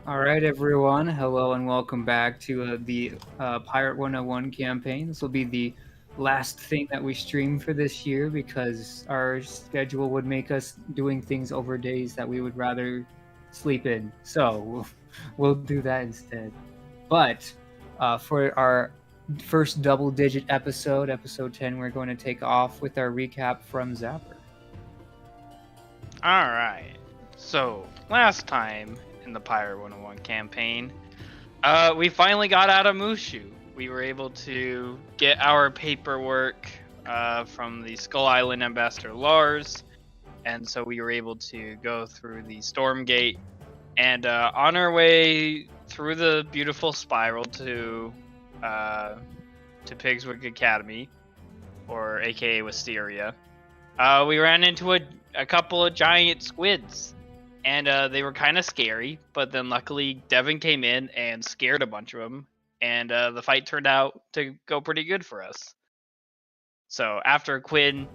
All right, everyone. Hello and welcome back to the Pirate101 campaign. This will be the last thing that we stream for this year because our schedule would make us doing things over days that we would rather sleep in. So we'll do that instead. But for our first double-digit episode, episode 10, we're going to take off with our recap from Zapper. Alright, so last time in the Pirate101 campaign, we finally got out of Mushu. We were able to get our paperwork from the Skull Island Ambassador Lars, and so we were able to go through the Storm Gate, and on our way through the beautiful spiral to Pigswick Academy, or aka Wisteria, we ran into a couple of giant squids, and they were kind of scary, but then luckily Devin came in and scared a bunch of them, and the fight turned out to go pretty good for us. So after Quinn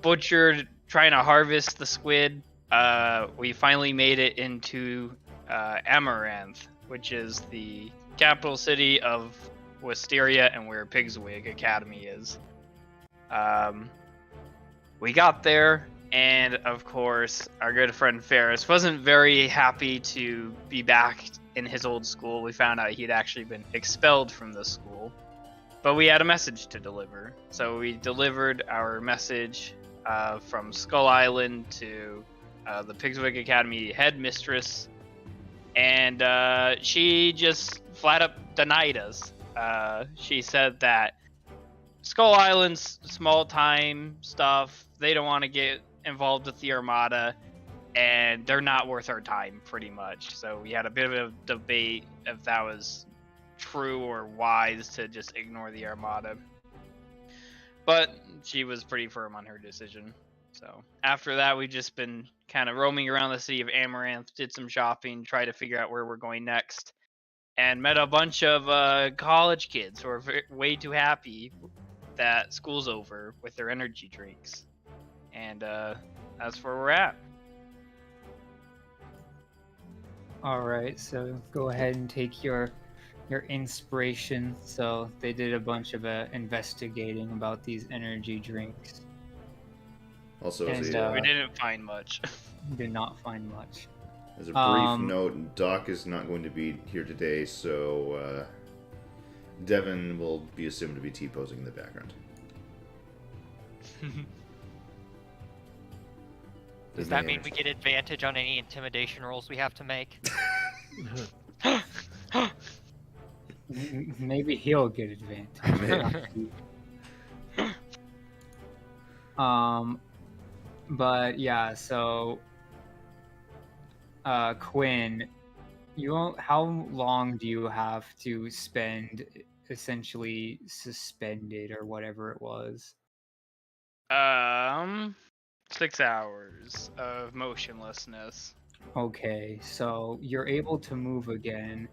butchered trying to harvest the squid, we finally made it into Amaranth, which is the capital city of Wisteria and where Pigswig Academy is. We got there, and of course, our good friend Ferris wasn't very happy to be back in his old school. We found out he'd actually been expelled from the school, but we had a message to deliver. So we delivered our message from Skull Island to the Pigswig Academy headmistress, and she just flat up denied us. She said that Skull Island's small time stuff, they don't want to get involved with the Armada, and they're not worth our time, pretty much. So we had a bit of a debate if that was true or wise to just ignore the Armada. But she was pretty firm on her decision. So after that, we've just been kind of roaming around the city of Amaranth, did some shopping, tried to figure out where we're going next, and met a bunch of college kids who are way too happy that school's over with their energy drinks. And that's where we're at. All right, so go ahead and take your inspiration. So they did a bunch of investigating about these energy drinks. Also, And, we didn't find much. Did not find much. as a brief note, Doc is not going to be here today, so Devin will be assumed to be T-posing in the background. Does that mean we get advantage on any intimidation rolls we have to make? Maybe he'll get advantage. But yeah, so Quinn, how long do you have to spend essentially suspended or whatever it was? 6 hours of motionlessness. Okay, so you're able to move again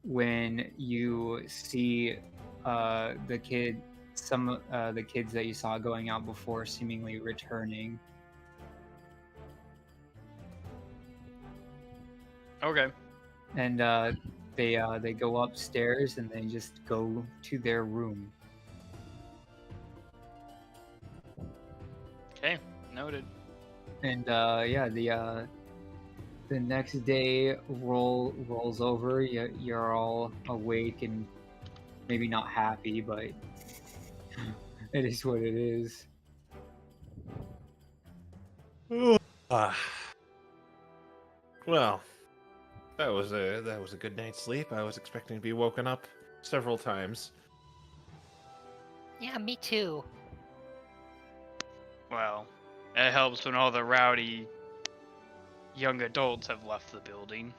when you see the kids that you saw going out before seemingly returning. Okay. And they go upstairs and they just go to their room. Okay, noted. And yeah, the next day rolls over. You're all awake and maybe not happy, but it is what it is. Well, that was a good night's sleep. I was expecting to be woken up several times. Yeah, me too. Well, it helps when all the rowdy young adults have left the building.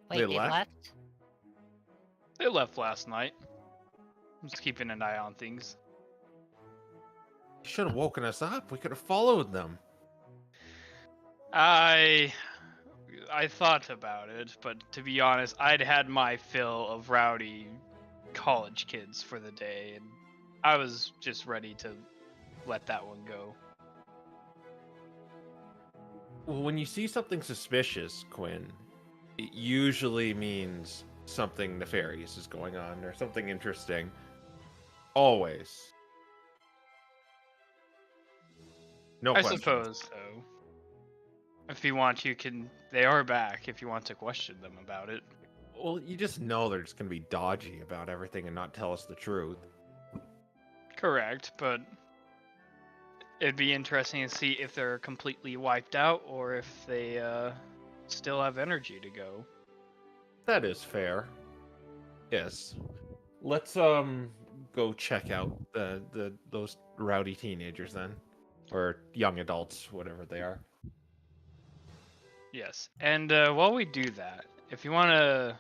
Wait, They they left? left? They left last night. I'm just keeping an eye on things. You should have woken us up. We could have followed them. I thought about it, but to be honest, I'd had my fill of rowdy college kids for the day, and I was just ready to let that one go. When you see something suspicious, Quinn, it usually means something nefarious is going on or something interesting. Always. No I questions. suppose so. If you want, you can. They are back. If you want to question them about it. Well, you just know they're just going to be dodgy about everything and not tell us the truth. Correct, but it'd be interesting to see if they're completely wiped out or if they still have energy to go. That is fair. Yes. Let's go check out those rowdy teenagers then, or young adults, whatever they are. Yes, and while we do that, if you want to,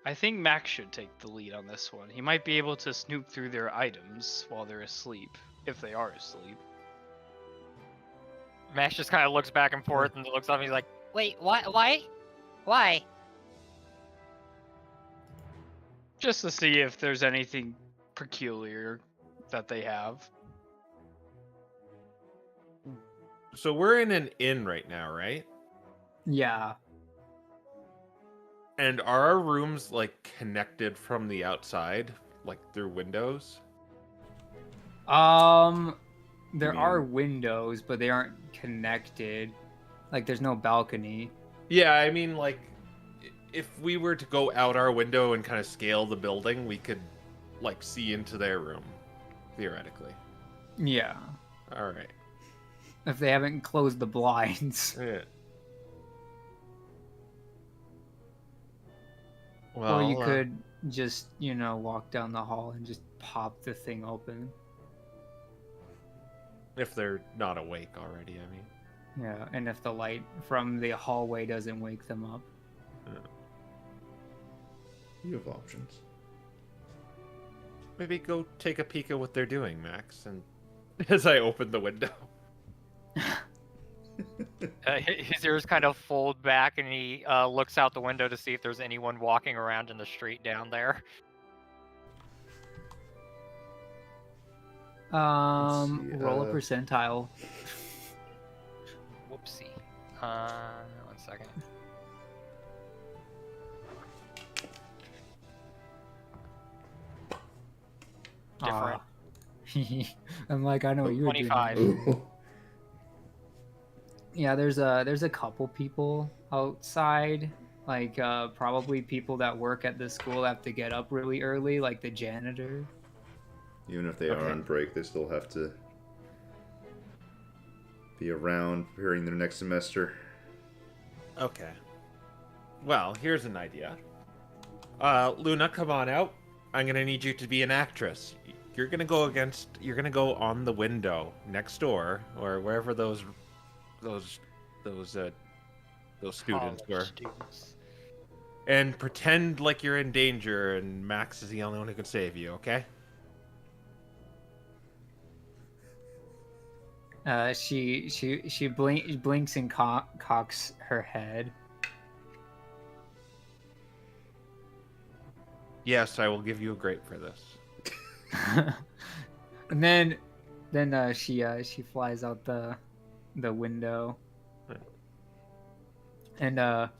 I think Max should take the lead on this one. He might be able to snoop through their items while they're asleep, if they are asleep. Max just kind of looks back and forth and looks up and he's like, wait, what? Why? Just to see if there's anything peculiar that they have. So we're in an inn right now, right? Yeah. And are our rooms like connected from the outside, like through windows? There are windows, but they aren't connected. Like, there's no balcony. Yeah, I mean, like, if we were to go out our window and kind of scale the building, we could, like, see into their room, theoretically. Yeah. All right. If they haven't closed the blinds. Yeah. Well, Or you could just, walk down the hall and just pop the thing open. if they're not awake already, I mean. Yeah, and if the light from the hallway doesn't wake them up. You have options. Maybe go take a peek at what they're doing, Max, and as I open the window. His ears kind of fold back and he looks out the window to see if there's anyone walking around in the street down there. Roll a percentile. Whoopsie. 1 second. Different. I'm like, I know what you're 25. doing. Ooh. Yeah, there's a couple people outside, like probably people that work at the school have to get up really early, like the janitor. Even if they are on break, they still have to be around preparing their next semester. Okay. Well, here's an idea. Luna, come on out. I'm gonna need you to be an actress. You're gonna go on the window next door, or wherever those students were, and pretend like you're in danger, and Max is the only one who can save you. Okay? She blinks and cocks her head. Yes, I will give you a grape for this. And then she flies out the window. And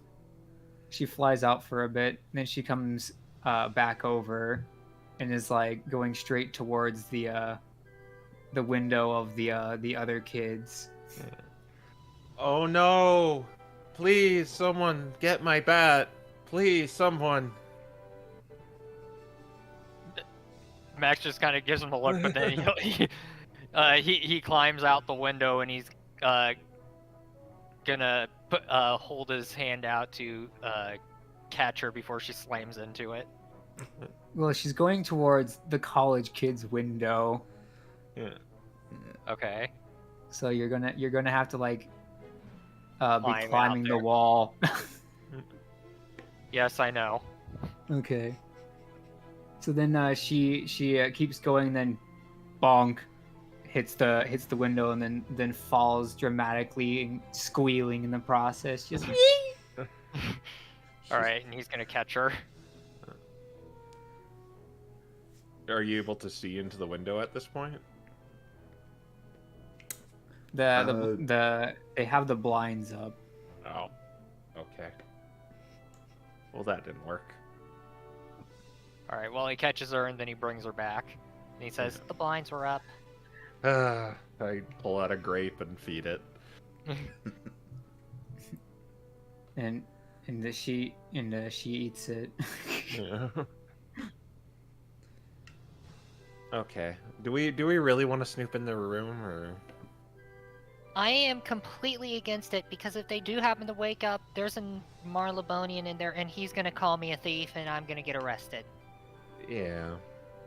she flies out for a bit, and then she comes back over and is like going straight towards the window of the other kids. Oh no! Please, someone get my bat. Please, someone. Max just kind of gives him a look, but then he climbs out the window and he's gonna hold his hand out to catch her before she slams into it. Well, she's going towards the college kids' window. Yeah. Okay. So you're gonna have to like be Climb climbing out the there. wall. Yes, I know. Okay. So then she keeps going, then bonk hits the window, and then falls dramatically and squealing in the process. Just All right, and he's gonna catch her. Are you able to see into the window at this point? they have the blinds up. Oh, okay. Well, that didn't work. All right. Well, he catches her and then he brings her back, and he says, "The blinds were up." I pull out a grape and feed it. and she eats it. Yeah. Okay. Do we really want to snoop in their room, or? I am completely against it because if they do happen to wake up, there's a Marlebonian in there and he's gonna call me a thief and I'm gonna get arrested. Yeah,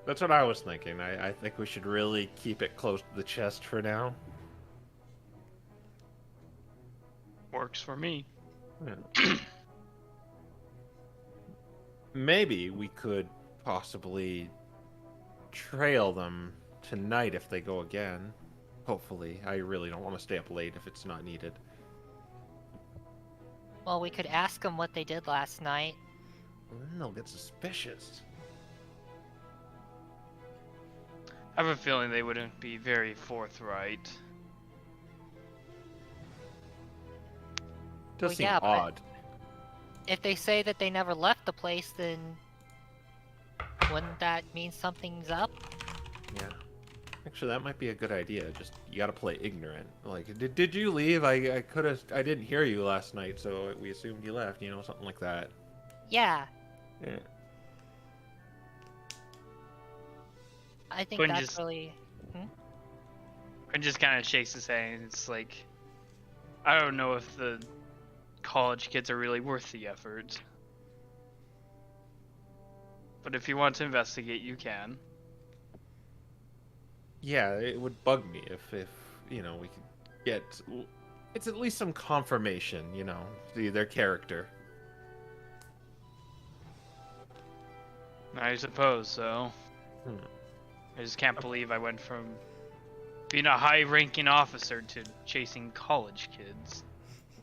that's what I was thinking. I think we should really keep it close to the chest for now. Works for me. Yeah. Maybe we could possibly trail them tonight if they go again. Hopefully. I really don't want to stay up late if it's not needed. Well, we could ask them what they did last night. Well, then they'll get suspicious. I have a feeling they wouldn't be very forthright. Does Well, seem yeah, but- odd. If they say that they never left the place, then wouldn't that mean something's up? Yeah. Actually, that might be a good idea. Just, you gotta play ignorant. Like, did you leave? I didn't hear you last night, so we assumed you left, you know, something like that. Yeah, Yeah. I think Quinn that's just- really... Quinn just kind of shakes his head and it's like, I don't know if the college kids are really worth the effort. But if you want to investigate, you can. Yeah, it would bug me if you know, we could get... It's at least some confirmation, you know, their character. I suppose so. Hmm. I just can't believe I went from being a high-ranking officer to chasing college kids.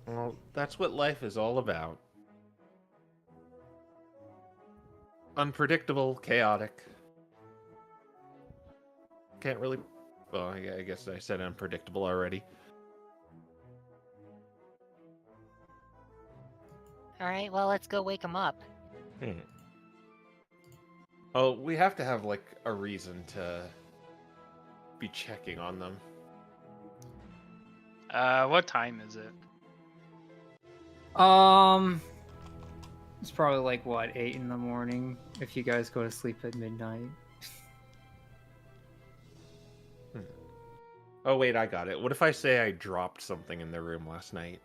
Well, that's what life is all about. Unpredictable, chaotic. Can't really... Well, I guess I said unpredictable already. Alright, well, let's go wake them up. Hmm. Oh, we have to have, like, a reason to be checking on them. What time is it? It's probably like what, 8 in the morning if you guys go to sleep at midnight. Oh, wait, I got it. What if I say I dropped something in their room last night?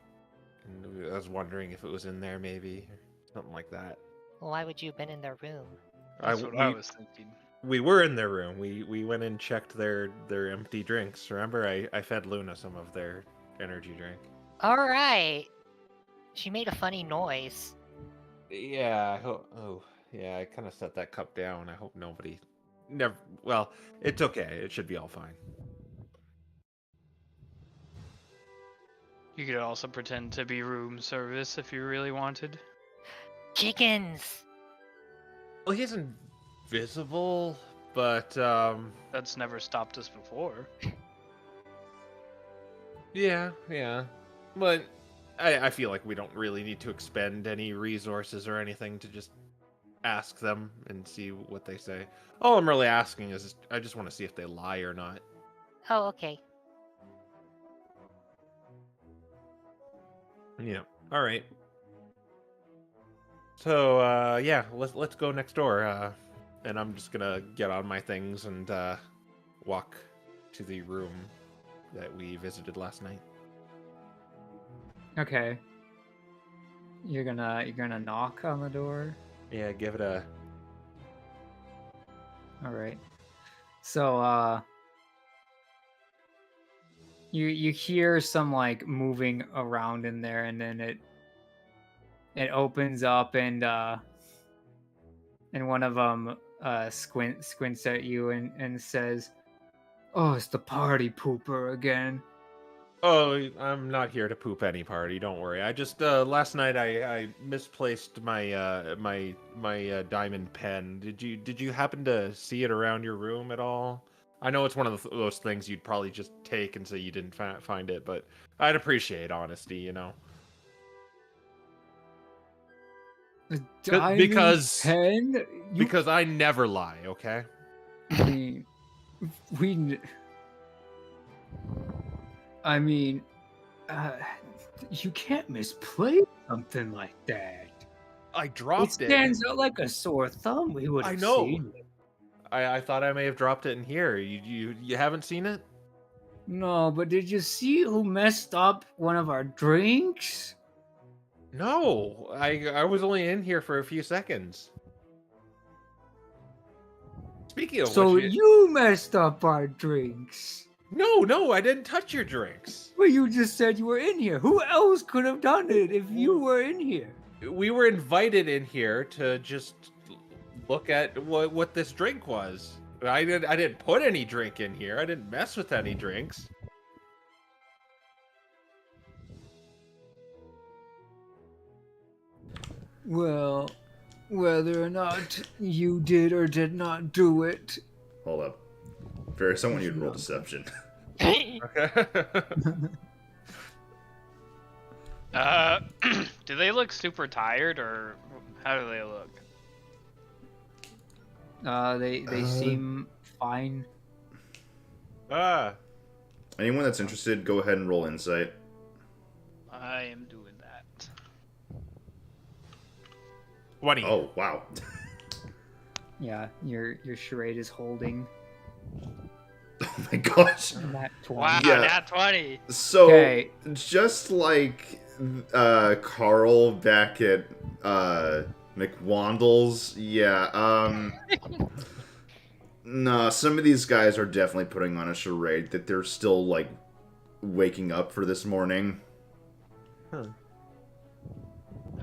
And I was wondering if it was in there, maybe. Something like that. Well, why would you have been in their room? That's what I was thinking. We were in their room. We went and checked their empty drinks. Remember, I fed Luna some of their energy drink. Alright! She made a funny noise. Yeah, yeah, I kind of set that cup down. I hope nobody... Never... Well, it's okay. It should be all fine. You could also pretend to be room service if you really wanted. Chickens! Well, he's invisible, but, That's never stopped us before. yeah. But I feel like we don't really need to expend any resources or anything to just ask them and see what they say. All I'm really asking is, I just want to see if they lie or not. Oh, okay. Yeah. All right. So, yeah, let's go next door. And I'm just gonna get on my things and walk to the room that we visited last night. Okay. You're gonna knock on the door. Yeah, give it a... All right. So you hear some like moving around in there, and then it opens up, and one of them squints at you and says, "Oh, it's the party pooper again." Oh, I'm not here to poop any party. Don't worry. I just last night I misplaced my my diamond pen. Did you happen to see it around your room at all? I know it's one of those things you'd probably just take and say you didn't find it, but I'd appreciate honesty, you know. A diamond Because- pen? Because I never lie, okay? I mean, we. I mean, you can't misplace something like that. I It dropped it. stands out like a sore thumb. We would I have know. seen it. I thought I may have dropped it in here. You haven't seen it? No, but did you see who messed up one of our drinks? No, I was only in here for a few seconds. Speaking of So which, you messed up our drinks. no, I didn't touch your drinks. Well, you just said you were in here. Who else could have done it if you were in here? We were invited in here to just look at what this drink was. I didn't put any drink in here. I didn't mess with any drinks. Well, whether or not you did or did not do it, Hold up. Ferris, I want you to roll deception. Okay. Do they look super tired, or how do they look? they seem fine. Anyone that's interested, go ahead and roll insight. I am doing that. 20. Oh, wow. Yeah, your charade is holding. Oh my gosh. Nat 20. Wow, Yeah. nat 20. So, Okay. just like Carl back at McWandle's, yeah, no, some of these guys are definitely putting on a charade that they're still, like, waking up for this morning.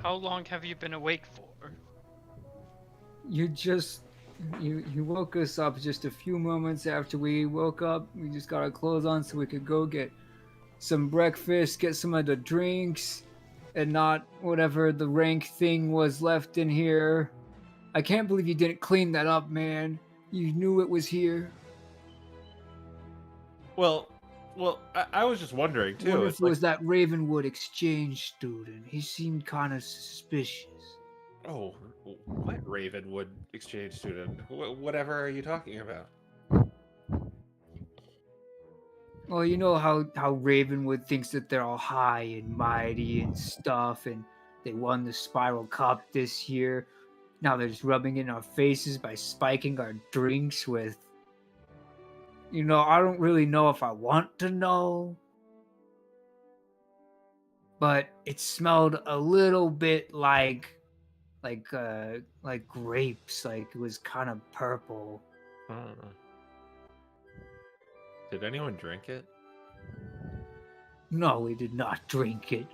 How long have you been awake for? You woke us up just a few moments after we woke up. We just got our clothes on so we could go get some breakfast, get some of the drinks, and not whatever the rank thing was left in here. I can't believe you didn't clean that up, man. You knew it was here. Well, I was just wondering too. What if It's it was like, that Ravenwood exchange student? He seemed kind of suspicious. oh, what Ravenwood exchange student? Whatever are you talking about? Well, you know how Ravenwood thinks that they're all high and mighty and stuff, and they won the Spiral Cup this year. Now they're just rubbing it in our faces by spiking our drinks with... You know, I don't really know if I want to know. But it smelled a little bit like grapes, like it was kind of purple. Did anyone drink it? No, we did not drink it.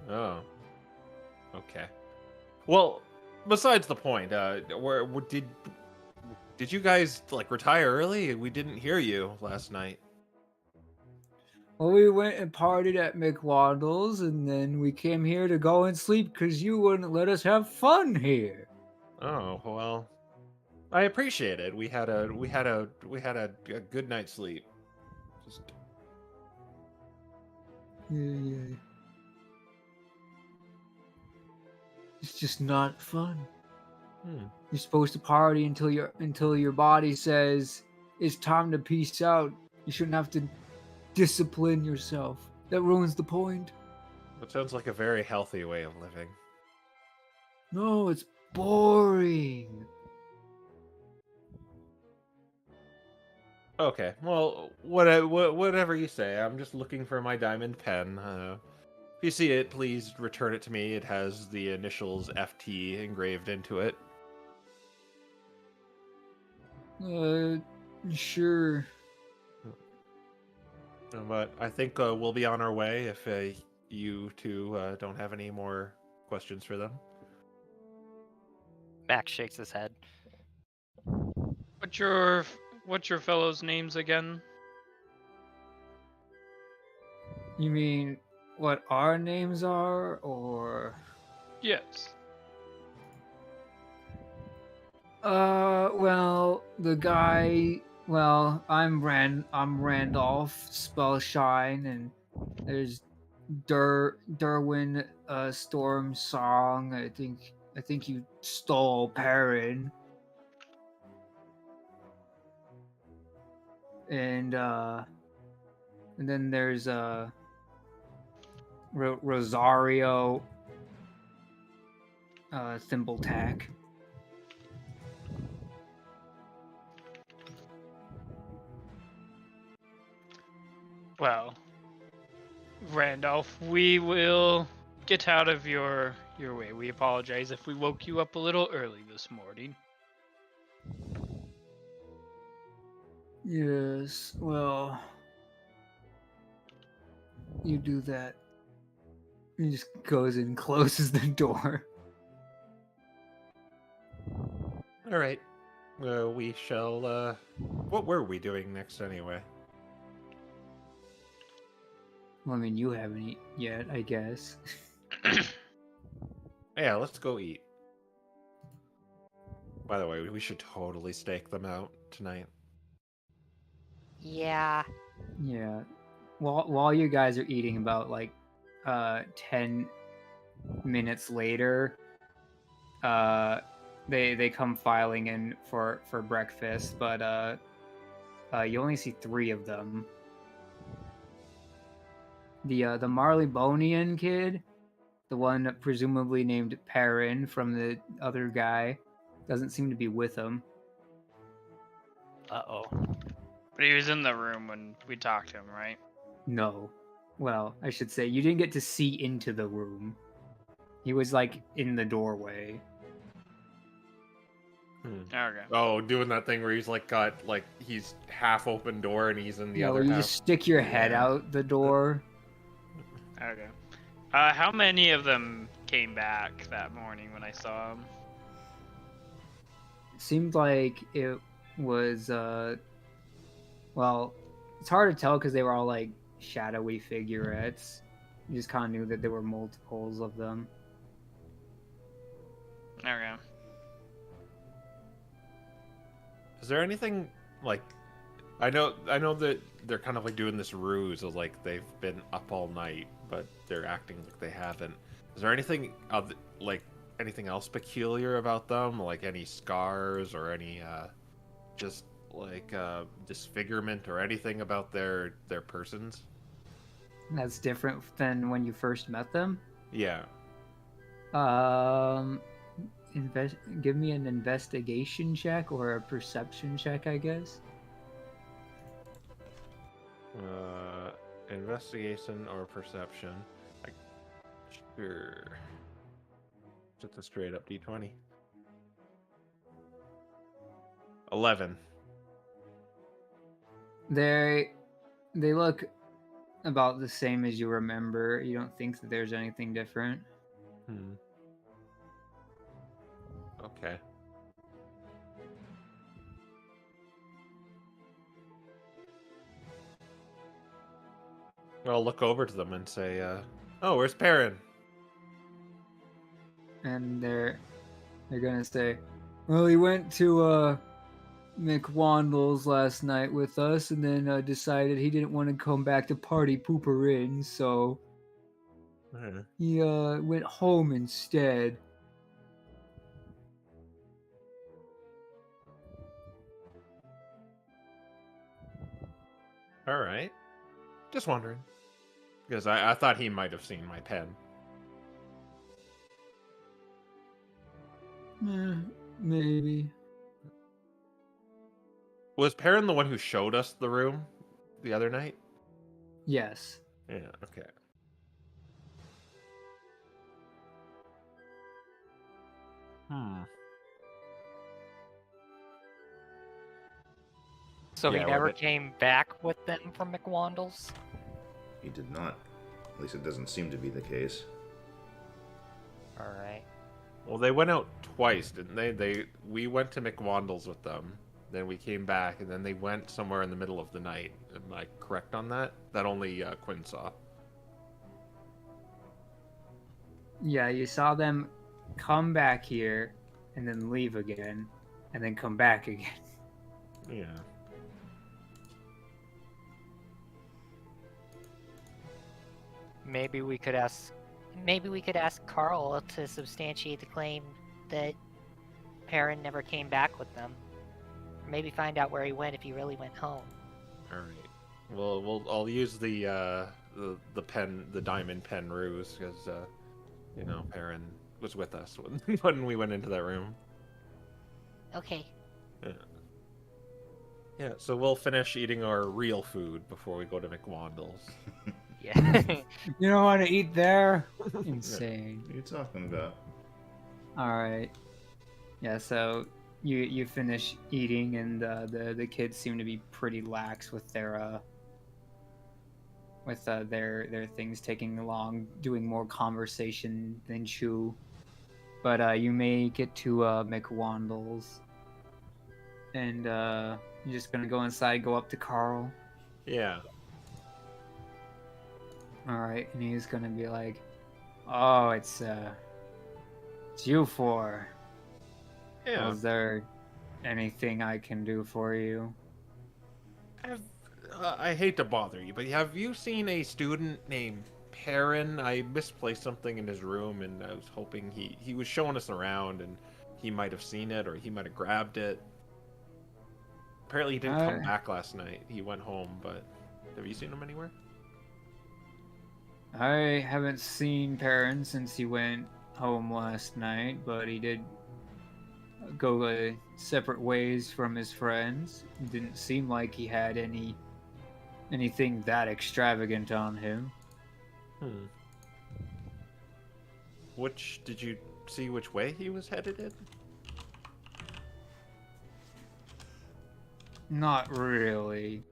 Oh. Okay. Well, besides the point, did you guys like retire early? We didn't hear you last night. Well, we went and partied at McWandle's, and then we came here to go and sleep because you wouldn't let us have fun here. Oh well, I appreciate it. We had a good night's sleep. Just Yeah. It's just not fun. You're supposed to party until your body says it's time to peace out. You shouldn't have to discipline yourself. That ruins the point. That sounds like a very healthy way of living. No, it's boring. Okay, well, whatever you say. I'm just looking for my diamond pen. If you see it, please return it to me. It has the initials FT engraved into it. Sure. But I think we'll be on our way if you two don't have any more questions for them. Max shakes his head. What's your fellows' names again? You mean what our names are, or? Yes. Well, the guy. Well, I'm Randolph Spellshine, and there's Derwin Storm Song. I think I think you stole Perrin. And then there's Rosario Thimbletack. Well, Randolph, we will get out of your way. We apologize if we woke you up a little early this morning. Yes, well, you do that. He just goes and closes the door. All right. We shall. What were we doing next anyway? Well, I mean, you haven't eaten yet, I guess. Yeah, let's go eat. By the way, we should totally stake them out tonight. Yeah. Yeah. While you guys are eating, about like 10 minutes later, they come filing in for breakfast, but you only see 3 of them. The Marleybonian kid, the one presumably named Perrin from the other guy, doesn't seem to be with him. Uh-oh. But he was in the room when we talked to him, right? No. Well, I should say, you didn't get to see into the room. He was, like, in the doorway. Okay. Oh, doing that thing where he's like got like he's half open door and he's in the Yeah, other where you half. just stick your head Yeah. out the door. Okay. How many of them came back that morning when I saw them? It seemed like it was, well, it's hard to tell because they were all, like, shadowy figurettes. You just kind of knew that there were multiples of them. Okay. Is there anything like I know that they're kind of like doing this ruse of like they've been up all night, but they're acting like they haven't. Is there anything like anything else peculiar about them, like any scars or any just like disfigurement or anything about their persons? That's different than when you first met them. Yeah. Give me an investigation check or a perception check, I guess. Investigation or perception. Sure. Just a straight up D20. 11. They look about the same as you remember. You don't think that there's anything different. Okay. I'll look over to them and say, "Oh, where's Perrin?" And they're gonna say, "Well, he went to McWandle's last night with us, and then decided he didn't want to come back to party Pooper Inn, so he went home instead." All right. Just wondering. Because I thought he might have seen my pen. Maybe. Was Perrin the one who showed us the room the other night? Yes. Yeah, okay. So Yeah, he well, never but- came back with them from McWandle's? He did not. At least it doesn't seem to be the case. Alright. Well, they went out twice, didn't they? We went to McWandle's with them. Then we came back, and then they went somewhere in the middle of the night. Am I correct on that? That only Quinn saw. Yeah, you saw them come back here and then leave again and then come back again. Yeah. Maybe we could ask Carl to substantiate the claim that Perrin never came back with them. Or maybe find out where he went if he really went home. All right. Well, I'll use the diamond pen ruse because Perrin was with us when we went into that room. Okay. Yeah. So we'll finish eating our real food before we go to McWandle's. Yeah. You don't want to eat there? Insane. What are you talking about? All right. Yeah. So you finish eating, and the kids seem to be pretty lax with their things taking along, doing more conversation than chew. But you make it to McWandle's, and you're just gonna go inside, go up to Carl. Yeah. All right, and he's gonna be like, "Oh, it's you four. Yeah. Is there anything I can do for you?" I hate to bother you, but have you seen a student named Perrin? I misplaced something in his room, and I was hoping he was showing us around, and he might have seen it, or he might have grabbed it. Apparently, he didn't come back last night. He went home, but have you seen him anywhere? I haven't seen Perrin since he went home last night, but he did go separate ways from his friends. It didn't seem like he had anything that extravagant on him. Did you see which way he was headed in? Not really.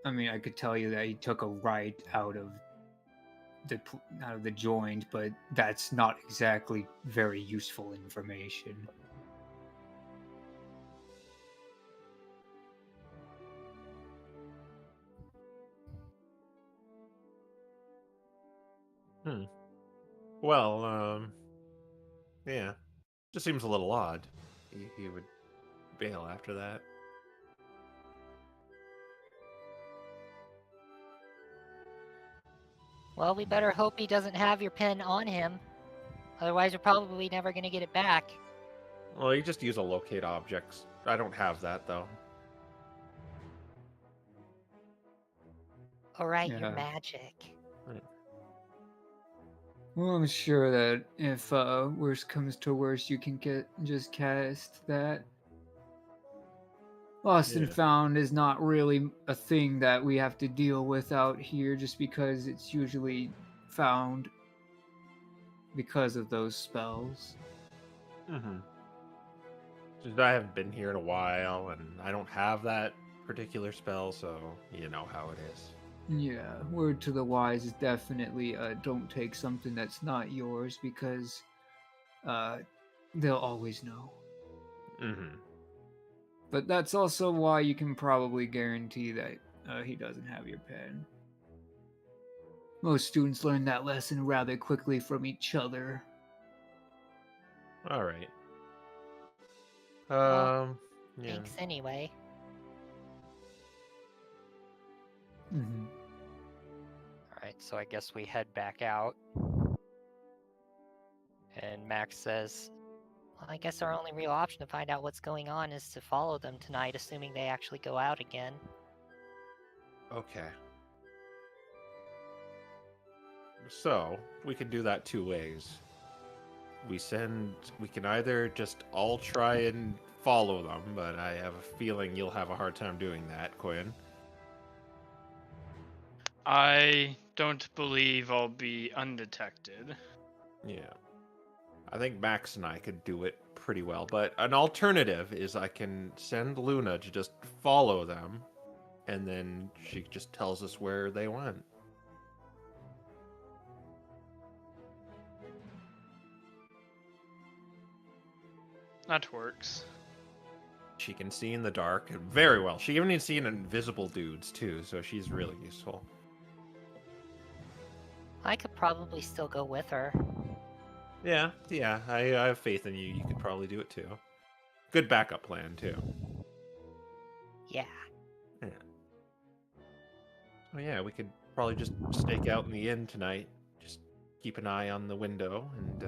I mean, I could tell you that he took a right out of the joint, but that's not exactly very useful information. Well, yeah. Just seems a little odd. He would bail after that. Well, we better hope he doesn't have your pen on him. Otherwise, we're probably never going to get it back. Well, you just use a locate objects. I don't have that, though. Alright, Yeah. your magic. Well, I'm sure that if worst comes to worst, you can just cast that. Lost and found is not really a thing that we have to deal with out here, just because it's usually found because of those spells. Just I haven't been here in a while, and I don't have that particular spell, so you know how it is. Yeah, word to the wise is definitely don't take something that's not yours, because they'll always know. But that's also why you can probably guarantee that he doesn't have your pen. Most students learn that lesson rather quickly from each other. All right. Well, Yeah. Thanks anyway. Alright, so I guess we head back out. And Max says, Well, I guess our only real option to find out what's going on is to follow them tonight, assuming they actually go out again. Okay. So we can do that two ways. We can either just all try and follow them, but I have a feeling you'll have a hard time doing that, Quinn. I don't believe I'll be undetected. Yeah. I think Max and I could do it pretty well, but an alternative is I can send Luna to just follow them, and then she just tells us where they went. That works. She can see in the dark very well. She can even see invisible dudes, too, so she's really useful. I could probably still go with her. Yeah, I have faith in you. You could probably do it, too. Good backup plan, too. Yeah. Oh, yeah, we could probably just stake out in the inn tonight. Just keep an eye on the window and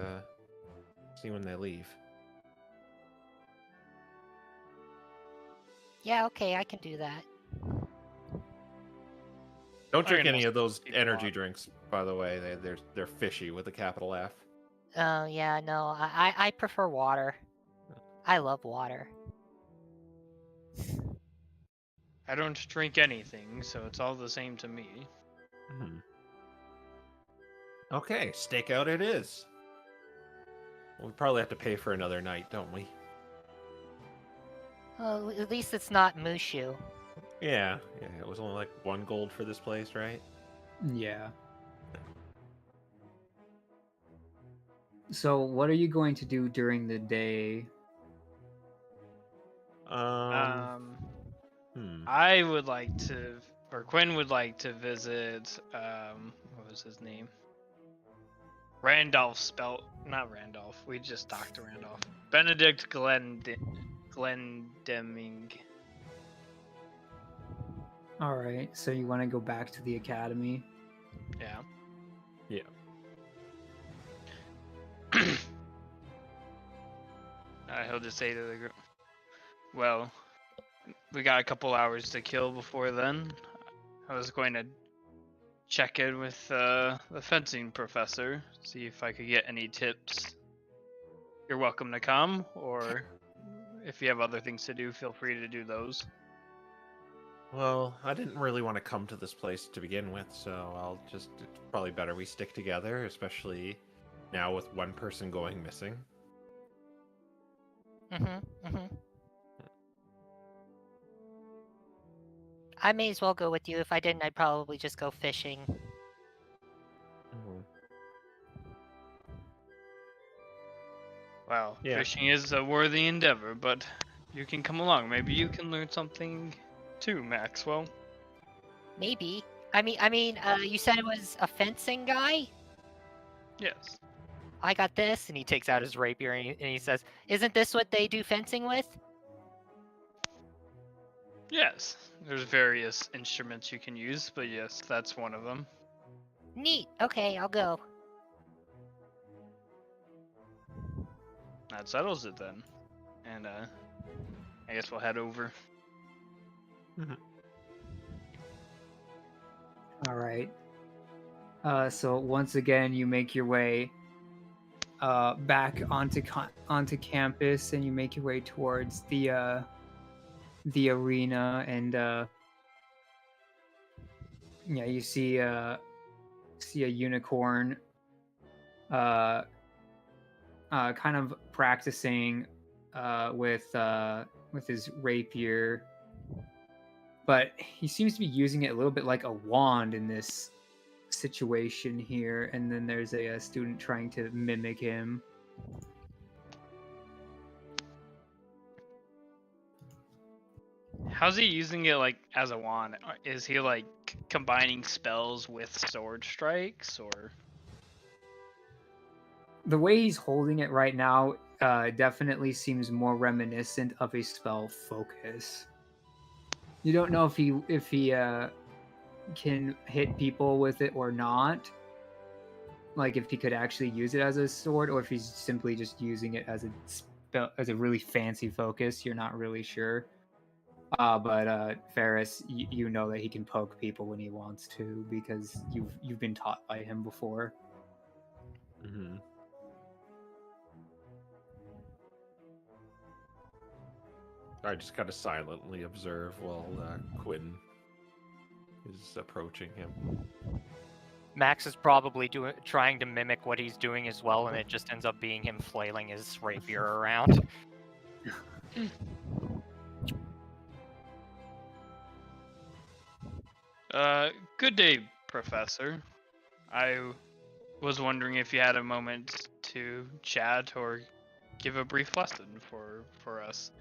see when they leave. Yeah, okay, I can do that. Don't I drink can any also of those keep energy water. drinks, by the way. They're fishy with a capital F. Oh, yeah, no, I prefer water. I love water. I don't drink anything, so it's all the same to me. Hmm. Okay, stakeout it is. We probably have to pay for another night, don't we? Well, at least it's not Mushu. Yeah, it was only like 1 gold for this place, right? Yeah. So, what are you going to do during the day? Hmm. I would like to, or Quinn would like to visit. What was his name? Randolph spelt, not Randolph. We just talked to Randolph. Benedict Glendeming. All right. So you want to go back to the academy? Yeah. Yeah. He'll just say to the group, well, we got a couple hours to kill before then. I was going to check in with the fencing professor, see if I could get any tips. You're welcome to come, or if you have other things to do, feel free to do those. Well, I didn't really want to come to this place to begin with, so it's probably better we stick together, especially now with one person going missing. I may as well go with you. If I didn't, I'd probably just go fishing. Wow, Yeah. fishing is a worthy endeavor, but you can come along. Maybe you can learn something too, Maxwell. Maybe. I mean, you said it was a fencing guy? Yes. I got this, And he takes out his rapier and he says, Isn't this what they do fencing with? Yes. There's various instruments you can use, but yes, that's one of them. Neat. Okay, I'll go. That settles it then. And I guess we'll head over. All right. So once again, you make your way back onto campus, and you make your way towards the arena, and yeah, you see a unicorn, kind of practicing with his rapier, but he seems to be using it a little bit like a wand in this situation here. And then there's a student trying to mimic him. How's he using it like as a wand? Is he like combining spells with sword strikes, or? The way he's holding it right now definitely seems more reminiscent of a spell focus. You don't know if he can hit people with it or not. Like if he could actually use it as a sword, or if he's simply just using it as a really fancy focus. You're not really sure. But Ferris, you know that he can poke people when he wants to, because you've been taught by him before. Mm-hmm. I just kind of silently observe while Quinn is approaching him. Max is probably trying to mimic what he's doing as well, and it just ends up being him flailing his rapier around. Good day, Professor. I was wondering if you had a moment to chat or give a brief lesson for us.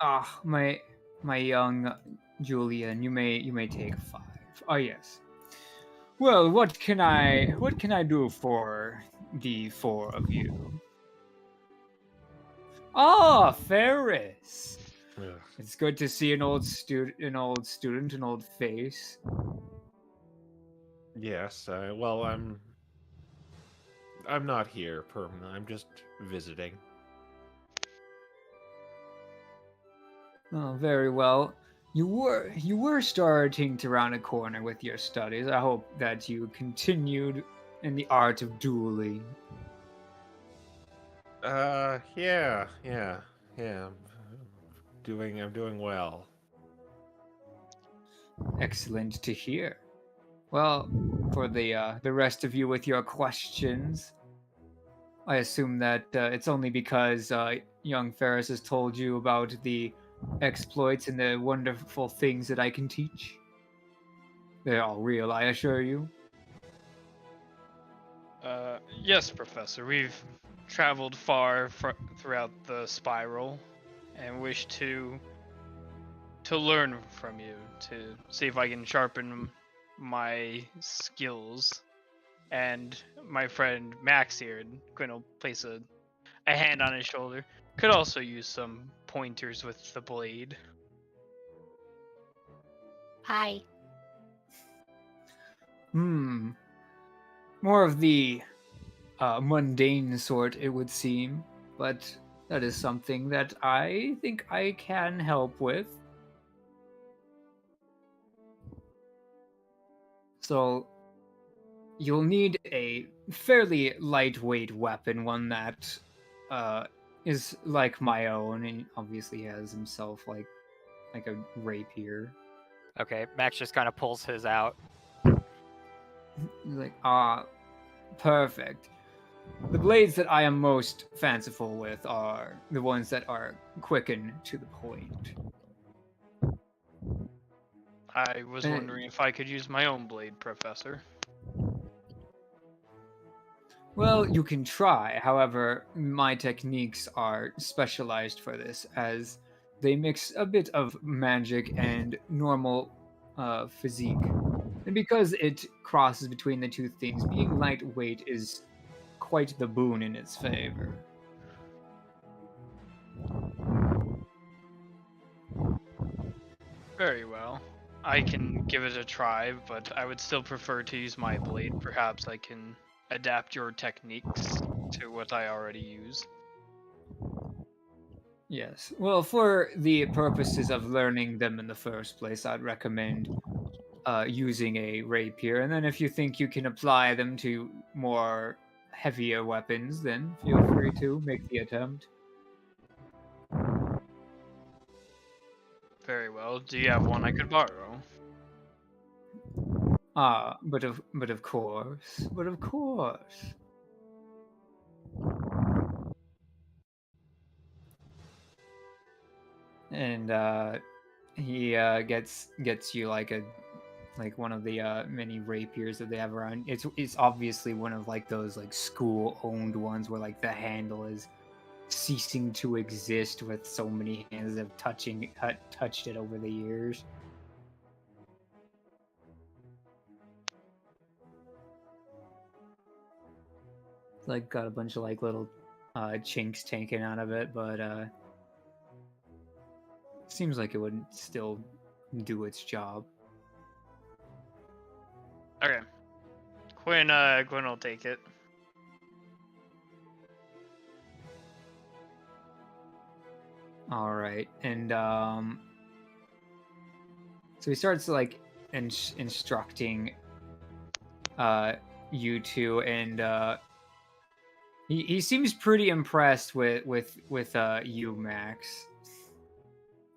Ah, my young Julian, you may take 5. Oh yes. Well, what can I do for the 4 of you? Ah, Ferris. Ugh. It's good to see an old student, an old face. Yes, well, I'm not here permanently. I'm just visiting. Oh, very well. You were starting to round a corner with your studies. I hope that you continued in the art of dueling. Yeah. I'm doing well. Excellent to hear. Well, for the rest of you with your questions, I assume that it's only because young Ferris has told you about the exploits and the wonderful things that I can teach. They're all real, I assure you. Yes, Professor. We've traveled far throughout the spiral, and wish to learn from you to see if I can sharpen my skills. And my friend Max here, and Quinn will place a hand on his shoulder, could also use some pointers with the blade. Hi. More of the mundane sort, it would seem, but that is something that I think I can help with. So, you'll need a fairly lightweight weapon, one that is like my own, and obviously has himself like a rapier. Okay, Max just kind of pulls his out. He's like, perfect. The blades that I am most fanciful with are the ones that are quick and to the point. I was wondering if I could use my own blade, Professor. Well, you can try. However, my techniques are specialized for this, as they mix a bit of magic and normal physique. And because it crosses between the two things, being lightweight is quite the boon in its favor. Very well. I can give it a try, but I would still prefer to use my blade. Perhaps I can adapt your techniques to what I already use. Yes. Well, for the purposes of learning them in the first place, I'd recommend using a rapier. And then if you think you can apply them to more heavier weapons, then feel free to make the attempt. Very well. Do you have one I could borrow? But of course. And he gets you like one of the mini rapiers that they have around. It's obviously one of like those like school owned ones where like the handle is ceasing to exist with so many hands that have touched it over the years. It's like got a bunch of like little chinks taken out of it, but seems like it would still do its job. Okay. Quinn will take it. All right, and so he starts like instructing you two, and he seems pretty impressed with you, Max.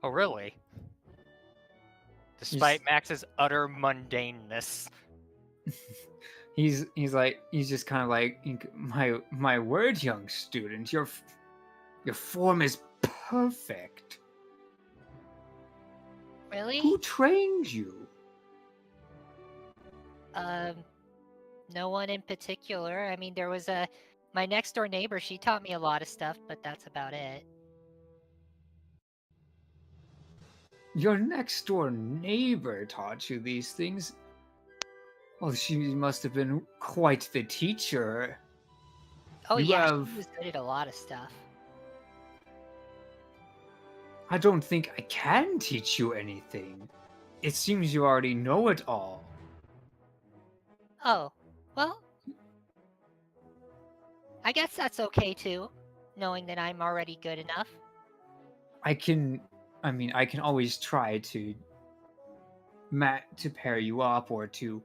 Oh, really? Despite Max's utter mundaneness. He's just kind of like, my word, young student, your form is perfect. Really? Who trained you? No one in particular. I mean, there was my next door neighbor. She taught me a lot of stuff, but that's about it. Your next door neighbor taught you these things? Well, she must have been quite the teacher. Oh yeah, she was good at a lot of stuff. I don't think I can teach you anything. It seems you already know it all. Oh, well, I guess that's okay too, knowing that I'm already good enough. I can I mean, I can always try to pair you up or to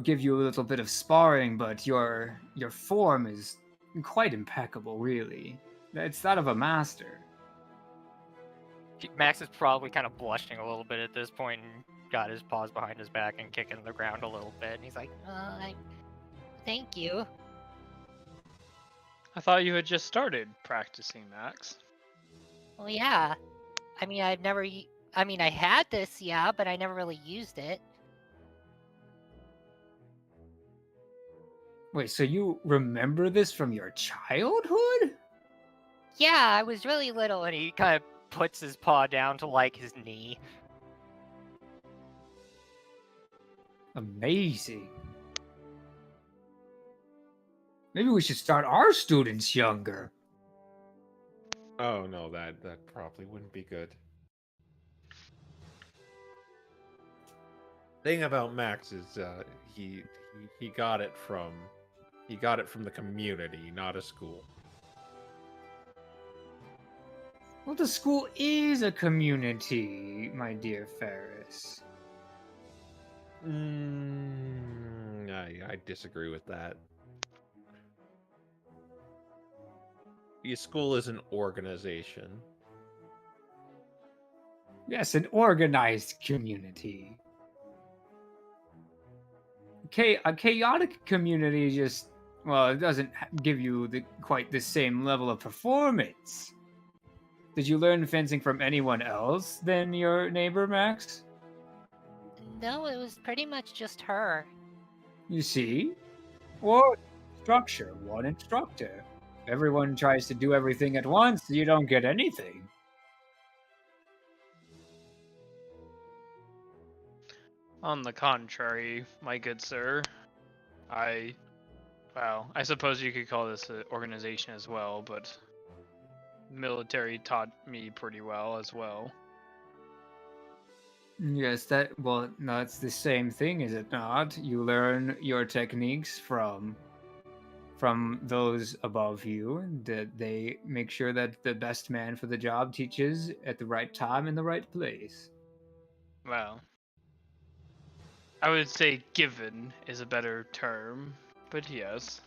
give you a little bit of sparring, but your form is quite impeccable, really. It's that of a master. Max is probably kind of blushing a little bit at this point and got his paws behind his back and kicking the ground a little bit. And he's like, Thank you. I thought you had just started practicing, Max. Well, yeah. I mean, I had this, yeah, but I never really used it. Wait, so you remember this from your childhood? Yeah, I was really little, and he kind of puts his paw down to like his knee. Amazing. Maybe we should start our students younger. Oh no, that probably wouldn't be good. Thing about Max is he got it from the community, not a school. Well, the school is a community, my dear Ferris. I disagree with that. Your school is an organization. Yes, an organized community. A chaotic community just, well, it doesn't give you quite the same level of performance. Did you learn fencing from anyone else than your neighbor, Max? No, it was pretty much just her. You see? Or structure, one instructor. If everyone tries to do everything at once, you don't get anything. On the contrary, my good sir, I suppose you could call this an organization as well, but military taught me pretty well as well. Yes, no, it's the same thing, is it not? You learn your techniques from those above you, and that they make sure that the best man for the job teaches at the right time in the right place. Well, I would say given is a better term, but yes.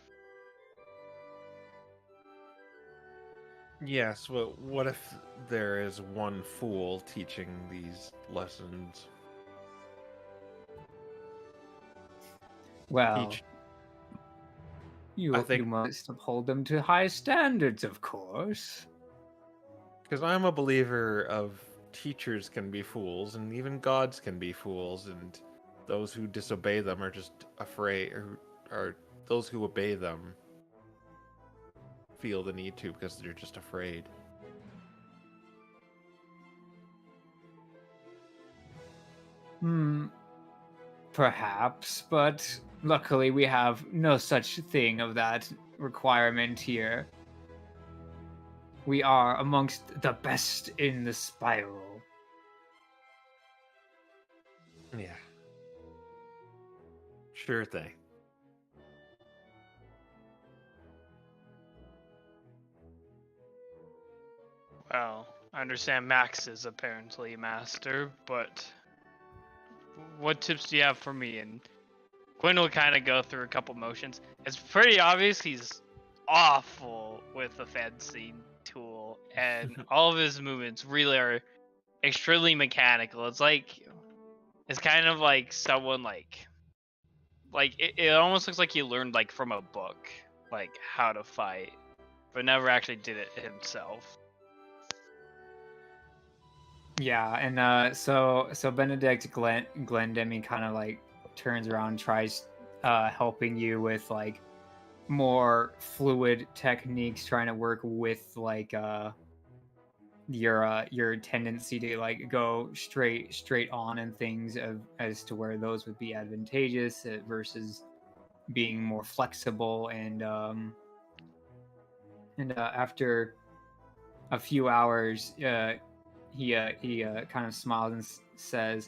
Yes, well, what if there is one fool teaching these lessons? Well, you must uphold them to high standards, of course. Because I'm a believer of teachers can be fools, and even gods can be fools, and those who disobey them are just afraid, or those who obey them feel the need to because they're just afraid. Perhaps, but luckily we have no such thing of that requirement here. We are amongst the best in the spiral. Yeah. Sure thing. Well, I understand Max is apparently master, but what tips do you have for me? And Quinn will kind of go through a couple motions. It's pretty obvious he's awful with the fencing tool, and all of his movements really are extremely mechanical. It's kind of like someone like it almost looks like he learned like from a book, like how to fight, but never actually did it himself. Yeah, and so Benedict Glendemi kind of like turns around, tries helping you with like more fluid techniques, trying to work with like your tendency to like go straight on and things as to where those would be advantageous versus being more flexible, and after a few hours he kind of smiles and says,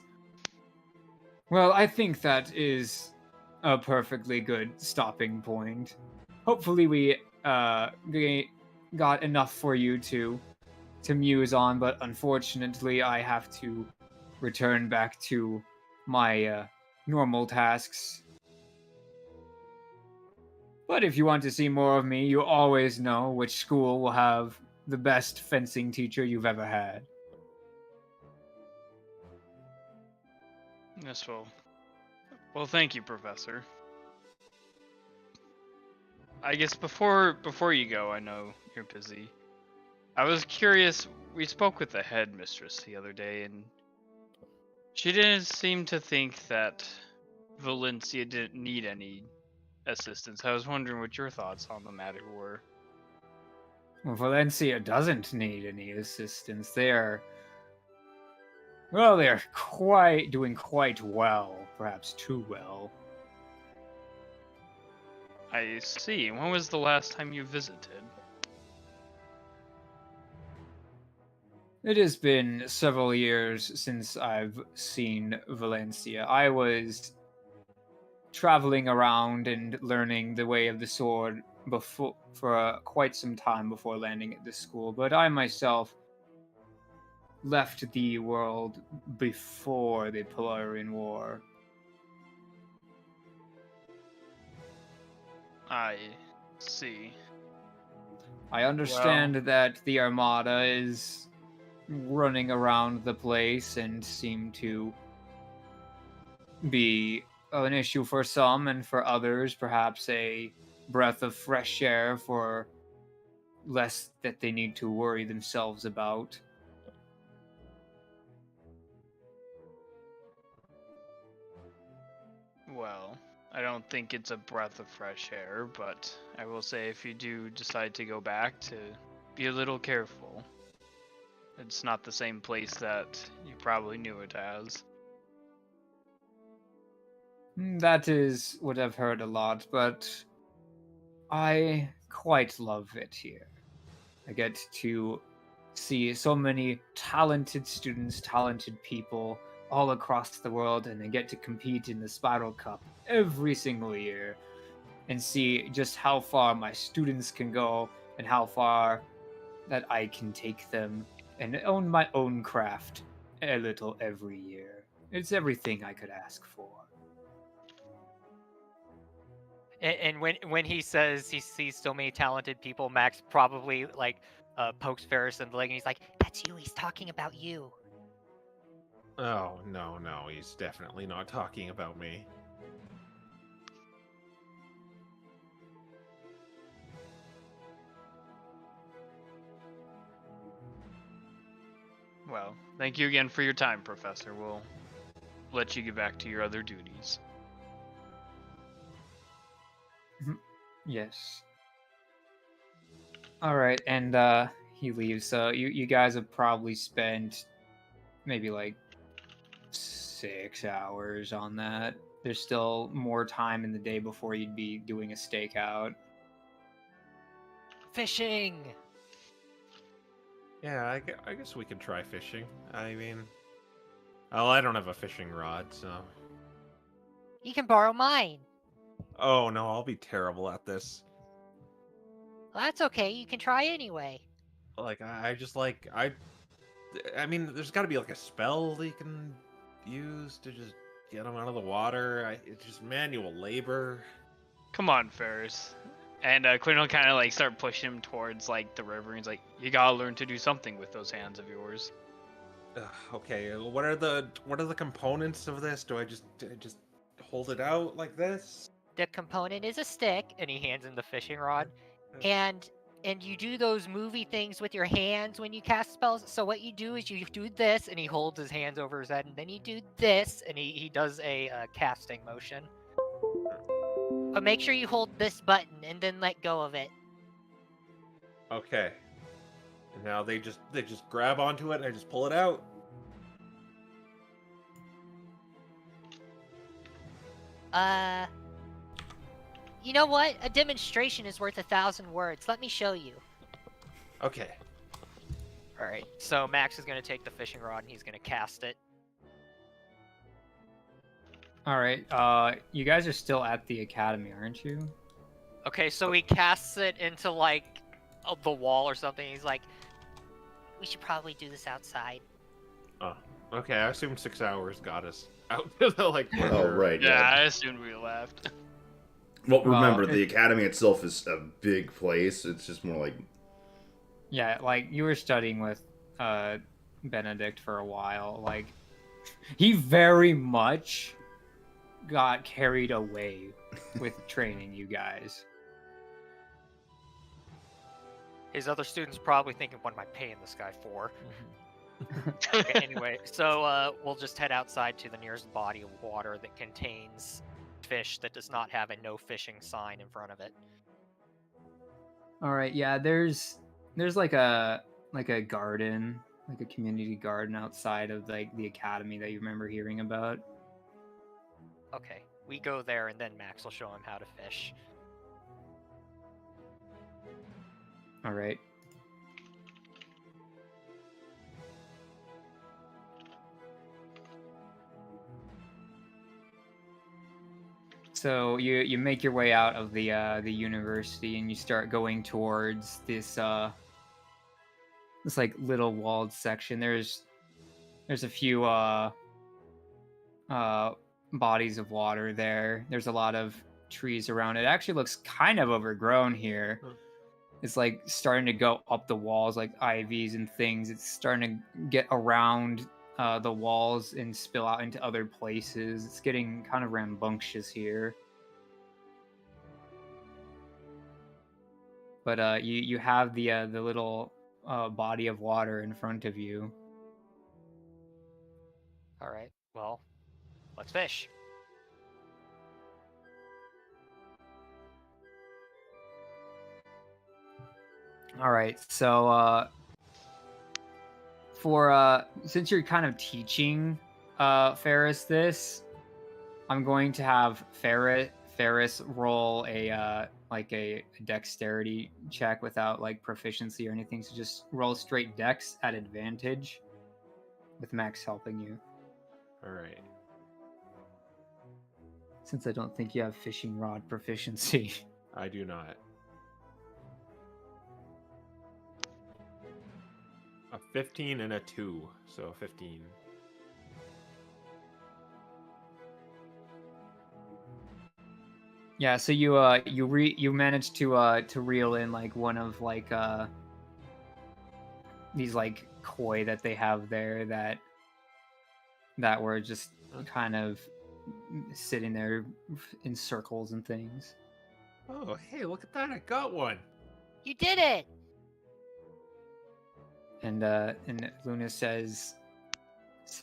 well, I think that is a perfectly good stopping point. Hopefully we got enough for you to to muse on, but unfortunately I have to return back to my normal tasks. But if you want to see more of me, you always know which school will have the best fencing teacher you've ever had. Yes, well, thank you, Professor. I guess before you go, I know you're busy. I was curious. We spoke with the headmistress the other day, and she didn't seem to think that Valencia didn't need any assistance. I was wondering what your thoughts on the matter were. Well, Valencia doesn't need any assistance. They're doing quite well, perhaps too well. I see. When was the last time you visited? It has been several years since I've seen Valencia. I was traveling around and learning the way of the sword for quite some time before landing at this school, but I myself left the world before the Polarian War. I see. I understand that the Armada is running around the place and seem to be an issue for some, and for others perhaps a breath of fresh air for less that they need to worry themselves about. Well, I don't think it's a breath of fresh air, but I will say if you do decide to go back, to be a little careful. It's not the same place that you probably knew it as. That is what I've heard a lot, but I quite love it here. I get to see so many talented students, talented people all across the world, and I get to compete in the Spiral Cup every single year and see just how far my students can go and how far that I can take them and own my own craft a little every year. It's everything I could ask for. And when he says he sees so many talented people, Max probably like pokes Ferris in the leg, and he's like, That's you. He's talking about you. Oh, no, he's definitely not talking about me. Well, thank you again for your time, Professor. We'll let you get back to your other duties. Yes. All right, and he leaves. So you guys have probably spent maybe like 6 hours on that. There's still more time in the day before you'd be doing a stakeout. Fishing! Yeah, I guess we could try fishing. I mean, well, I don't have a fishing rod, so. You can borrow mine. Oh no, I'll be terrible at this. Well, that's okay. You can try anyway. Like, I mean, there's got to be like a spell they can use to just get them out of the water. It's just manual labor. Come on, Ferris. And Quinn will kind of like start pushing him towards like the river. And he's like, "You gotta learn to do something with those hands of yours." Okay, what are the components of this? Do I just hold it out like this? The component is a stick, and he hands him the fishing rod. and you do those movie things with your hands when you cast spells. So what you do is you do this, And he holds his hands over his head, and then then you do this, and he does a casting motion. but make sure you hold this button and then let go of it. Okay. And now they just grab onto it and I just pull it out. You know what? A demonstration is worth 1,000 words. Let me show you. Okay. All right. So Max is going to take the fishing rod and he's going to cast it. All right. You guys are still at the academy, aren't you? Okay, so he casts it into like the wall or something. He's like, We should probably do this outside. Oh, okay. I assume 6 hours got us out to the Oh, right. Yeah, I assumed we left. Well, Well, remember, the academy itself is a big place. It's just more like... Yeah, like, you were studying with Benedict for a while. Like, he very much got carried away with training you guys. His other students probably thinking, what am I paying this guy for? Okay, anyway, so we'll just head outside to the nearest body of water that contains fish that does not have a no fishing sign in front of it. All right, yeah, there's like a garden, like a community garden outside of like the academy that you remember hearing about. Okay, we go there and then Max will show him how to fish. All right. So you make your way out of the university and you start going towards this this like little walled section. There's a few bodies of water there. There's a lot of trees around it. It actually looks kind of overgrown here. It's like starting to go up the walls like ivies and things. It's starting to get around the walls and spill out into other places. It's getting kind of rambunctious here. But you have the little body of water in front of you. All right, well, let's fish. All right, so for since you're kind of teaching Ferris this, I'm going to have Ferris roll a like a dexterity check without like proficiency or anything. So just roll straight dex at advantage, with Max helping you. All right. Since I don't think you have fishing rod proficiency. I do not. A 15 and a 2, so 15. Yeah, so you managed to reel in like one of like these like koi that they have there that were just kind of sitting there in circles and things. Oh, hey, look at that! I got one. You did it! And Luna says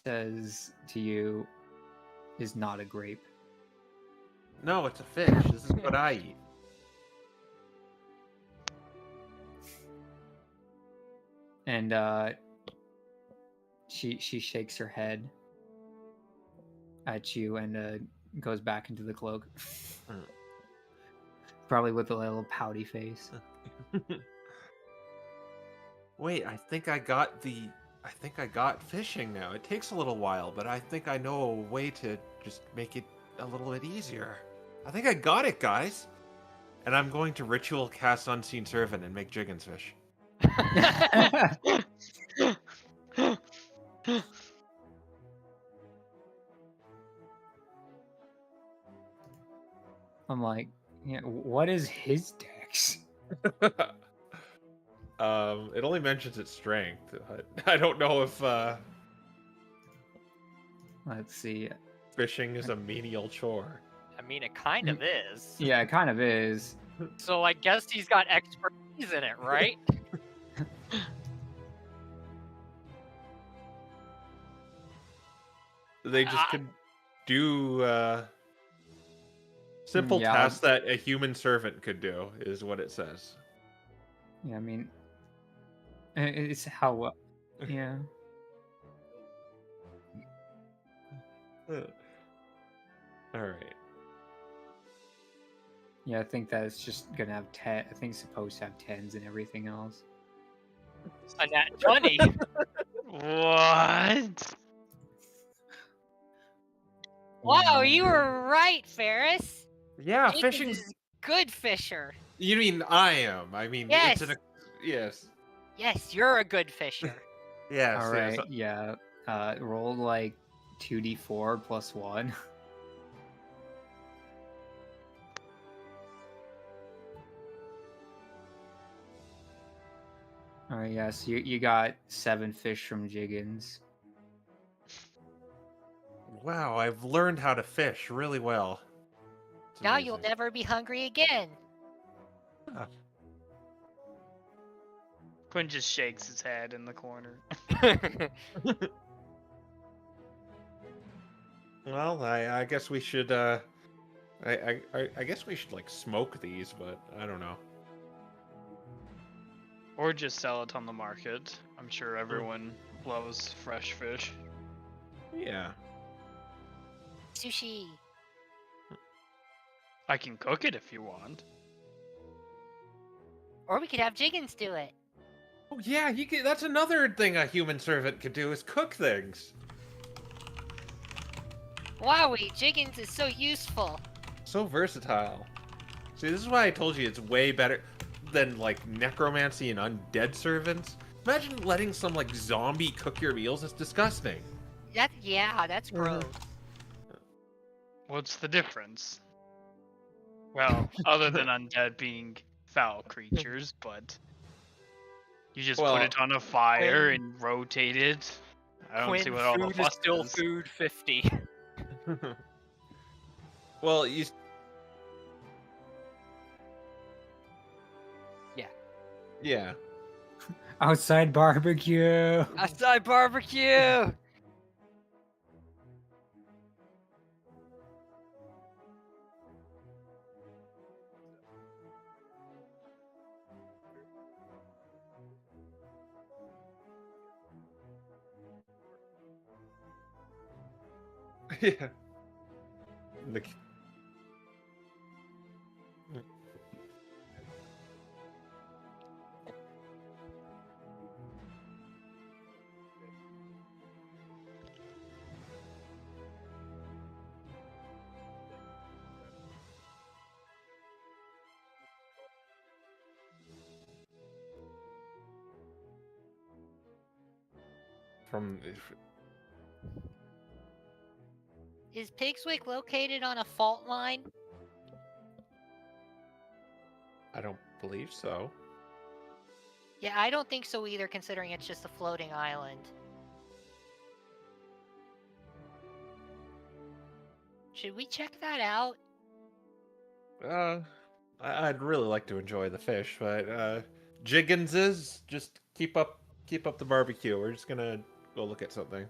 to you, is not a grape. No, it's a fish. This is what I eat. And she shakes her head at you and goes back into the cloak. Probably with a little pouty face. Wait, I think I got fishing now. It takes a little while, but I think I know a way to just make it a little bit easier. I think I got it, guys. And I'm going to ritual cast Unseen Servant and make Jiggins fish. I'm like, yeah, what is his dex? It only mentions its strength. I don't know if Let's see. fishing is a menial chore. I mean, it kind of is. Yeah, it kind of is. So I guess he's got expertise in it, right? They just can do simple Yeah. tasks that a human servant could do, is what it says. Yeah, I mean, it's how. Yeah. All right. Yeah, I think that it's just gonna have 10. I think it's supposed to have 10s and everything else. A nat 20. What? Wow, you were right, Ferris. Yeah, Jenkins fishing. is a good fisher. You mean I am? I mean, Yes. Yes. Yes, you're a good fisher. Yeah. All so- right, so- yeah. Roll like 2d4 plus 1. All right, yeah. So you got 7 fish from Jiggins. Wow, I've learned how to fish really well. It's Now you'll amazing. never be hungry again. Quinn just shakes his head in the corner. Well, I guess we should. I guess we should like smoke these, but I don't know. Or just sell it on the market. I'm sure everyone loves fresh fish. Yeah. Sushi. I can cook it if you want. Or we could have Jiggins do it. Oh yeah, that's another thing a human servant could do is cook things. Wowie, Jiggins is so useful. So versatile. See, this is why I told you it's way better than like necromancy and undead servants. Imagine letting some like zombie cook your meals. It's disgusting. That's gross. What's the difference? Well, other than undead being foul creatures, but you just Well, put it on a fire and rotate it. I don't see what all the food is fuss still is. food 50. Well, you. Yeah. Yeah. Outside barbecue. Outside barbecue! Yeah. The... From Is Pigswick located on a fault line? I don't believe so. Yeah, I don't think so either, considering it's just a floating island. Should we check that out? I'd really like to enjoy the fish, but Jiggins is just keep up the barbecue. We're just gonna go look at something.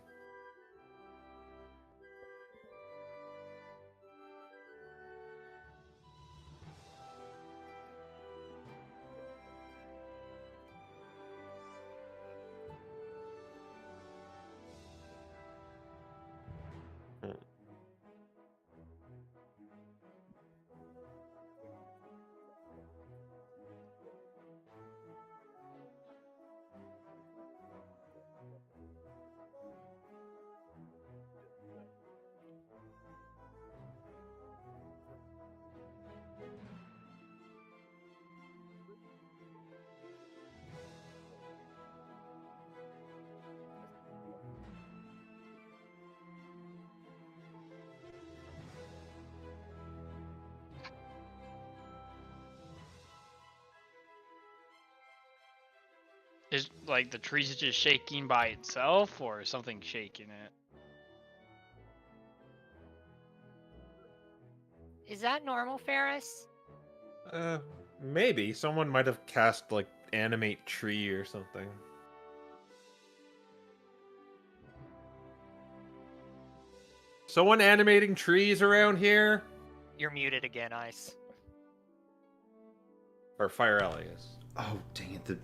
Is like the trees just shaking by itself, or something shaking it? Is that normal, Ferris? Maybe someone might have cast like animate tree or something. Someone animating trees around here? You're muted again, Ice. Or Fire Elias? Oh, dang it.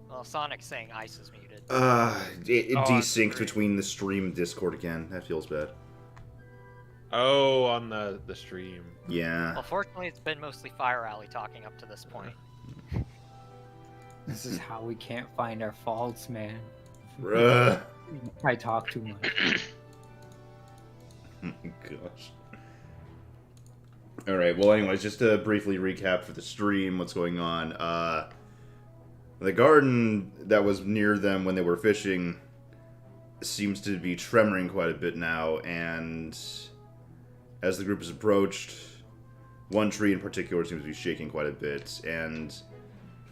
Well, Sonic's saying Ice is muted. It Oh, desynced that's between the stream and Discord again. That feels bad. Oh, on the stream. Yeah. Well, fortunately, it's been mostly Fire Alley talking up to this point. This is how we can't find our faults, man. Bruh. I talk too much. Gosh. Alright, well anyways, just to briefly recap for the stream what's going on. The garden that was near them when they were fishing seems to be tremoring quite a bit now, and as the group has approached, one tree in particular seems to be shaking quite a bit, and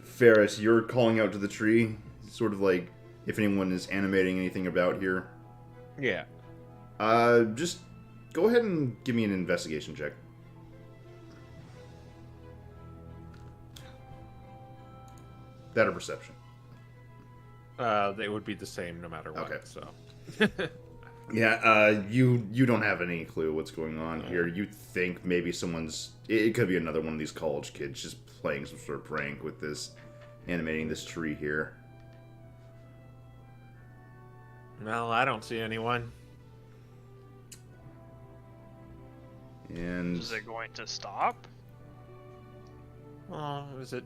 Ferris, you're calling out to the tree, sort of like if anyone is animating anything about here. Yeah. Just go ahead and give me an investigation check. That or perception. They would be the same no matter what. Okay. So. Yeah, you don't have any clue what's going on here. You think maybe it could be another one of these college kids just playing some sort of prank with this, animating this tree here. Well, I don't see anyone. And Is it going to stop? Well, is it?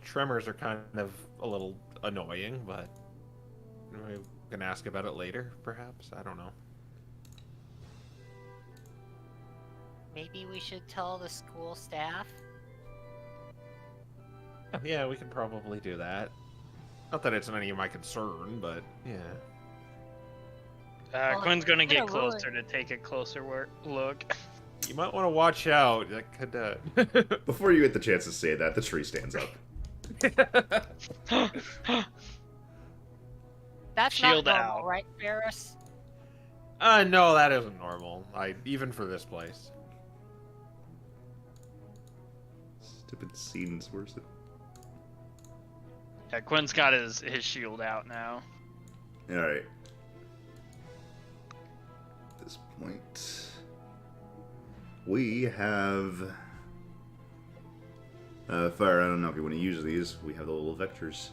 Tremors are kind of a little annoying, but we can ask about it later, perhaps. I don't know. Maybe we should tell the school staff. Yeah, we can probably do that. Not that it's any of my concern, but yeah. Well, Quinn's gonna it's get gonna ruin- closer to take a closer look. You might want to watch out. That could. before you get the chance to say that, the tree stands up. That's Shield not normal, out. right, Ferris? No, that isn't normal. Even for this place. Stupid scenes, where's it? Yeah, Quinn's got his shield out now. Alright. At this point, we have... Fire, I don't know if you want to use these. We have the little vectors.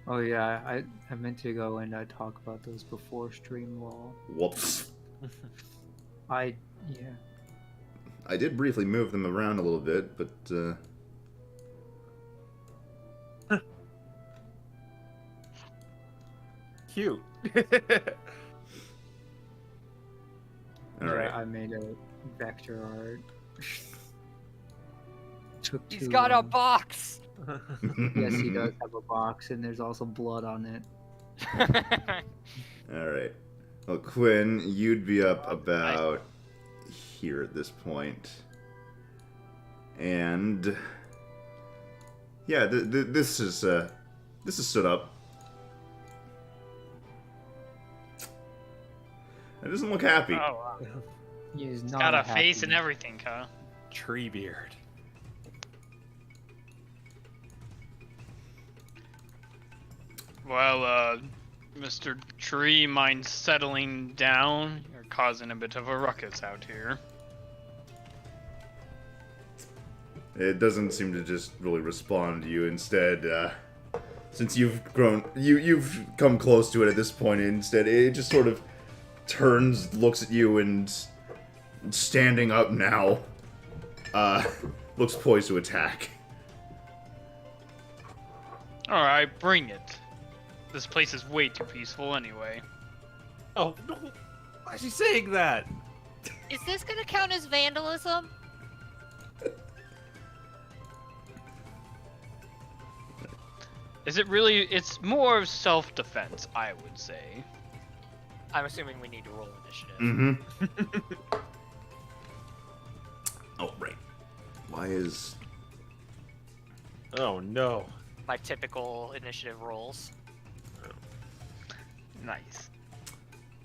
Oh yeah, I meant to go and talk about those before stream wall. Whoops. Yeah. I did briefly move them around a little bit, but, Cute. alright. Yeah, I made a vector art. Took He's too got a long. box! Yes, he does have a box, and there's also blood on it. Alright. Well, Quinn, you'd be up about here at this point. And... yeah, this is stood up. It doesn't look happy. Oh, wow. He is It's not got a happy. face and everything, huh? Tree beard. Well, Mr. Tree, mind settling down? You're causing a bit of a ruckus out here. It doesn't seem to just really respond to you. Instead, since you've come close to it at this point, instead it just sort of turns, looks at you, and standing up now, looks poised to attack. Alright, bring it. This place is way too peaceful anyway. Oh no! Why is he saying that? Is this gonna count as vandalism? Is it really? It's more of self-defense, I would say. I'm assuming we need to roll initiative. Mm-hmm. Oh, right. Why is... Oh no! My typical initiative rolls. Nice.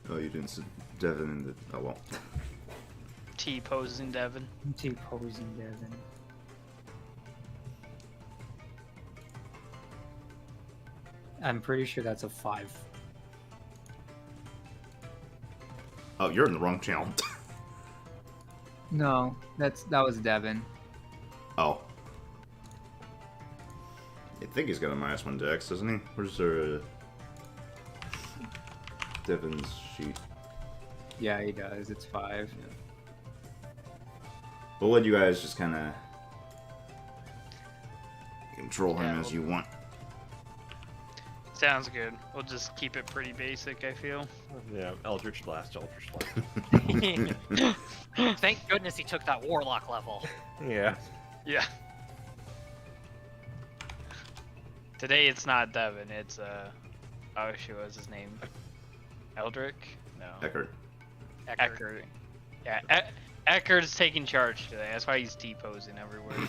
Oh, you didn't sit Devin in the... Oh, well. T-posing Devin. T-posing Devin. I'm pretty sure that's a 5. Oh, you're in the wrong channel. No, that was Devin. Oh. I think he's got a -1 dex, doesn't he? Where's their... Devin's sheet. Yeah, he does. It's 5. We'll let you guys just kind of control him Yeah, as you want. Sounds good. We'll just keep it pretty basic, I feel. Yeah, Eldritch Blast, Eldritch Blast. Thank goodness he took that warlock level. Yeah. Yeah. Today it's not Devin, it's Oh, shoot, what was his name? Eldrick? No. Eckert. Eckert. Yeah, Eckert's taking charge today. That's why he's T-posing everywhere.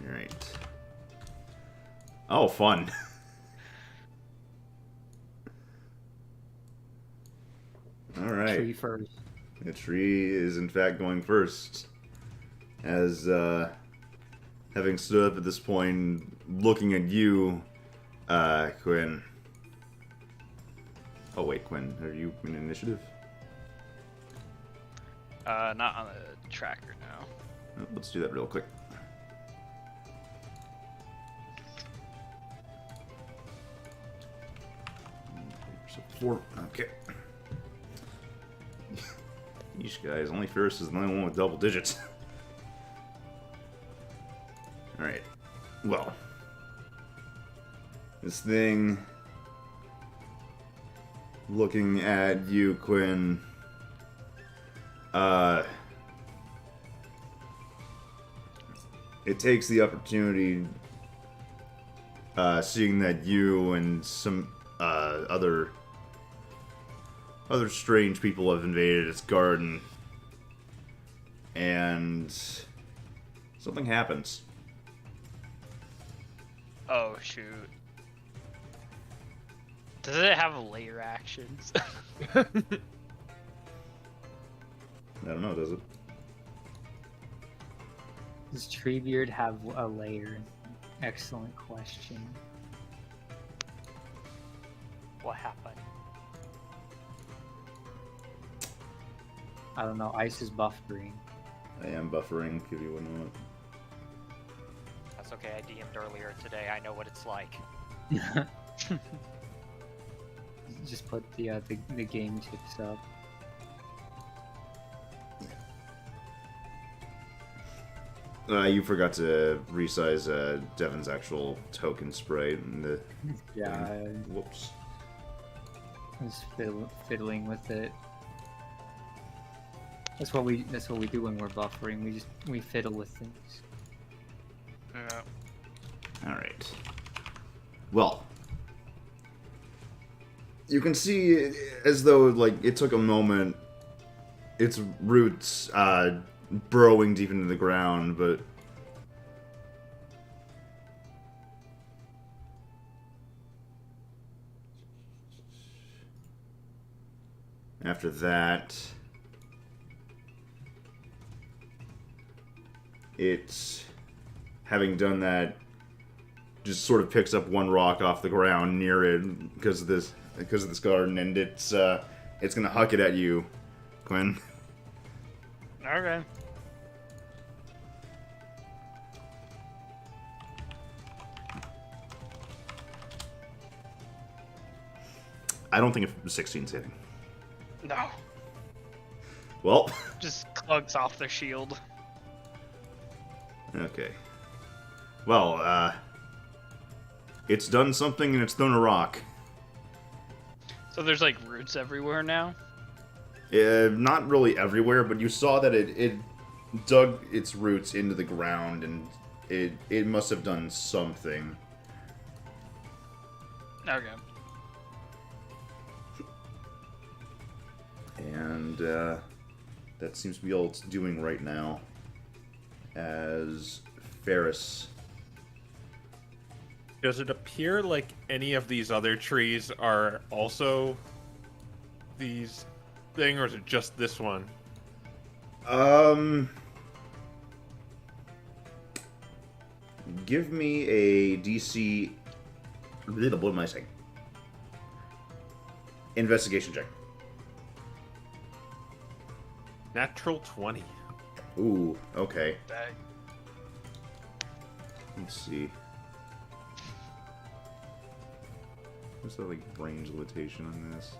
Alright. Oh, fun. Alright. Tree first. The tree is in fact going first. As, having stood up at this point, looking at you, Quinn. Oh wait, Quinn, are you in initiative? Not on the tracker now. Oh, let's do that real quick. So 4, okay. Yeesh, guys, only Ferris is the only one with double digits. Alright. Well. This thing... Looking at you, Quinn... It takes the opportunity... seeing that you and some, other strange people have invaded its garden, and something happens. Oh, shoot. Does it have layer actions? I don't know, does it? Does Treebeard have a layer? Excellent question. What happened? I don't know. Ice is buffering. I am buffering, give you one moment. That's okay. I DM'd earlier today. I know what it's like. Just put the game tips up. You forgot to resize Devin's actual token sprite and the... Yeah, Whoops. I was fiddling with it. That's what we do when we're buffering. We fiddle with things. Yeah. Alright. Well. You can see as though, like, it took a moment, its roots, burrowing deep into the ground, but... After that... It's, having done that, just sort of picks up one rock off the ground near it because of this garden, and it's gonna huck it at you, Quinn. Okay. I don't think a 16's hitting. No. Well. Just clugs off the shield. Okay. Well, it's done something and it's thrown a rock. So there's like roots everywhere now? Not really everywhere, but you saw that it dug its roots into the ground, and it must have done something. Okay. And that seems to be all it's doing right now. As Ferris. Does it appear like any of these other trees are also these thing, or is it just this one? Give me a DC. What am I saying? Investigation check. Natural 20. Ooh, okay. Dang. Let's see. What's the, like, range limitation on this?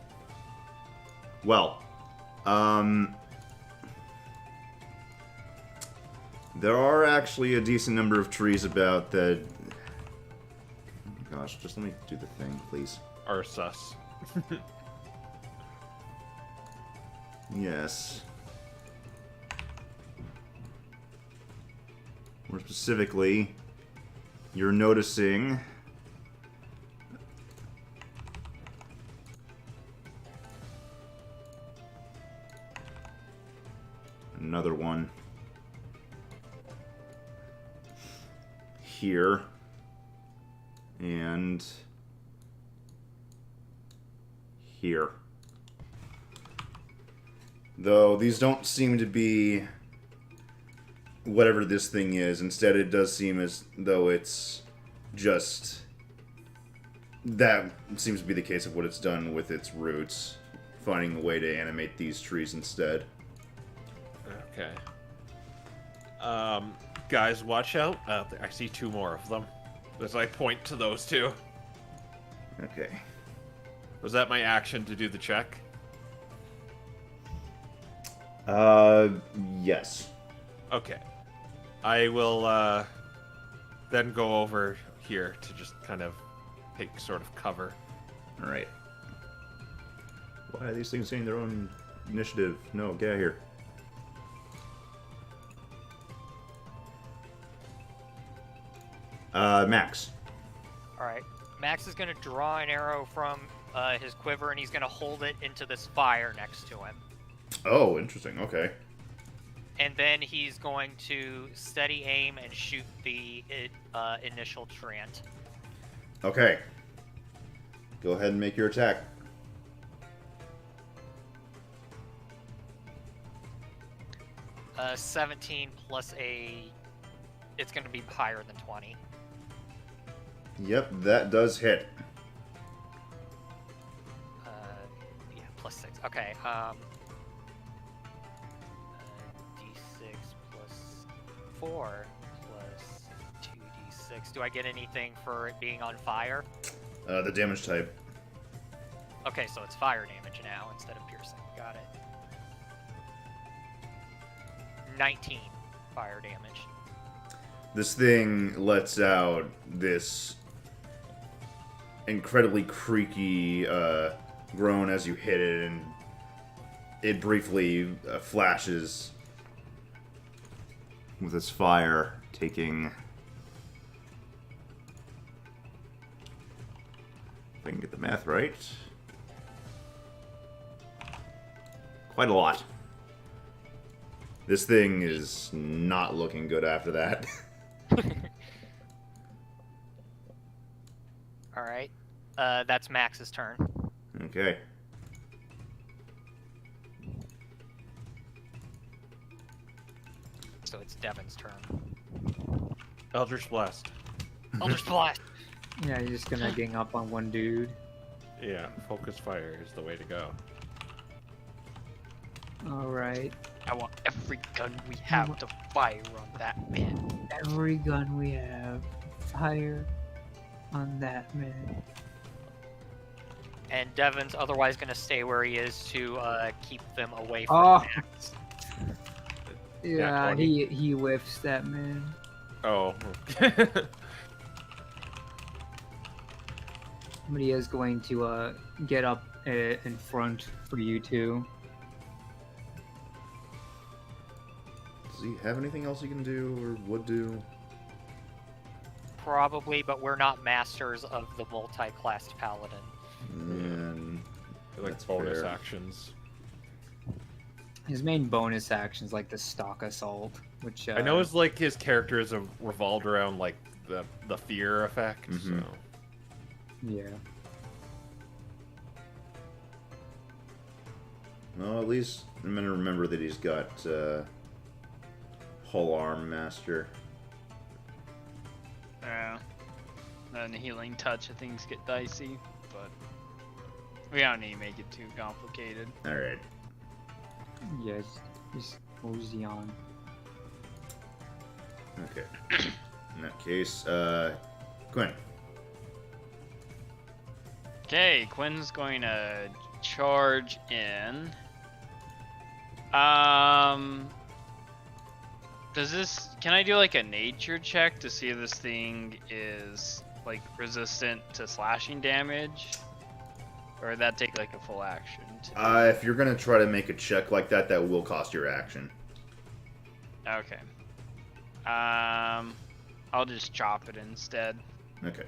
Well, there are actually a decent number of trees about that... Oh my gosh, just let me do the thing, please. Are sus. Yes. More specifically, You're noticing another one here and here. Though these don't seem to be whatever this thing is. Instead, it does seem as though it's just... That seems to be the case of what it's done with its roots. Finding a way to animate these trees instead. Okay. Guys, watch out. I see 2 more of them. As I point to those 2. Okay. Was that my action to do the check? Yes. Okay. I will, then go over here to just kind of take sort of cover. Alright. Why are these things saying their own initiative? No, get out of here. Max. Alright. Max is going to draw an arrow from his quiver, and he's going to hold it into this fire next to him. Oh, interesting. Okay. And then he's going to steady aim and shoot the initial treant. Okay. Go ahead and make your attack. Uh, 17 plus a... It's going to be higher than 20. Yep, that does hit. Yeah, plus 6. Okay, D6 plus 4 plus 2D6. Do I get anything for it being on fire? The damage type. Okay, so it's fire damage now instead of piercing. Got it. 19 fire damage. This thing lets out this incredibly creaky groan as you hit it, and it briefly flashes with its fire, taking... If I can get the math right. Quite a lot. This thing is not looking good after that. Alright. That's Max's turn. Okay. So it's Devin's turn. Eldritch Blast. Eldritch Blast! Yeah, you're just gonna gang up on one dude. Yeah, focus fire is the way to go. Alright. I want every gun we have to fire on that man. Every gun we have, fire on that man. And Devin's otherwise going to stay where he is to keep them away from Oh. Max. Yeah, 20. he whiffs that man. Oh. Somebody is going to get up in front for you two. Does he have anything else he can do or would do? Probably, but we're not masters of the multi-classed paladin. And Like that's bonus fair. actions. His main bonus actions like the stock assault, which I know his like his character is revolved around like the fear effect. Mhm. So yeah. Well, at least I'm gonna remember that he's got Hull Arm Master. Yeah. Then healing touch, things get dicey, but we don't need to make it too complicated. Alright. Yes, just mosey on. Okay. In that case, Quinn. Okay, Quinn's going to charge in. Can I do like a nature check to see if this thing is like resistant to slashing damage? Or would that take like a full action? If you're gonna try to make a check like that, that will cost your action. Okay. I'll just chop it instead. Okay.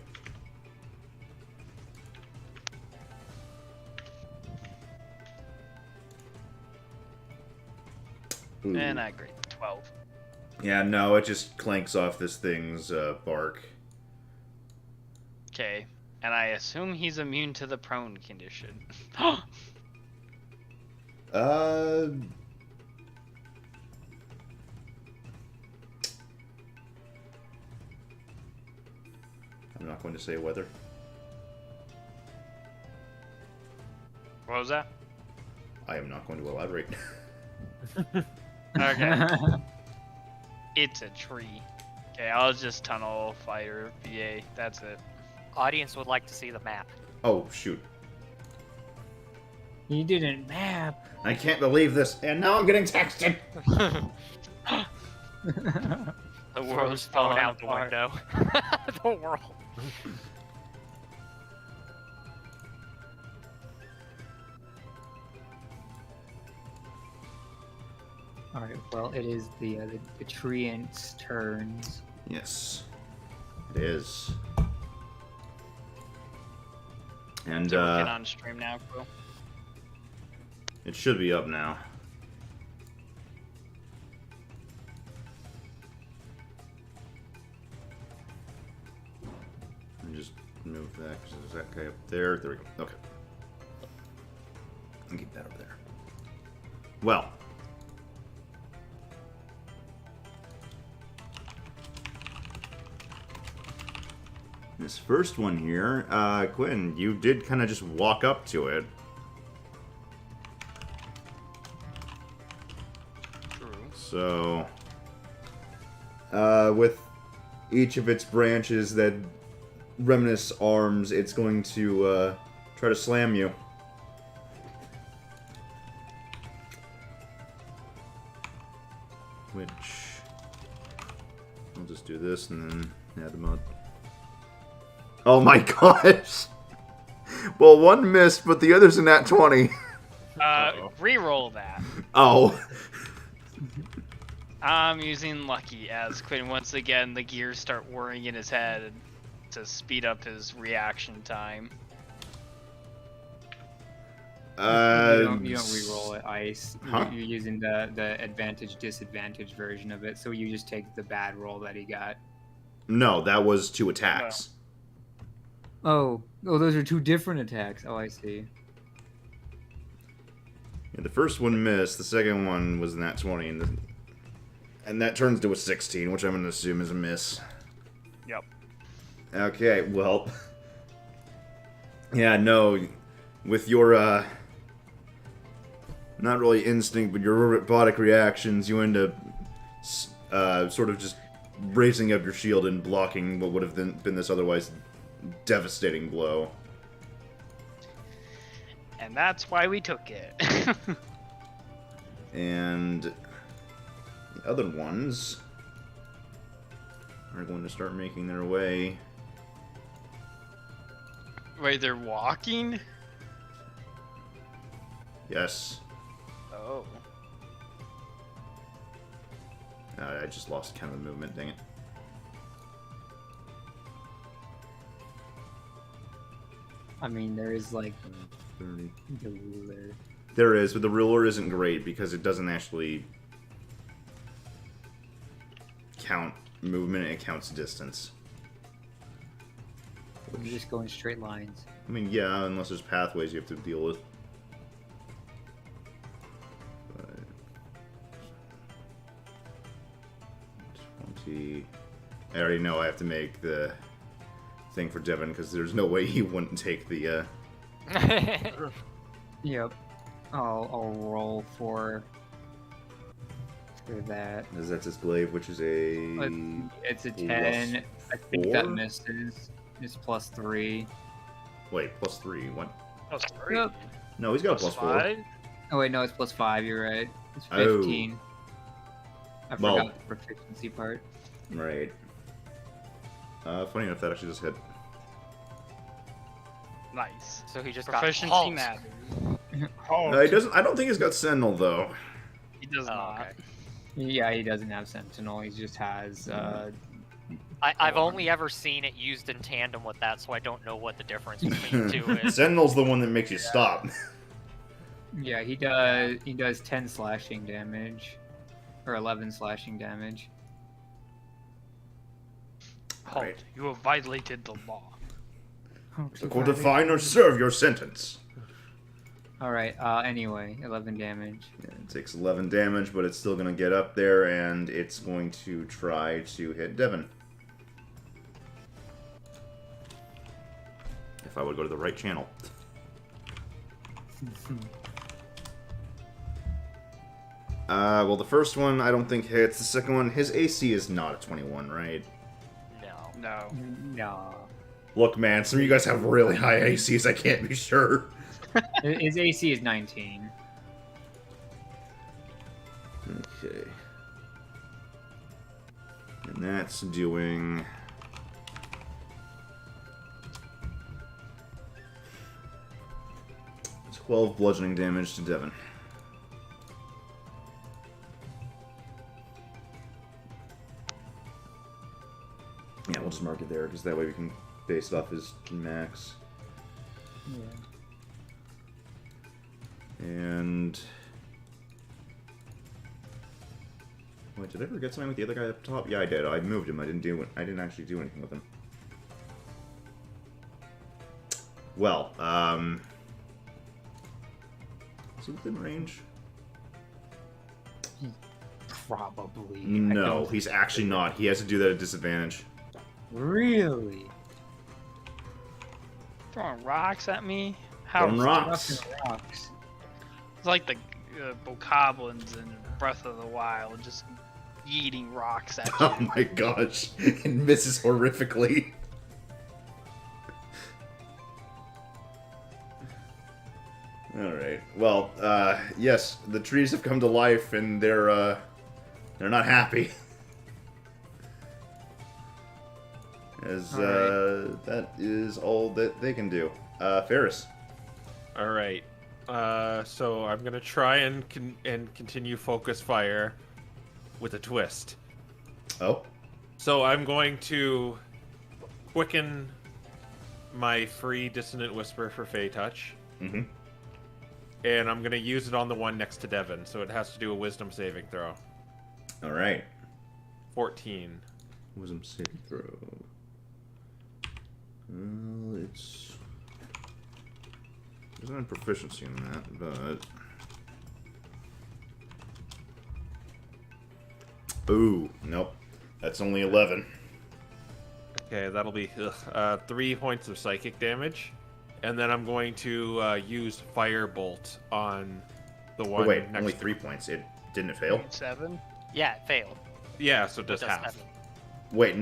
Ooh. And I agree. 12. Yeah, no, it just clanks off this thing's bark. Okay. And I assume he's immune to the prone condition. I'm not going to say whether. What was that? I am not going to elaborate. Okay. It's a tree. Okay, I'll just tunnel fire VA. That's it. Audience would like to see the map. Oh, shoot. He didn't map. I can't believe this, and now I'm getting texted! The world's thrown out the window. The world. Alright, well, it is the treant's turns. Yes. It is. And, So we're getting on stream now, Quill. it should be up now. Let me just move that, because there's that guy up there. There we go. Okay. I'll keep that over there. Well. This first one here, Quinn, you did kind of just walk up to it. True. So, with each of its branches that reminisce arms, it's going to try to slam you. Which, I'll just do this and then add them up. Oh my gosh! Well, one missed, but the other's a nat 20. Reroll that. Oh. I'm using Lucky as Quinn. Once again, the gears start whirring in his head to speed up his reaction time. You don't re-roll it, Ice. Huh? You're using the advantage-disadvantage version of it, so you just take the bad roll that he got. No, that was 2 attacks. Oh, those are 2 different attacks. Oh, I see. Yeah, the first one missed, the second one was nat 20, and that turns to a 16, which I'm going to assume is a miss. Yep. Okay, well... Yeah, no, with your, not really instinct, but your robotic reactions, you end up sort of just raising up your shield and blocking what would have been this otherwise devastating blow. And that's why we took it. And the other ones are going to start making their way. Wait, they're walking? Yes. Oh. I just lost count of movement, dang it. I mean, there is, like, 30. the ruler. There is, but the ruler isn't great because it doesn't actually count movement, it counts distance. You're just going straight lines. I mean, yeah, unless there's pathways you have to deal with. But 20. I already know I have to make the thing for Devin because there's no way he wouldn't take the. Yep. I'll roll for that. That's his glaive, which is a. It's a 10. I think that misses. It's +3. Wait, +3. What? Plus 3. Yep. No, he's got a Plus +4. 5. Oh wait, no, it's +5. You're right. It's Oh. 15. I Well. forgot the proficiency part. Right. Funny enough, that actually just hit. Nice. So he just Proficiency got matters. He doesn't. I don't think he's got Sentinel though. He does Oh, not. okay. Yeah, he doesn't have Sentinel. He just has I've only ever seen it used in tandem with that, so I don't know what the difference between the two is. Sentinel's the one that makes you stop. Yeah, he does 10 slashing damage. Or 11 slashing damage. Halt! Right. You have violated the law. So go define or serve your sentence. Alright, anyway, 11 damage. Yeah, it takes 11 damage, but it's still going to get up there, and it's going to try to hit Devin. If I would go to the right channel. Well, the first one I don't think hits. The second one, his AC is not a 21, right? No. No. No. Look, man, some of you guys have really high ACs. I can't be sure. His AC is 19. Okay. And that's doing... 12 bludgeoning damage to Devin. Yeah, we'll just mark it there, because that way we can base it off his max. Yeah. And... Wait, did I ever get something with the other guy up top? Yeah, I did. I moved him. I didn't actually do anything with him. Well, is he within range? Probably. I No, don't- he's actually not. He has to do that at disadvantage. Really? Throwing rocks at me? How? Throwing rocks. Fucking rocks. It's like the bokoblins in Breath of the Wild, just yeeting rocks at you. Oh my gosh. And misses horrifically. Alright. Well, yes, the trees have come to life and they're not happy. As, that is all that they can do. Ferris. All right. So I'm gonna try and continue focus fire with a twist. Oh? So I'm going to quicken my free dissonant whisper for Fey Touch, Mm-hmm. and I'm gonna use it on the one next to Devin. So it has to do a Wisdom saving throw. Alright. 14. Wisdom saving throw. Well, it's... There's no proficiency in that, but... Ooh, nope. That's only 11. Okay, that'll be 3 points of psychic damage, and then I'm going to use Firebolt on the one. Oh, wait, next only to... 3 points. Didn't it fail? 7? Yeah, it failed. Yeah, so it It does does half. 7. Wait,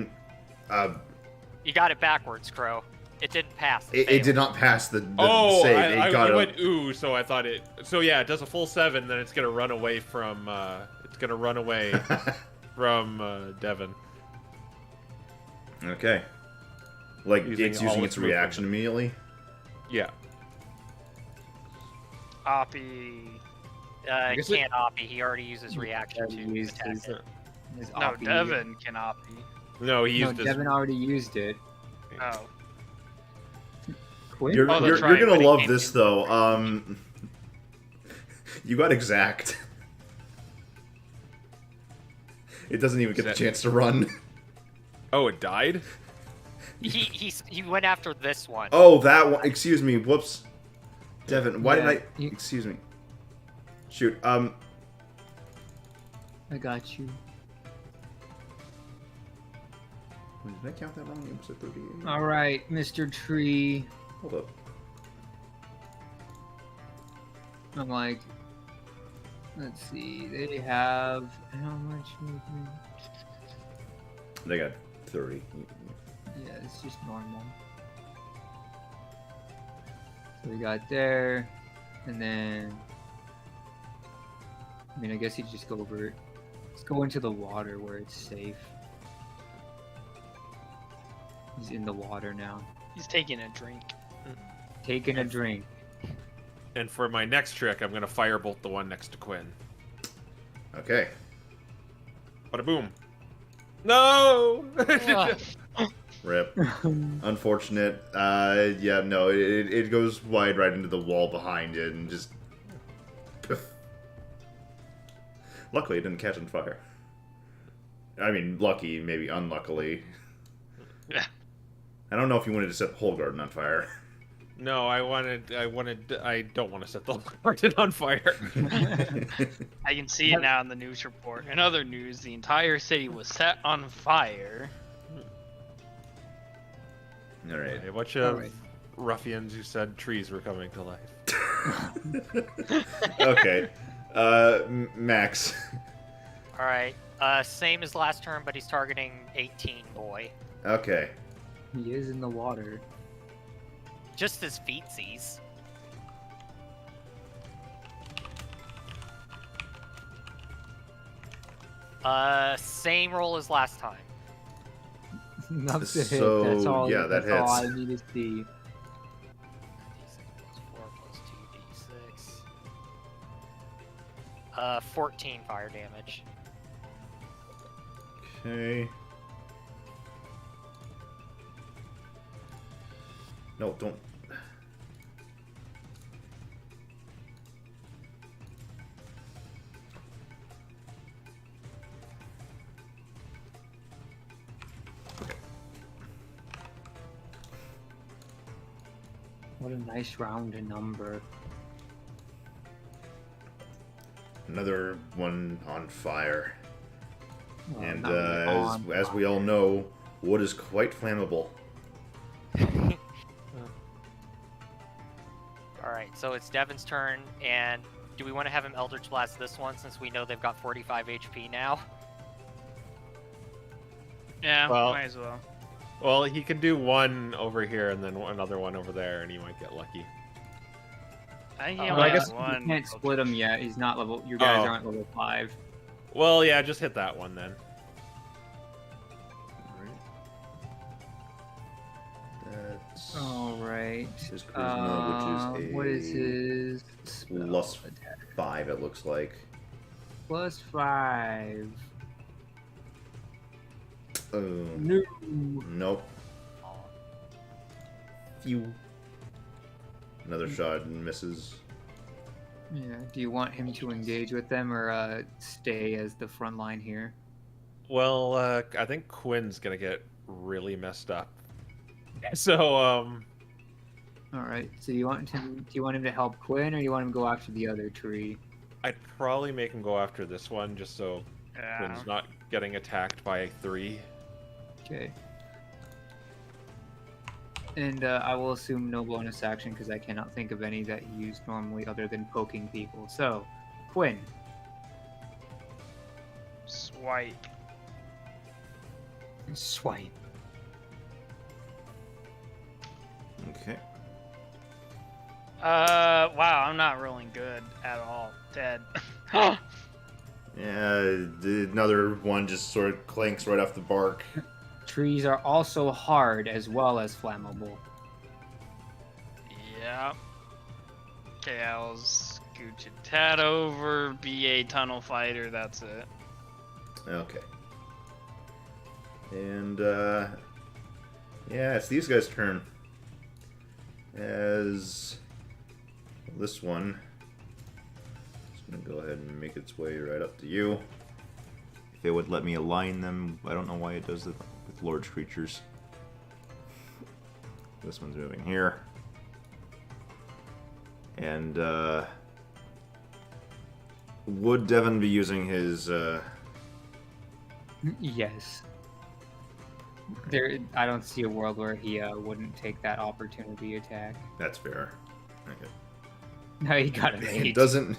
You got it backwards, Crow. It didn't pass. it failed. did not pass the Oh, save. I It got you a... went ooh, so I thought it. So yeah, it does a full 7, then it's gonna run away from. It's gonna run away from Devin. Okay. Like, Using it's all using its its reaction immediately? Yeah. Oppie. I guess it- Can't Oppie. He already uses reaction He to used attack his, it. his No, Oppie. Devin can Oppie. No, he No, used his. Devin already used it. Oh. Quit? You're, Oh, that's you're right, gonna but he love came this, in. though. You got exact. It doesn't even get the That- chance to run. Oh, it died. He went after this one. Oh, that one. Excuse me. Whoops. Devin, why Yeah, did I... you- Excuse me. Shoot. I got you. Wait, did I count that wrong? It was at 38. Alright, Mr. Tree. Hold up. I'm like, let's see, they have how much movement? They got 30. Yeah, it's just normal. So we got there, and then I mean, I guess you just go over it. Let's go into the water where it's safe. He's in the water now, He's taking a drink. taking a drink. And for my next trick, I'm gonna Firebolt the one next to Quinn. Okay. Bada boom. No. Ugh. Rip. Unfortunate. Yeah, no, it goes wide right into the wall behind it and just... Luckily, it didn't catch on fire. I mean, lucky, maybe unluckily. Yeah. I don't know if you wanted to set the whole garden on fire. No, I don't want to set the garden on fire. I can see it now in the news report. In other news, the entire city was set on fire. Alright. A bunch of Alright. ruffians who said trees were coming to life. Okay. Max. All right. Same as last turn, but he's targeting 18 boy. Okay. He is in the water. Just his feetsies. Same roll as last time. Enough to hit. So, That's all. yeah, that that's all hits. I need to see. D6 plus 4 plus 2d6. 14 fire damage. Okay. No, don't. What a nice round number. Another one on fire. Well, And not really on as we all know, wood is quite flammable. Alright, so it's Devin's turn, and do we want to have him Eldritch Blast this one since we know they've got 45 HP now? Yeah, Well- might as well. Well, he can do one over here and then another one over there, and he might get lucky. I, Oh, only guess got you one. can't split him yet. He's not level. You guys Oh. aren't level 5. Well, yeah, just hit that one then. That's All right. his charisma, which is a What is his spell plus attack? 5, it looks like. Plus 5. Oh, No. nope. Phew. Another shot and misses. Yeah. Do you want him to engage with them or stay as the front line here? Well, I think Quinn's gonna get really messed up. So, All right. So you want him? Do you want him to help Quinn, or you want him to go after the other tree? I'd probably make him go after this one just so Yeah. Quinn's not getting attacked by 3. Okay. And I will assume no bonus action because I cannot think of any that he used normally other than poking people. So, Quinn. Swipe. Swipe. Okay. Wow, I'm not rolling good at all. Dead. Yeah, another one just sort of clanks right off the bark. Trees are also hard as well as flammable. Yeah. Okay, I'll scooch a tad over, be a tunnel fighter, that's it. Okay. And, yeah, it's these guys' turn. As this one is going to go ahead and make its way right up to you. If it would let me align them, I don't know why it does it with large creatures. This one's moving here. And, would Devin be using his, Yes. There, I don't see a world where he wouldn't take that opportunity attack. That's fair. Okay. No, he got an 8. It doesn't...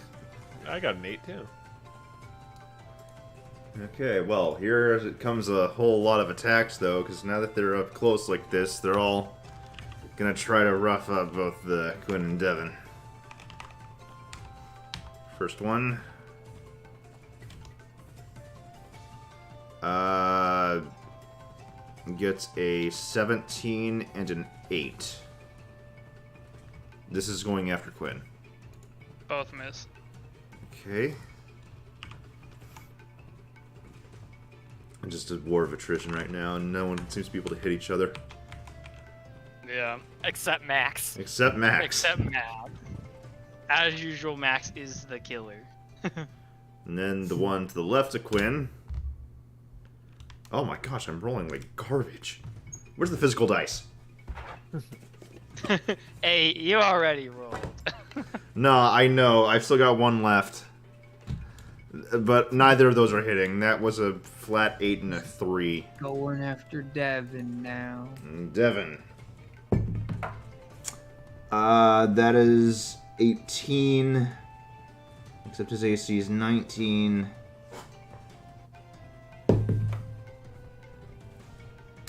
I got an 8 too. Okay, well, here comes a whole lot of attacks, though, because now that they're up close like this, they're all gonna try to rough up both the Quinn and Devin. First one. Gets a 17 and an 8. This is going after Quinn. Both miss. Okay. Just a war of attrition right now, and no one seems to be able to hit each other. Yeah. Except Max. Except Max. Except Max. As usual, Max is the killer. And then the one to the left of Quinn. Oh my gosh, I'm rolling like garbage. Where's the physical dice? Hey, you already rolled. No, I know. I've still got one left. But neither of those are hitting. That was a flat 8 and a 3. Going after Devin now. Devin. That is 18. Except his AC is 19.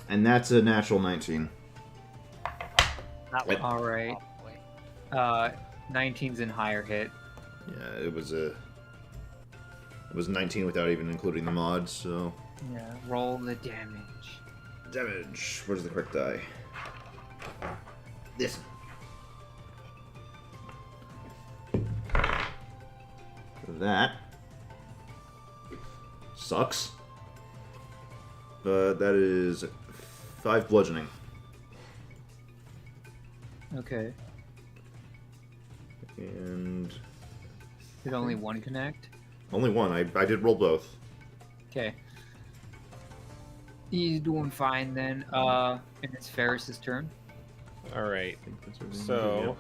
And that's a natural 19. That one. All right. Probably. 19's in higher hit. Yeah, it was 19 without even including the mods, so... Yeah, roll the damage. Damage. Where's the correct die? This. That sucks. But that is 5 bludgeoning. Okay. And Did only one connect? only one. I did roll both. Okay. He's doing fine then. And it's Ferris's turn. All right. I think that's what we So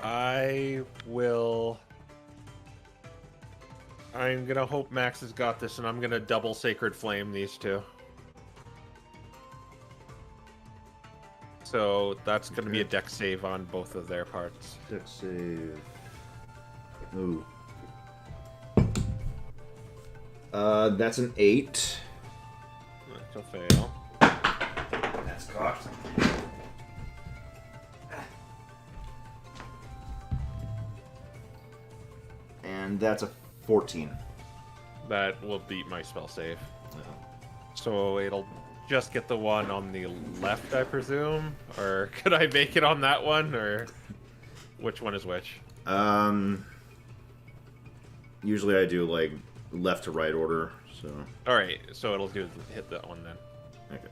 I will. I'm gonna hope Max has got this, and I'm gonna double Sacred Flame these two. So that's gonna be a deck save on both of their parts. Deck save. Ooh. That's an 8. That's a fail. That's cocked. And that's a 14. That will beat my spell save. Oh. So it'll just get the one on the left, I presume? Or could I make it on that one? Or which one is which? Usually I do like left to right order, so. Alright, so it'll do hit that one then. Okay.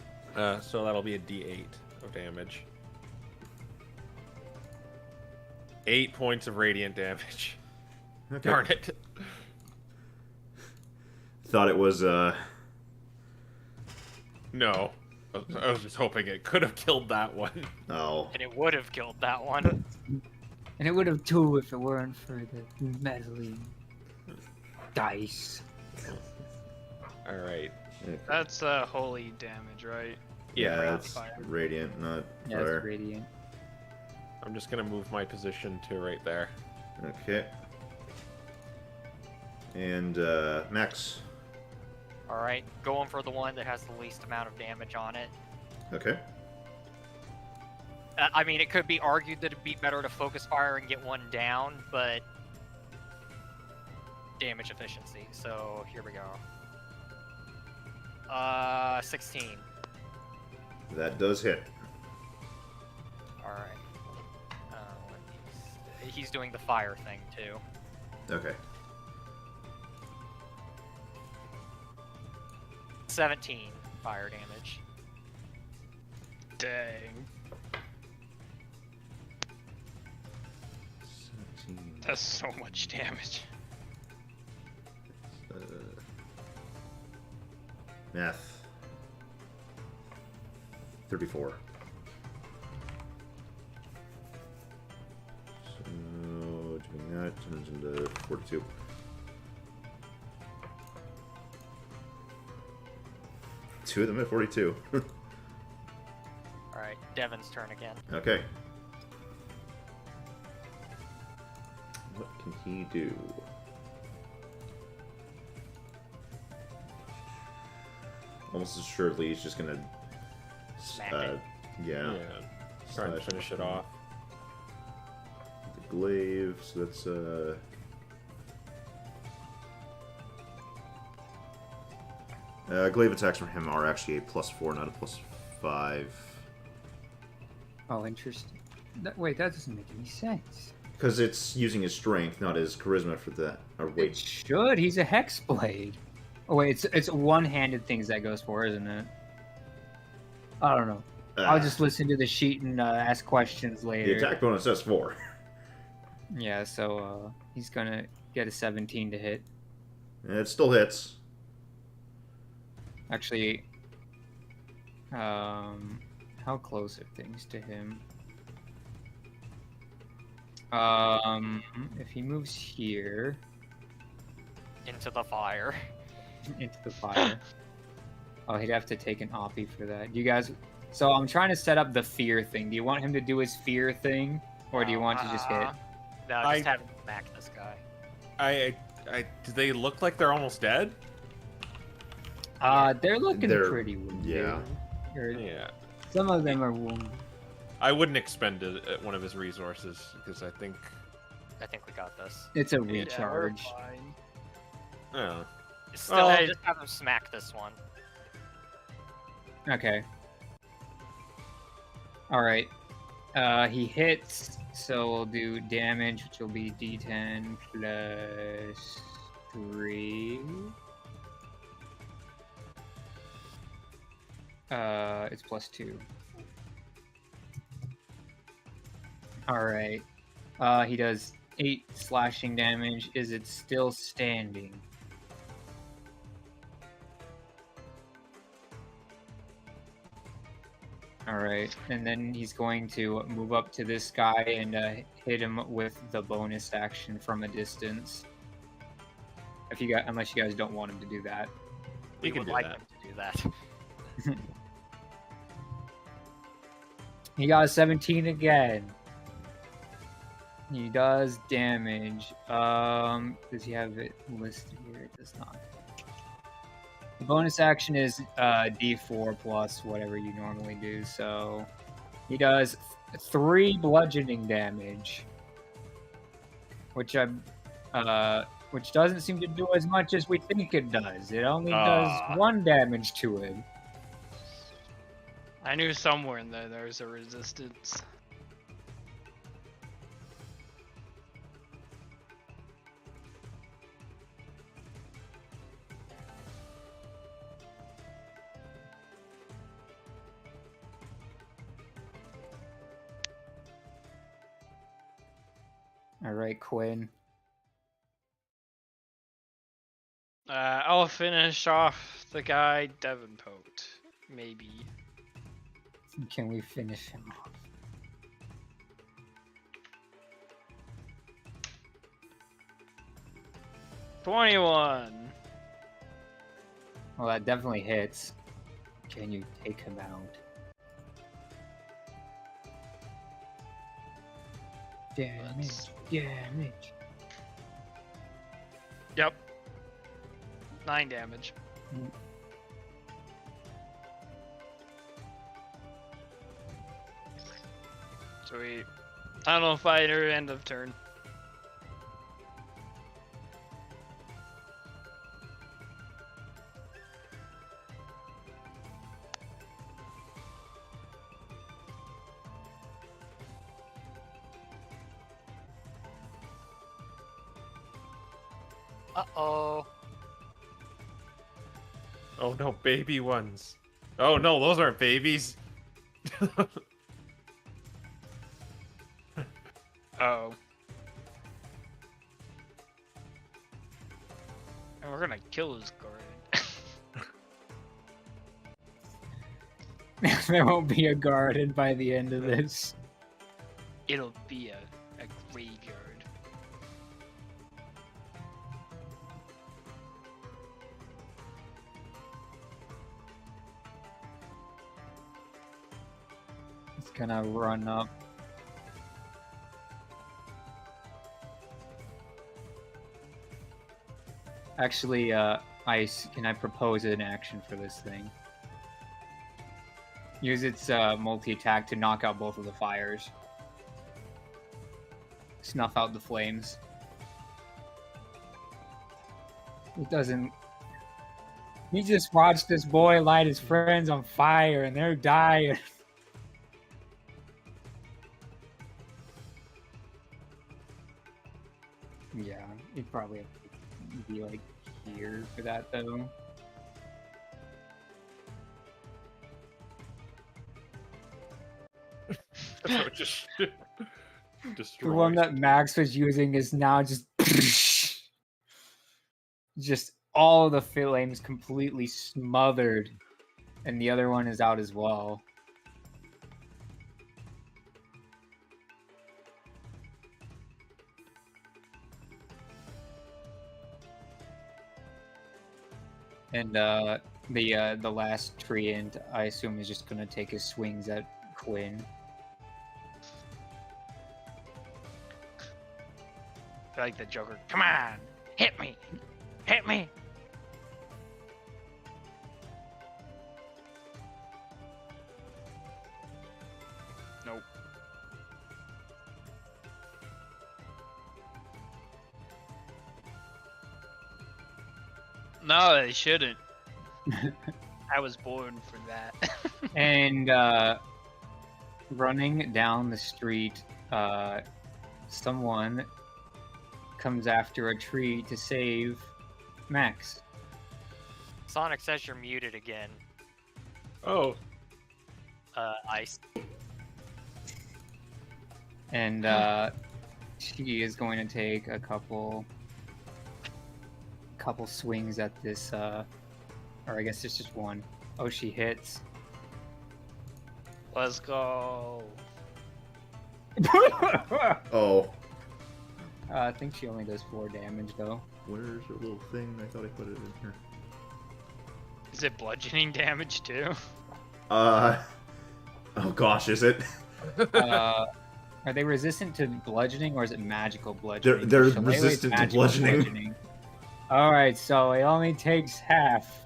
So that'll be a d8 of damage. 8 points of radiant damage. Okay. Darn it. Thought it was, No. I was just hoping it could have killed that one. oh. And it would have killed that one. And it would have too if it weren't for the meddling dice. Alright. Okay. That's holy damage, right? Yeah, it's fire. radiant, not Yeah, fire. it's radiant. I'm just gonna move my position to right there. Okay. And, Max. Alright, going for the one that has the least amount of damage on it. Okay. I mean, it could be argued that it'd be better to focus fire and get one down, but damage efficiency. So here we go. 16. That does hit. All right. He's doing the fire thing too. Okay. 17 fire damage. Dang. 17. That's so much damage. Math. 34. So, doing that turns into 42. Two of them at 42. All right, Devin's turn again. Okay. What can he do? Almost assuredly, he's just gonna. Smack it. Yeah. Try and Slash finish it off. The glaive, so that's glaive attacks from him are actually a +4, not a +5. Oh, interesting. Wait, that doesn't make any sense. Because it's using his strength, not his charisma for that. Or It wait. should. He's a hexblade. Oh wait, it's one-handed things that goes for, isn't it? I don't know. I'll just listen to the sheet and ask questions The later. attack bonus says 4. Yeah, so he's gonna get a 17 to hit. It still hits. Actually, how close are things to him? If he moves here Into the fire. into the fire, oh, he'd have to take an oppie for that. You guys, so I'm trying to set up the fear thing. Do you want him to do his fear thing, or do you want to just hit? No, just have him smack this guy. Do they look like they're almost dead? They're looking pretty wounded. Yeah. Yeah. Some of them are wounded. I wouldn't expend one of his resources because I think. We got this. It's a recharge. Oh. Still, just have him smack this one. Okay. Alright. He hits, so we'll do damage, which will be d10 plus 3. It's plus 2. Alright. He does 8 slashing damage. Is it still standing? Alright, and then he's going to move up to this guy and hit him with the bonus action from a distance. If you unless you guys don't want him to do that. We can would do like that. him to do that. He got a 17 again. He does damage. Does he have it listed here? It does not. The bonus action is d4 plus whatever you normally do, so he does 3 bludgeoning damage, which doesn't seem to do as much as we think it does. It only does 1 damage to him. I knew somewhere in there was a resistance. All right, Quinn. I'll finish off the guy Devonpote, maybe. Can we finish him off? $21. Well, that definitely hits. Can you take him out? Damage. Damage. Yep. 9 damage. Sweet. Tunnel fighter, end of turn. Uh-oh. Oh no, baby ones. Oh no, those aren't babies. Oh. And we're gonna kill his guardian. There won't be a garden by the end of this. It'll be a graveyard. It's gonna run up. Actually, can I propose an action for this thing? Use its multi-attack to knock out both of the fires. Snuff out the flames. It doesn't... He just watched this boy light his friends on fire and they're dying. Yeah, he'd probably have to be like here. weird for that though. So just The one destroys. that Max was using is now just all the flames completely smothered, and the other one is out as well. And the last treant, I assume, is just gonna take his swings at Quinn. I feel like the Joker. Come on, hit me, hit me. Nope. No, they shouldn't. I was born for that. And running down the street, someone comes after a tree to save Max. Sonic says you're muted again. Oh, Ice. And she is going to take a couple swings at this, or I guess it's just one. Oh, she hits. Let's go. Oh, I think she only does 4 damage though. where's her little thing? I thought I put it in here. Is it bludgeoning damage too? Oh gosh, is it? Are they resistant to bludgeoning or is it magical bludgeoning? They're Shillelagh's resistant to magical bludgeoning. Alright, so it only takes half.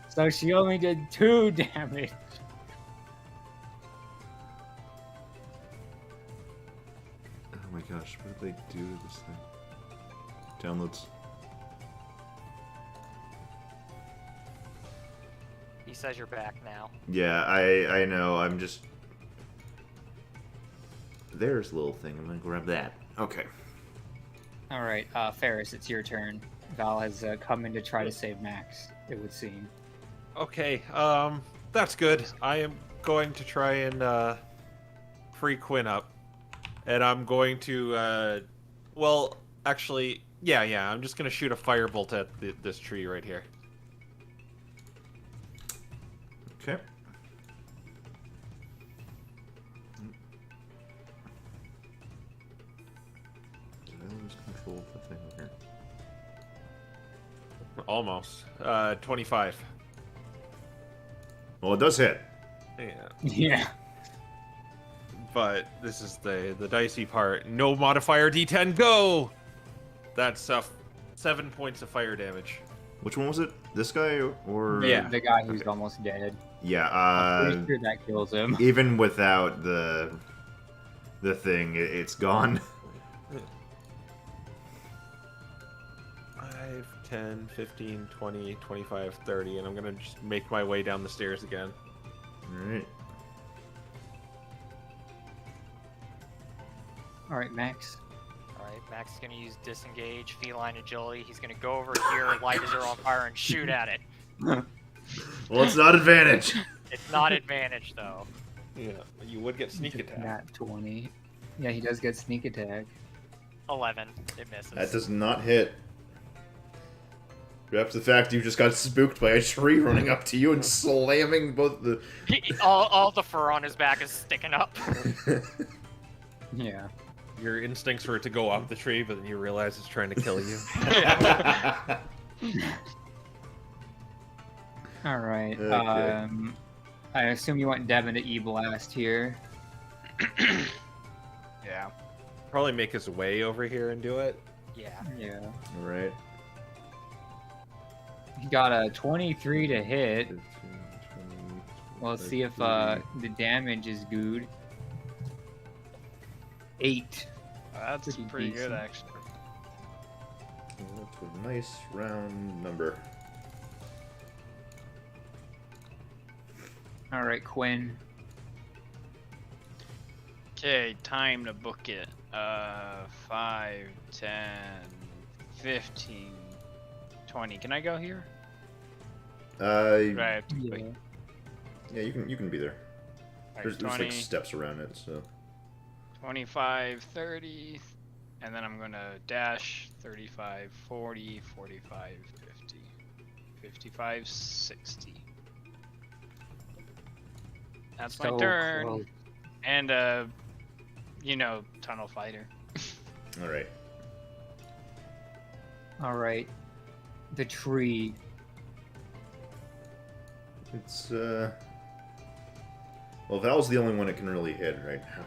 So she only did 2 damage. Oh my gosh, what did they do to this thing? Downloads. He says you're back now. Yeah, I know. I'm just. There's a little thing. I'm gonna grab that. Okay. Alright, Ferris, it's your turn. Val has come in to try to save Max, it would seem. okay. That's good. I am going to try and free Quinn up, and I'm going to well, actually, yeah. I'm just gonna shoot a firebolt at this tree right here. Okay. Did I lose control of the thing here? Almost. 25. Well, it does hit. Yeah. Yeah. But this is the dicey part. No modifier D10, go! That's 7 points of fire damage. Which one was it? This guy or? Yeah. The guy who's Okay. almost dead. Yeah. I'm pretty sure that kills him. Even without the thing, it's gone. 5, 10, 15, 20, 25, 30, and I'm gonna just make my way down the stairs again. All right. Alright, Max. Alright, Max is gonna use disengage, feline agility. He's gonna go over here, light his arrow on fire, and shoot at it. Well, it's not advantage. It's not advantage though. Yeah, you would get sneak attack. Nat 20. Yeah, he does get sneak attack. 11. It misses. That does not hit. Perhaps the fact you just got spooked by a tree running up to you and slamming both the. all the fur on his back is sticking up. Yeah. Your instincts were to go up the tree, but then you realize it's trying to kill you. Alright. Okay. I assume you want Devin to E-Blast here. Yeah. Probably make his way over here and do it. Yeah. Yeah. All right. He got a 23 to hit. 15, 20, Well, let's 25, see if 30. the damage is good. 8. That's Pretty pretty good, decent. actually. Well, that's a nice round number. Alright, Quinn. Okay, time to book it. 5, 10, 15, 20. Can I go here? Uh, Right. Yeah. yeah, you can be there. There's 20, like steps around it, so 25, 30, and then I'm gonna dash 35, 40, 45, 50, 55, 60. That's my So turn. close. And tunnel fighter. all right. All right. The tree. It's well, Val's the only one it can really hit right now,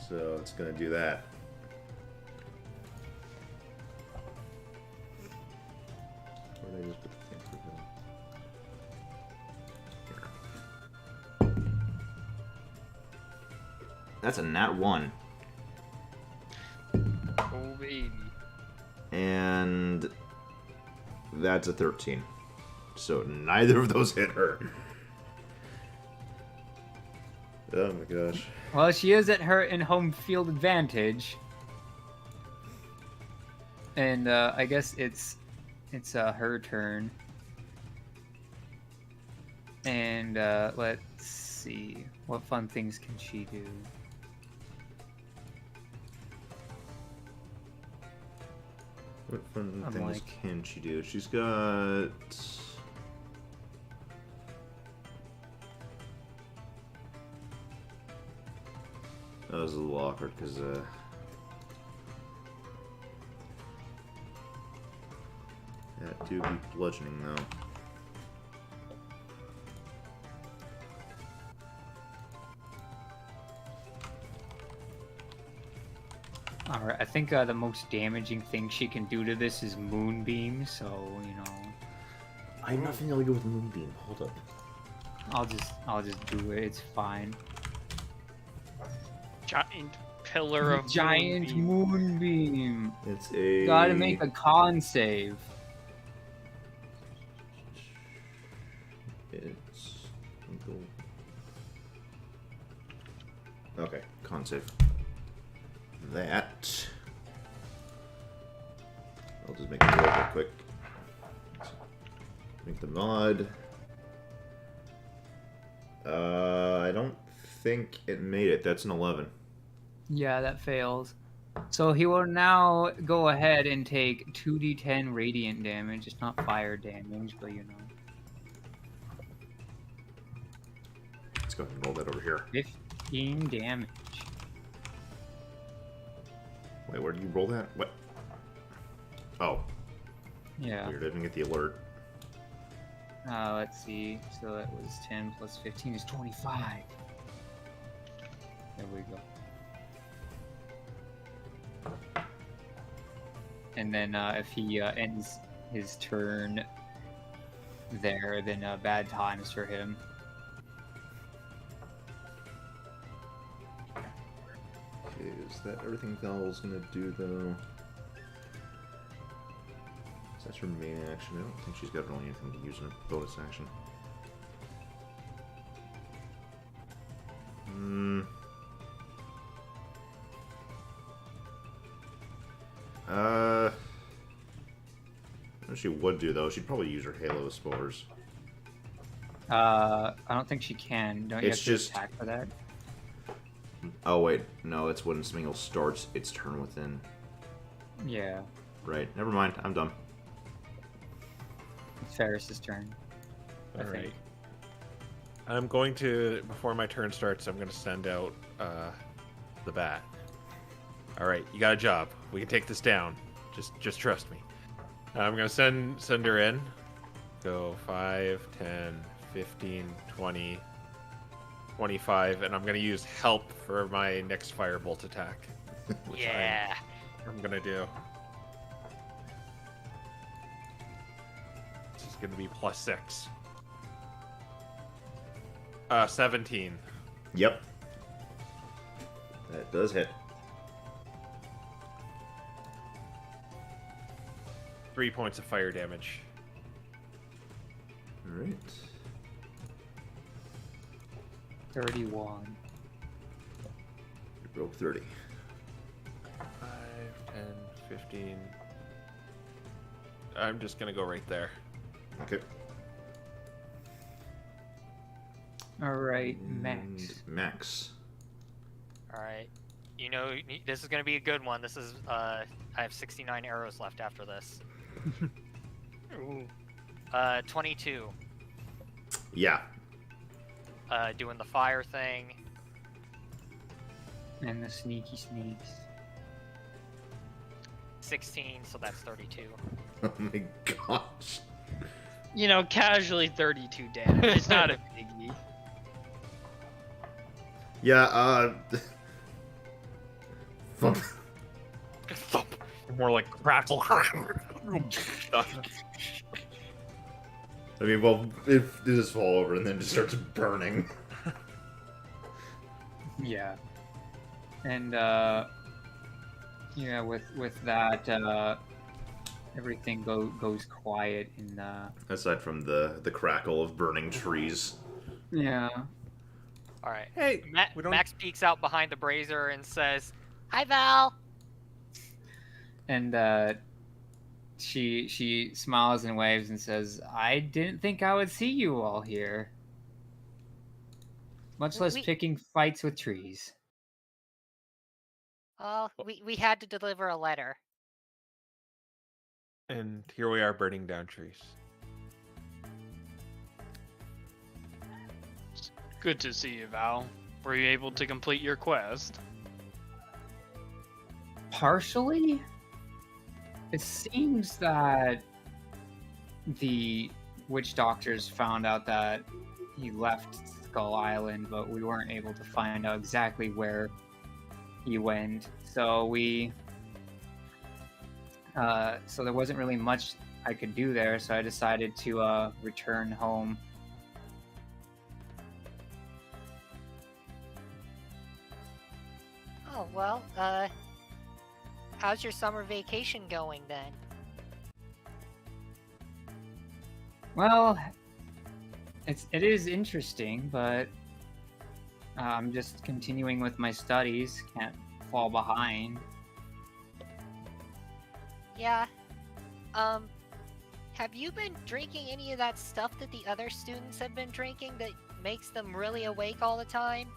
so it's gonna do that. Where did I just put the thing for Val? Here. That's a nat 1. Oh baby. And that's a 13. So neither of those hit her. Oh my gosh. Well, she is at her in home field advantage. And I guess it's her turn. And let's see. What fun things can she do? What fun I'm things like- can she do? She's got... That was a little awkward because that do be bludgeoning though. Alright, I think the most damaging thing she can do to this is Moonbeam, so, I have nothing to go with Moonbeam. Hold up. I'll just do it, it's fine. Giant pillar of Giant moonbeam. Moonbeam! It's a... Gotta make a con save. It's... Okay, con save. That... I'll just make it roll real quick. Make the mod. I don't think it made it. That's an 11. Yeah, that fails. So he will now go ahead and take 2d10 radiant damage. It's not fire damage, but Let's go ahead and roll that over here. 15 damage. Wait, where did you roll that? What? Oh, Yeah. weird. I didn't get the alert. Let's see. So that was 10 plus 15 is 25. There we go. And then if he ends his turn there, then bad times for him. Okay, is that everything Val's gonna do though? That's her main action. I don't think she's got really anything to use in a bonus action. What she would do though, she'd probably use her Halo Spores. I don't think she can. Don't you It's have to just- attack for that? Oh wait, no, it's when Smingle starts its turn within. Yeah. Right, never mind, I'm done. It's Ferris's turn. I All think. right. I'm going to, before my turn starts, I'm going to send out the bat. All right, you got a job. We can take this down. Just trust me. I'm going to send her in. Go 5, 10, 15, 20, 25, and I'm going to use help for my next firebolt attack. Which Yeah. I'm going to do. This is going to be +6. 17. Yep. That does hit. 3 points of fire damage. Alright. 31. You broke 30. 5, 10, 15, I'm just gonna go right there. Okay. All right, Max. Max. All right. You know, this is gonna be a good one. This is I have 69 arrows left after this. Ooh. 22. Yeah. Doing the fire thing. And the sneaky sneaks. 16, so that's 32. Oh my gosh. You know, casually 32 damage. It's not a biggie. Yeah, Thump. More like crackle. I mean, well, if they just fall over and then just starts burning. Yeah. And yeah, with that, everything goes quiet in Aside from the crackle of burning trees. yeah. All right. Hey, we don't. Max peeks out behind the brazier and says, Hi, Val. And she smiles and waves and says, "I didn't think I would see you all here. Much less We- picking fights with trees." Oh, we had to deliver a letter. And here we are burning down trees. Good to see you, Val. Were you able to complete your quest? Partially. It seems that the witch doctors found out that he left Skull Island, but we weren't able to find out exactly where he went. So so there wasn't really much I could do there, so I decided to return home. Oh, well, how's your summer vacation going then? Well, it is interesting, but I'm just continuing with my studies. Can't fall behind. Yeah. Have you been drinking any of that stuff that the other students have been drinking that makes them really awake all the time?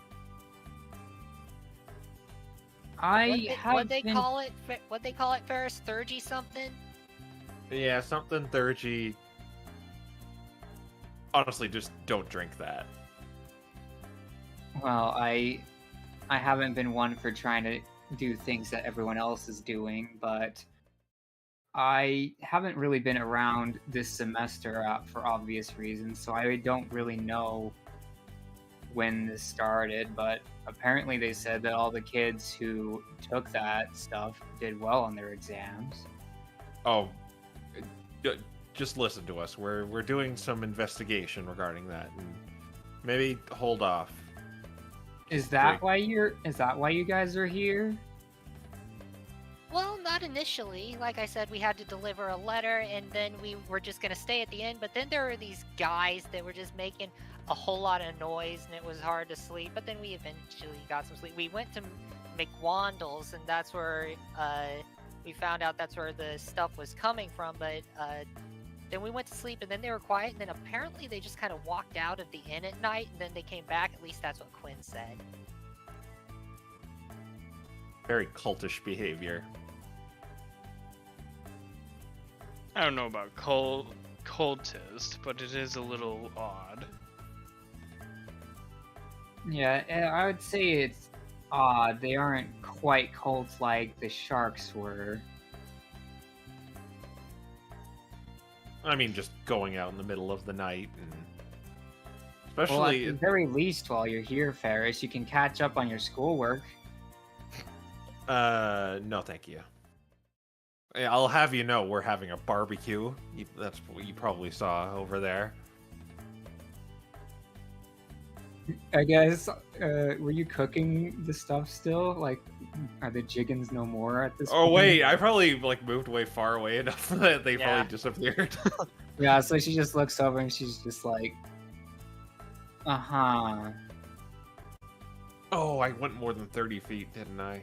What they call it? What they call it, Ferris? Thurgy something? Yeah, something thurgy. Honestly, just don't drink that. Well, I haven't been one for trying to do things that everyone else is doing, but I haven't really been around this semester for obvious reasons, so I don't really know when this started, but apparently they said that all the kids who took that stuff did well on their exams. Oh, just listen to us. We're doing some investigation regarding that, and maybe hold off. Is that why you guys are here? Well, not initially. Like I said, we had to deliver a letter, and then we were just gonna stay at the inn. But then there were these guys that were just making a whole lot of noise, and it was hard to sleep. But then we eventually got some sleep. We went to McWandle's, and that's where we found out that's where the stuff was coming from. But then we went to sleep, and then they were quiet. And then apparently they just kind of walked out of the inn at night, and then they came back. At least that's what Quinn said. Very cultish behavior. I don't know about cultist, but it is a little odd. Yeah, I would say it's odd. They aren't quite cults like the sharks were. I mean, just going out in the middle of the night, and Well, at especially the very least, while you're here, Ferris, you can catch up on your schoolwork. no, thank you. Yeah, I'll have you know we're having a barbecue. That's what you probably saw over there. I guess, were you cooking the stuff still? Like, are the jiggins no more at this point? Oh wait, I probably moved way far away enough that they Yeah. probably disappeared. Yeah, so she just looks over and she's just like, uh-huh. Oh, I went more than 30 feet, didn't I?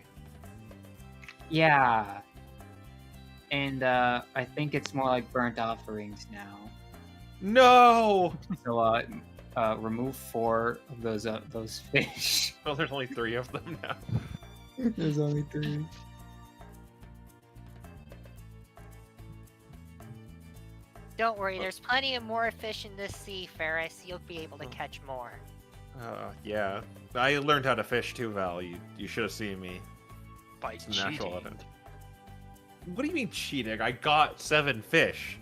Yeah. and I think it's more like burnt offerings now. No! So remove 4 of those fish. Well, there's only 3 of them now. There's only 3. Don't worry, there's plenty of more fish in this sea, Ferris. You'll be able to catch more. Yeah. I learned how to fish too, Val. You should have seen me. By It's a natural cheating. event. What do you mean cheating? I got 7 fish.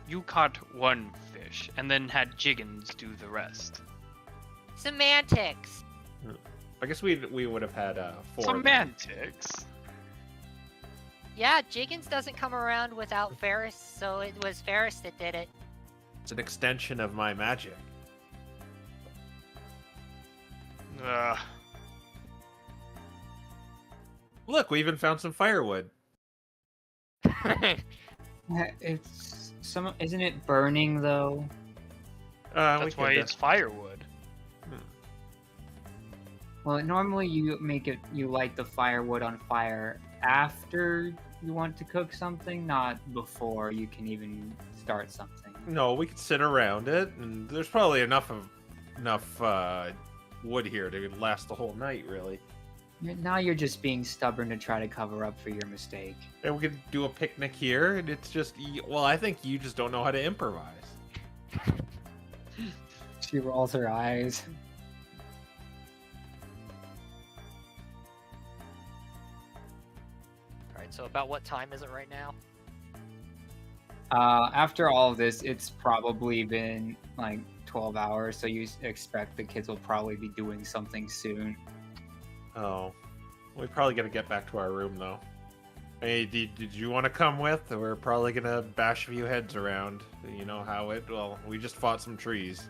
You caught 1 fish and then had Jiggins do the rest. Semantics. I guess we would have had 4. Semantics. Yeah, Jiggins doesn't come around without Ferris, so it was Ferris that did it. It's an extension of my magic. Ugh. Look, we even found some firewood. Isn't it burning though? That's why it's firewood. Well, normally you light the firewood on fire after you want to cook something, not before you can even start something. No, we could sit around it, and there's probably enough wood here to last the whole night, really. Now you're just being stubborn to try to cover up for your mistake. And we could do a picnic here, and it's just, well, I think you just don't know how to improvise. She rolls her eyes. Alright, so about what time is it right now? After all of this, it's probably been like 12 hours, so you expect the kids will probably be doing something soon. Oh, we probably gotta get back to our room, though. Hey, did you want to come with? We're probably gonna bash a few heads around. You know how well, we just fought some trees.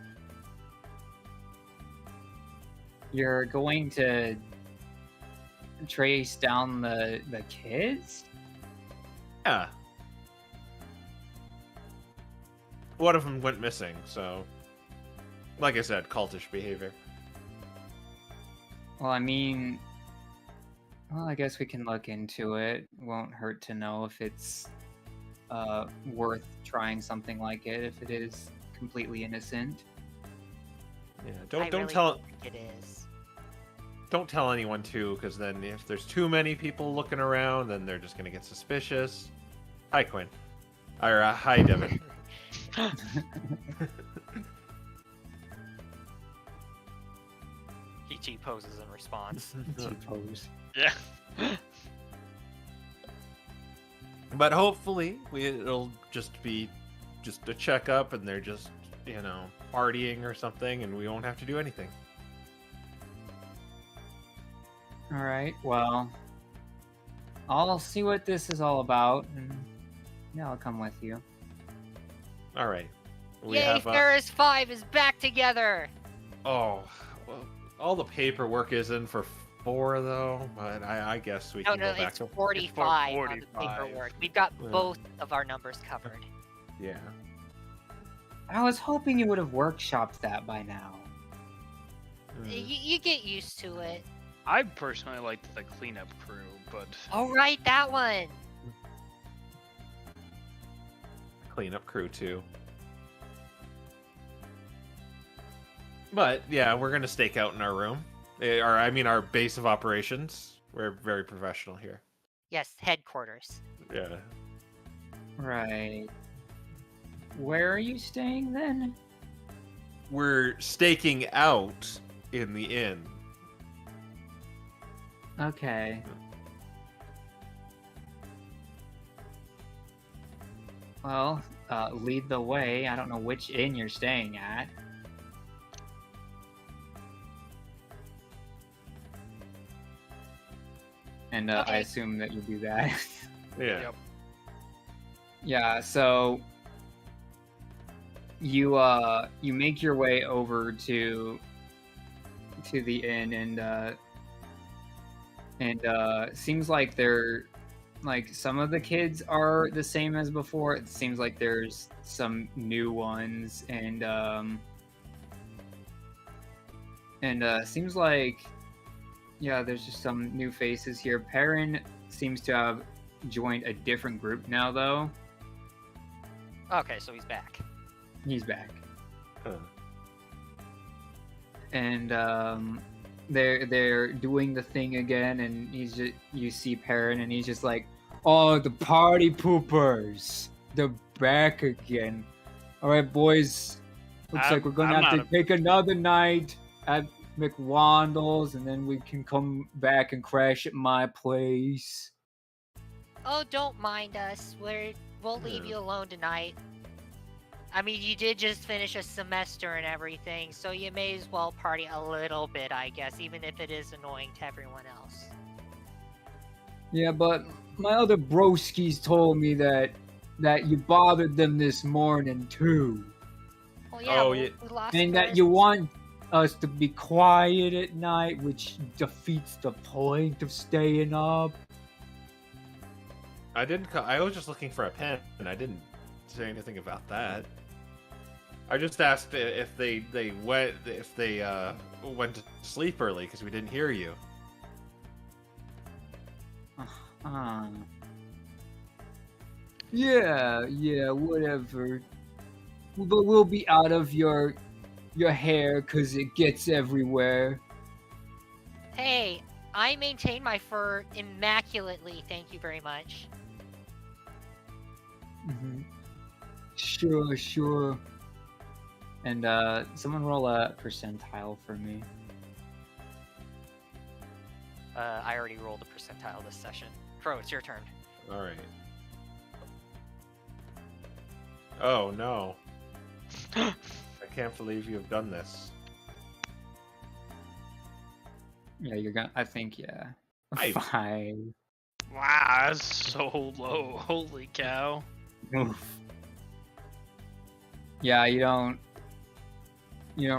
You're going to trace down the kids? Yeah. One of them went missing, so... Like I said, cultish behavior. Well, I mean, well, I guess we can look into it. Won't hurt to know if it's worth trying something like it, if it is completely innocent. Yeah, I don't really tell think it is. don't tell anyone too, because then if there's too many people looking around, then they're just gonna get suspicious. Hi, Quinn. Or hi, Devin. He T-poses in response. Suppose. Yeah. But hopefully, it'll just be a checkup, and they're just, partying or something, and we won't have to do anything. All right. Well, I'll see what this is all about, and yeah, I'll come with you. All right. Yay, Ferris 5 is back together! Oh, well, all the paperwork is in for 4 though, but I guess we can No, go back it's to 45 on the 45. paperwork. We've got Yeah. both of our numbers covered. yeah. I was hoping you would have workshopped that by now. You get used to it. I personally liked the cleanup crew, but All right, that one. Cleanup crew too. But yeah, we're gonna stake out in our room, our base of operations. We're very professional here. Yes, headquarters. Yeah. Right. Where are you staying then? We're staking out in the inn. Okay. Well, lead the way. I don't know which inn you're staying at. And I Okay. assume that you do that. Yeah. Yep. Yeah, so you make your way over to the inn, and seems like they're like some of the kids are the same as before. It seems like there's some new ones, and seems like, yeah, there's just some new faces here. Perrin seems to have joined a different group now, though. Okay, so he's back. He's back. Huh. And they're doing the thing again, and you see Perrin, and he's just like, "Oh, the party poopers, they're back again. All right, boys, looks like we're gonna have to take another night at McWandle's, and then we can come back and crash at my place." Oh, don't mind us. We'll leave you alone tonight. I mean, you did just finish a semester and everything, so you may as well party a little bit, I guess, even if it is annoying to everyone else. Yeah, but my other broskies told me that you bothered them this morning too, Well, yeah, Oh, we lost and that first. you want us to be quiet at night, which defeats the point of staying up. I was just looking for a pen, and I didn't say anything about that. I just asked if they went to sleep early because we didn't hear you. Yeah, whatever. But we'll be out of your hair because it gets everywhere. Hey, I maintain my fur immaculately, thank you very much. Mm-hmm. Sure. And someone roll a percentile for me. I already rolled a percentile this session. Crow, it's your turn. All right. Oh no! I can't believe you have done this. Yeah, you're gonna. I think yeah. I- 5. Wow, that's so low. Holy cow. Oof. Yeah, you don't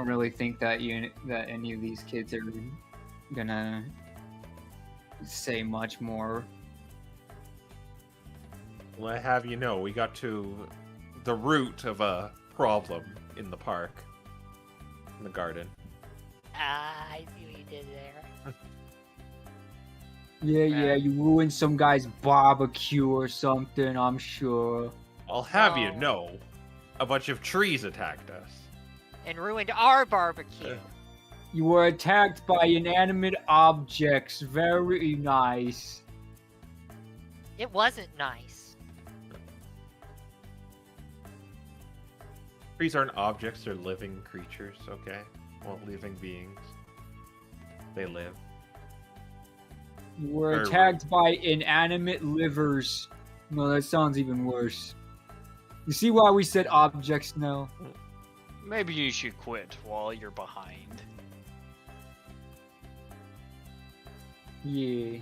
really think that that any of these kids are gonna say much more. Well, I have you know, we got to the root of a problem in the park, in the garden. Ah, I see what you did there. Yeah, you ruined some guy's barbecue or something, I'm sure. I'll have you Oh. know, a bunch of trees attacked us. And ruined our barbecue. You were attacked by inanimate objects. Very nice. It wasn't nice. Trees aren't objects, they're living creatures, okay? Well, living beings. They live. You were Very attacked by inanimate livers. No, that sounds even worse. You see why we said objects now? Maybe you should quit while you're behind. Yeah.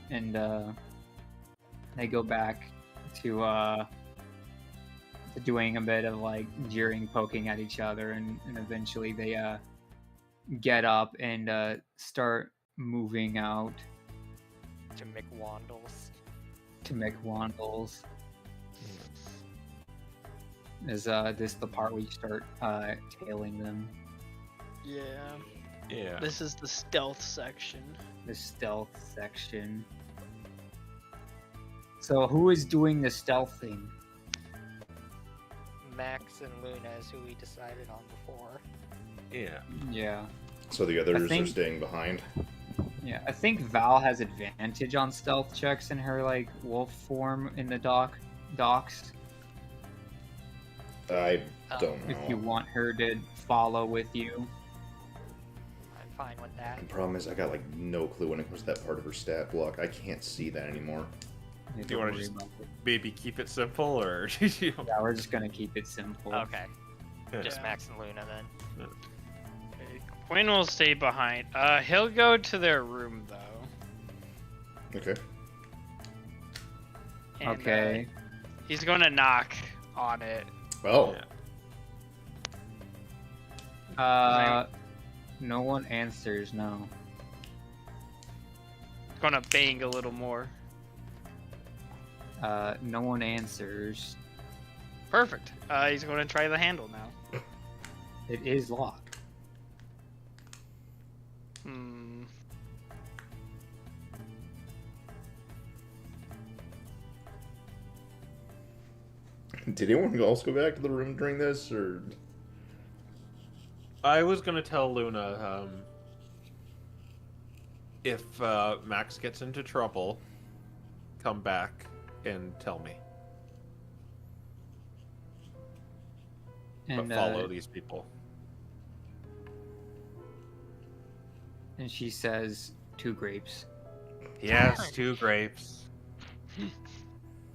And they go back to doing a bit of like jeering, poking at each other, and eventually they get up and start moving out To McWandle's. to McWandle's. Is this the part where you start tailing them? Yeah. Yeah. This is the stealth section. The stealth section. So who is doing the stealth thing? Max and Luna is who we decided on before. Yeah. Yeah. So the others think- are staying behind. Yeah, I think Val has advantage on stealth checks in her like wolf form in the docks. I don't know. If you want her to follow with you. I'm fine with that. The problem is I got like no clue when it comes to that part of her stat block. I can't see that anymore. Yeah, Do you don't wanna worry just- about it. Maybe keep it simple, or Yeah, we're just gonna keep it simple. Okay. Yeah. Just Max and Luna then. Quinn will stay behind. He'll go to their room though. Okay. And, Okay. he's going to knock on it. Oh. Yeah. No one answers. No. Going to bang a little more. No one answers. Perfect. He's going to try the handle now. It is locked. Did anyone else go back to the room during this, or? I was gonna tell Luna, if Max gets into trouble, come back and tell me. And But follow these people. and she says 2 grapes. Yes, 2 grapes.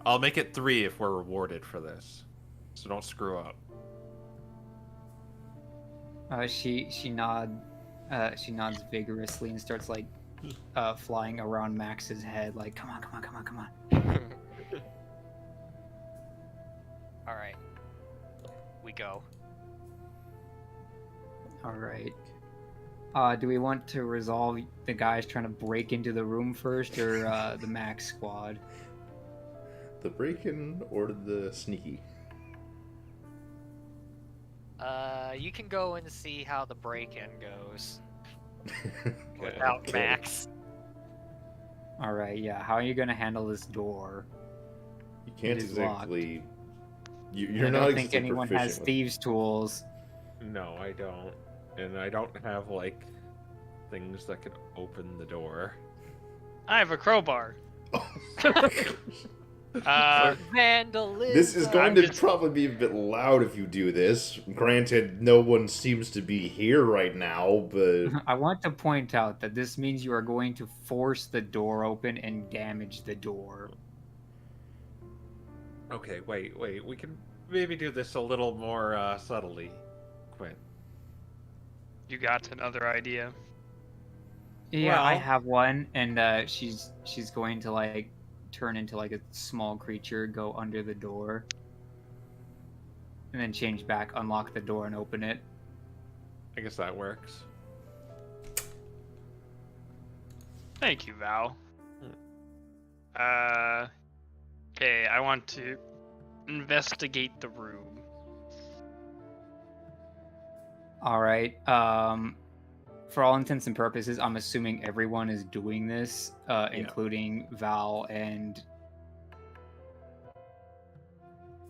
I'll make it 3 if we're rewarded for this. So don't screw up. She nods vigorously and starts like flying around Max's head, like, come on. All right, we go. All right. Do we want to resolve the guys trying to break into the room first, or the Max squad? The break-in or the sneaky? You can go and see how the break-in goes Okay. without Max. All right, yeah. How are you gonna handle this door? You can't It is exactly. I You're don't not think exactly anyone proficient has with- thieves' tools. No, I don't. And I don't have, like, things that can open the door. I have a crowbar. Vandalism. This is going I'm to just- probably be a bit loud if you do this. Granted, no one seems to be here right now, but I want to point out that this means you are going to force the door open and damage the door. Okay, wait. We can maybe do this a little more subtly, Quinn. You got another idea? Yeah, I Well- have one, and she's going to like turn into like a small creature, go under the door, and then change back, unlock the door, and open it. I guess that works. Thank you, Val. Okay, I want to investigate the room. All right. For all intents and purposes, I'm assuming everyone is doing this, including Val and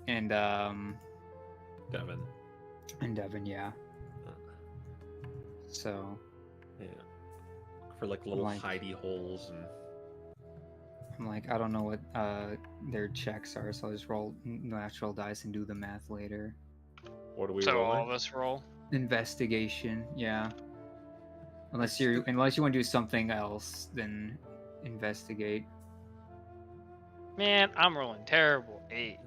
Devin. Devin. Yeah. So Yeah. For like little Like- hidey holes and. I'm like, I don't know what their checks are, so I'll just roll natural dice and do the math later. What are we So all rolling? of us roll. Investigation, yeah. Unless you want to do something else, then investigate. Man, I'm rolling terrible. 8.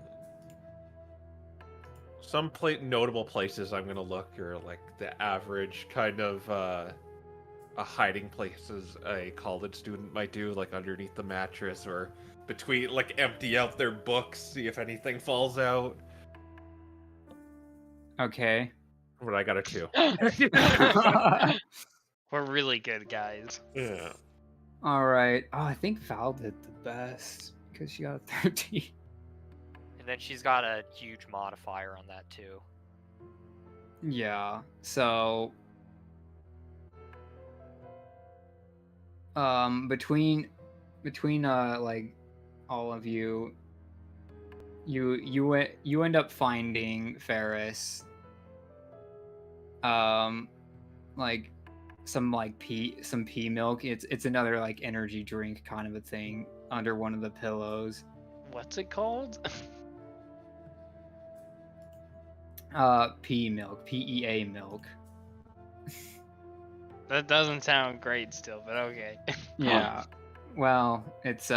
Some notable places I'm gonna look are like the average kind of a hiding places a college student might do, like underneath the mattress or between, like empty out their books, see if anything falls out. Okay. But I got a 2. We're really good, guys. Yeah. All right. Oh, I think Val did the best because she got a 13. And then she's got a huge modifier on that too. Yeah. So, between like all of you, you end up finding Ferris, like some pea milk. It's another like energy drink kind of a thing under one of the pillows. What's it called? Pea milk, PEA milk. That doesn't sound great still, but okay. Yeah. Well, it's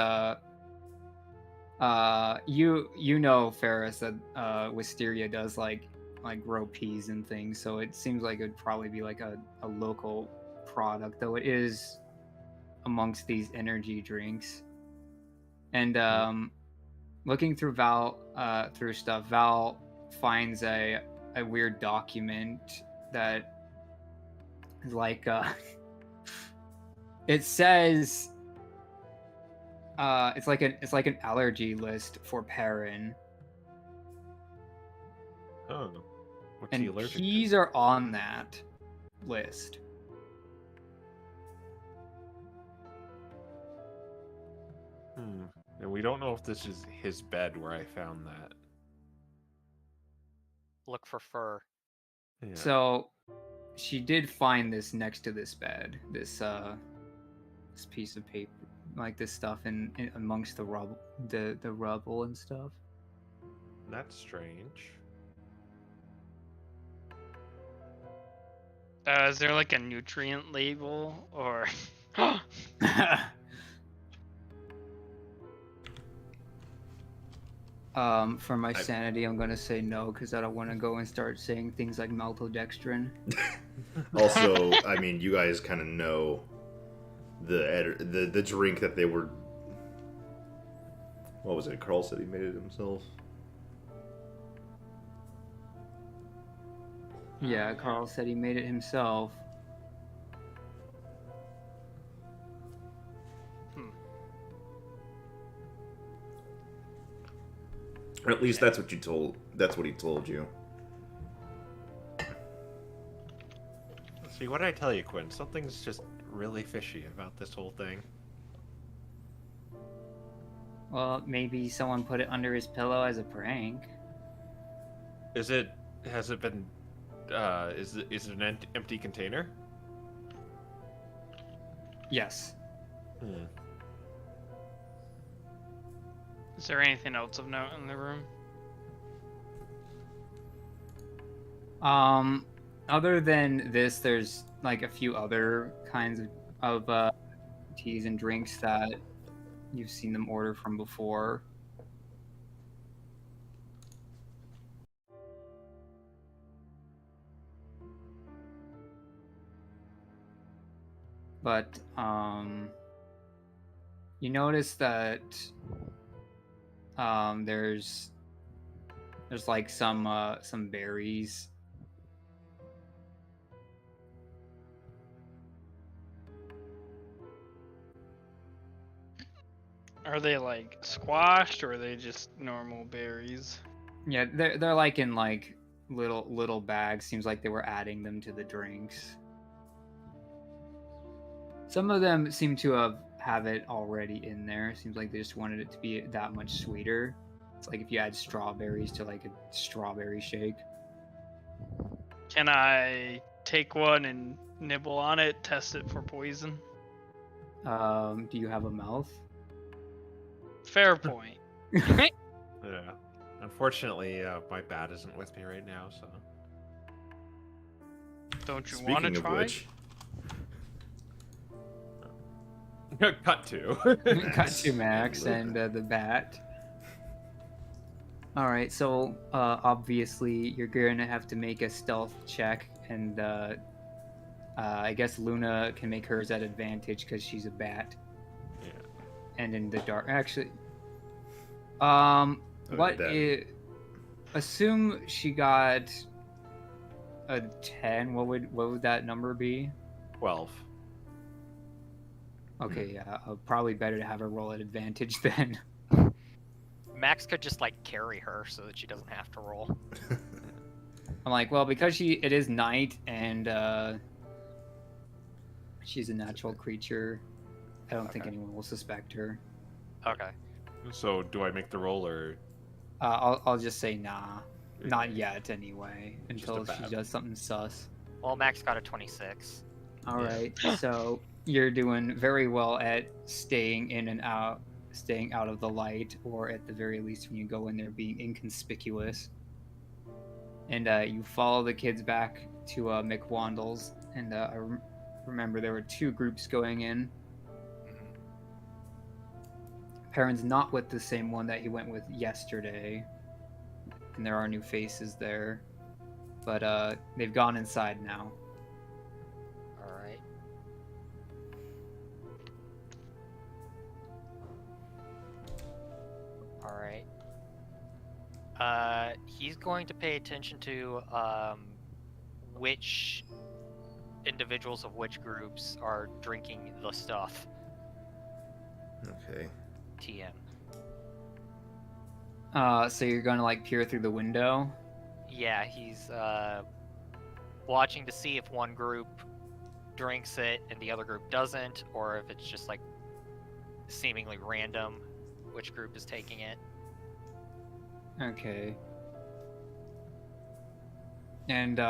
you know, Ferris, that Wisteria does like grow peas and things, so it seems like it'd probably be like a local product, though it is amongst these energy drinks. And looking through through stuff, Val finds a weird document that is like it says it's like an allergy list for Perrin, Oh. What's he and allergic peas are on that list. to? And we don't know if this is his bed where I found that. look for fur. Yeah. So she did find this next to this bed, this piece of paper, like this stuff in amongst the rubble, the rubble and stuff. That's strange. Is there like a nutrient label or? For my sanity, I'm gonna say no because I don't want to go and start saying things like maltodextrin. Also, I mean, you guys kind of know the drink that they were. What was it? Carl said he made it himself. Yeah, Carl said he made it himself. Or at least that's what you told. That's what he told you. See, what did I tell you, Quinn? Something's just really fishy about this whole thing. Well, maybe someone put it under his pillow as a prank. Is it? Has it been? Is it an empty container? Yes. Hmm. Is there anything else of note in the room? Other than this, there's like a few other kinds of teas and drinks that you've seen them order from before. But you notice that there's like some berries. Are they like squashed or are they just normal berries? Yeah, they're like in like little bags. Seems like they were adding them to the drinks. Some of them seem to have it already in there. Seems like they just wanted it to be that much sweeter. It's like if you add strawberries to like a strawberry shake. Can I take one and nibble on it, test it for poison? Do you have a mouth? Fair point. Yeah. Unfortunately, my bat isn't with me right now, so. Don't you want to Speaking of try? which, Cut to. Got to Max and the bat. All right, so obviously you're gonna have to make a stealth check, and I guess Luna can make hers at advantage because she's a bat. Yeah. And in the dark, actually, assume she got a 10. What would that number be? 12. Okay, yeah, probably better to have her roll at advantage then. Max could just like carry her so that she doesn't have to roll. I'm like, well, because it is night and she's a natural creature, I don't think anyone will suspect her. Okay. So, do I make the roll or? I'll just say nah, not yet anyway, Just until a she bad. does something sus. Well, Max got a 26. All right, so you're doing very well at staying in and out, staying out of the light, or at the very least, when you go in there, being inconspicuous. And you follow the kids back to McWandle's, and I remember there were 2 groups going in. Perrin's not with the same one that he went with yesterday, and there are new faces there, but they've gone inside now. All right. All right. He's going to pay attention to which individuals of which groups are drinking the stuff. okay. TM. So you're gonna like peer through the window? Yeah, he's watching to see if one group drinks it and the other group doesn't, or if it's just like seemingly random which group is taking it. Okay. And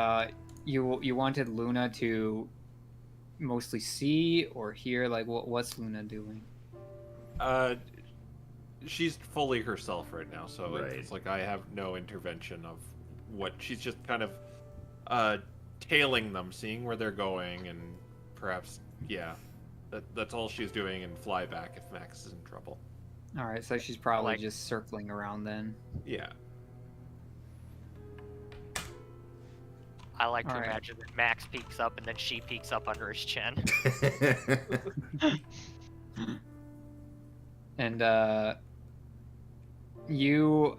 you wanted Luna to mostly see or hear, like what's Luna doing? She's fully herself right now, so Right. it's like I have no intervention of what she's just kind of tailing them, seeing where they're going, and perhaps that's all she's doing, and fly back if Max is in trouble. All right, so she's probably Like- just circling around then. Yeah. I like to Alright. imagine that Max peeks up and then she peeks up under his chin. And you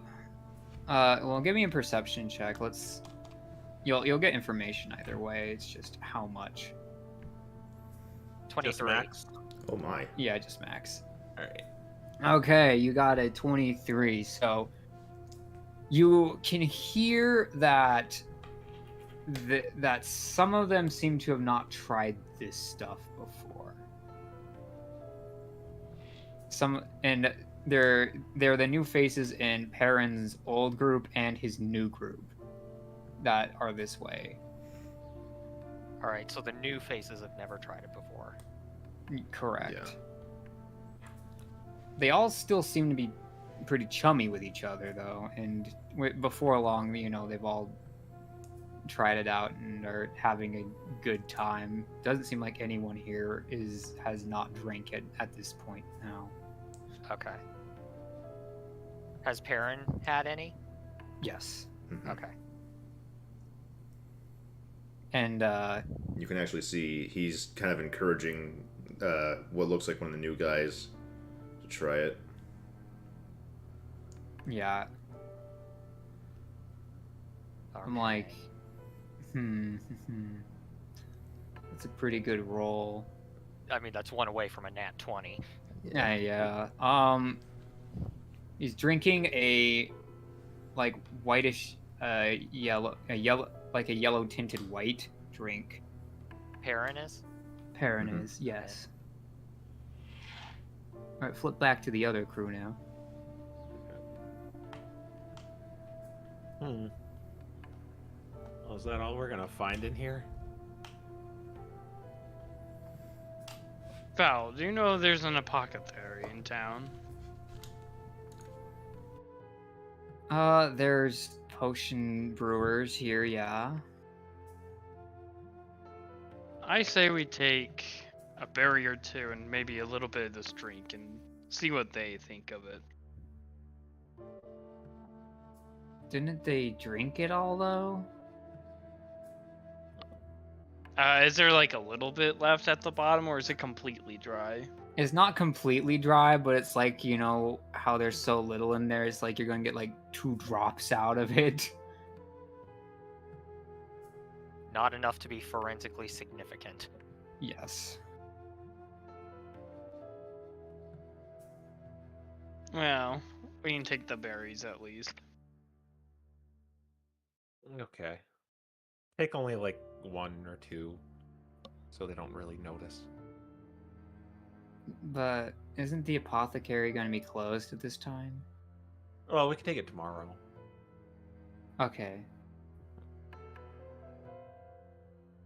well, give me a perception check. You'll get information either way. It's just how much. 23. Just Max. Oh my. Yeah, just Max. All right. Okay, you got a 23. So you can hear that that some of them seem to have not tried this stuff before. And they're the new faces in Perrin's old group and his new group that are this way. Alright, so the new faces have never tried it before. Correct. Yeah. They all still seem to be pretty chummy with each other, though, and before long, you know, they've all tried it out and are having a good time. Doesn't seem like anyone here has not drank it at this point now. Okay. Has Perrin had any? Yes. Mhm. Okay. And You can actually see he's kind of encouraging what looks like one of the new guys to try it. yeah, I'm like, that's a pretty good roll. I mean, that's one away from a nat 20. Yeah. He's drinking a like whitish yellow like a yellow tinted white drink. Perrin is? Perrin Mhm. is, yes. All right, flip back to the other crew now. Well, is that all we're gonna find in here? Val, do you know there's an apothecary in town? There's potion brewers here, yeah. I say we take a berry or two and maybe a little bit of this drink and see what they think of it. Didn't they drink it all though? Is there like a little bit left at the bottom, or is it completely dry? It's not completely dry, but it's like, you know, how there's so little in there, it's like you're gonna get like 2 drops out of it. Not enough to be forensically significant. Yes. Well, we can take the berries at least. Okay. Take only like 1 or 2, so they don't really notice. But isn't the apothecary gonna be closed at this time? Well, we can take it tomorrow. Okay.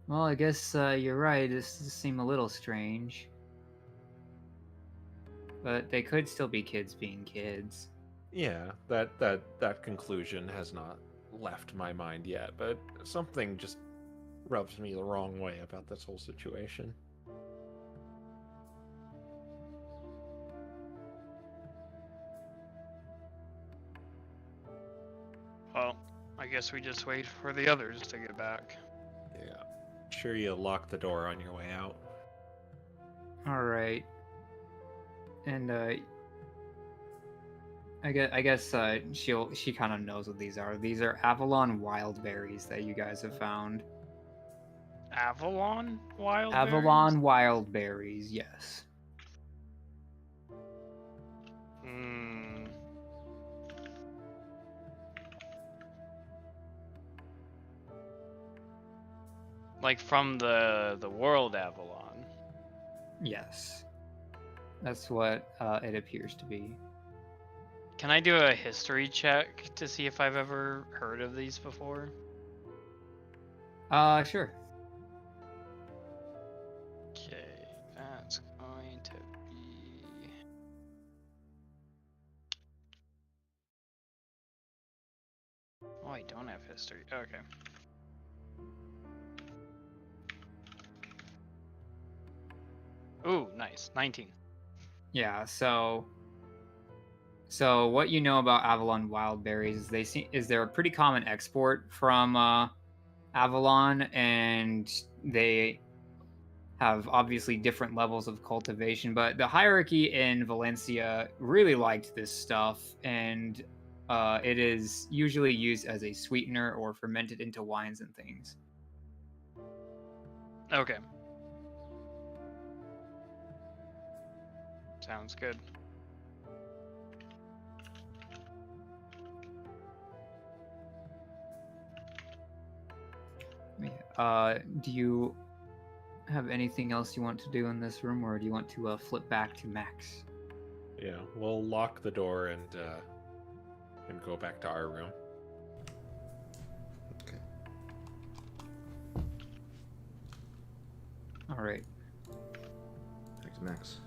Well, I guess you're right. This does seem a little strange. But they could still be kids being kids. Yeah, that conclusion has not left my mind yet, but something just rubs me the wrong way about this whole situation. Well, I guess we just wait for the others to get back. Yeah. Sure you lock the door on your way out. All right. And I guess she kind of knows what these are. These are Avalon wild berries that you guys have found. Avalon wild Avalon wild berries, yes. Hmm. Like from the world Avalon. Yes. That's what it appears to be. Can I do a history check to see if I've ever heard of these before? Sure. Okay, that's going to be. Oh, I don't have history. Okay. Ooh, nice. 19. Yeah. So what you know about Avalon wild berries is they're a pretty common export from Avalon, and they have obviously different levels of cultivation, but the hierarchy in Valencia really liked this stuff, and it is usually used as a sweetener or fermented into wines and things. Okay. Sounds good. Do you have anything else you want to do in this room, or do you want to flip back to Max? Yeah, we'll lock the door and go back to our room. Okay. All right. Thanks, Max.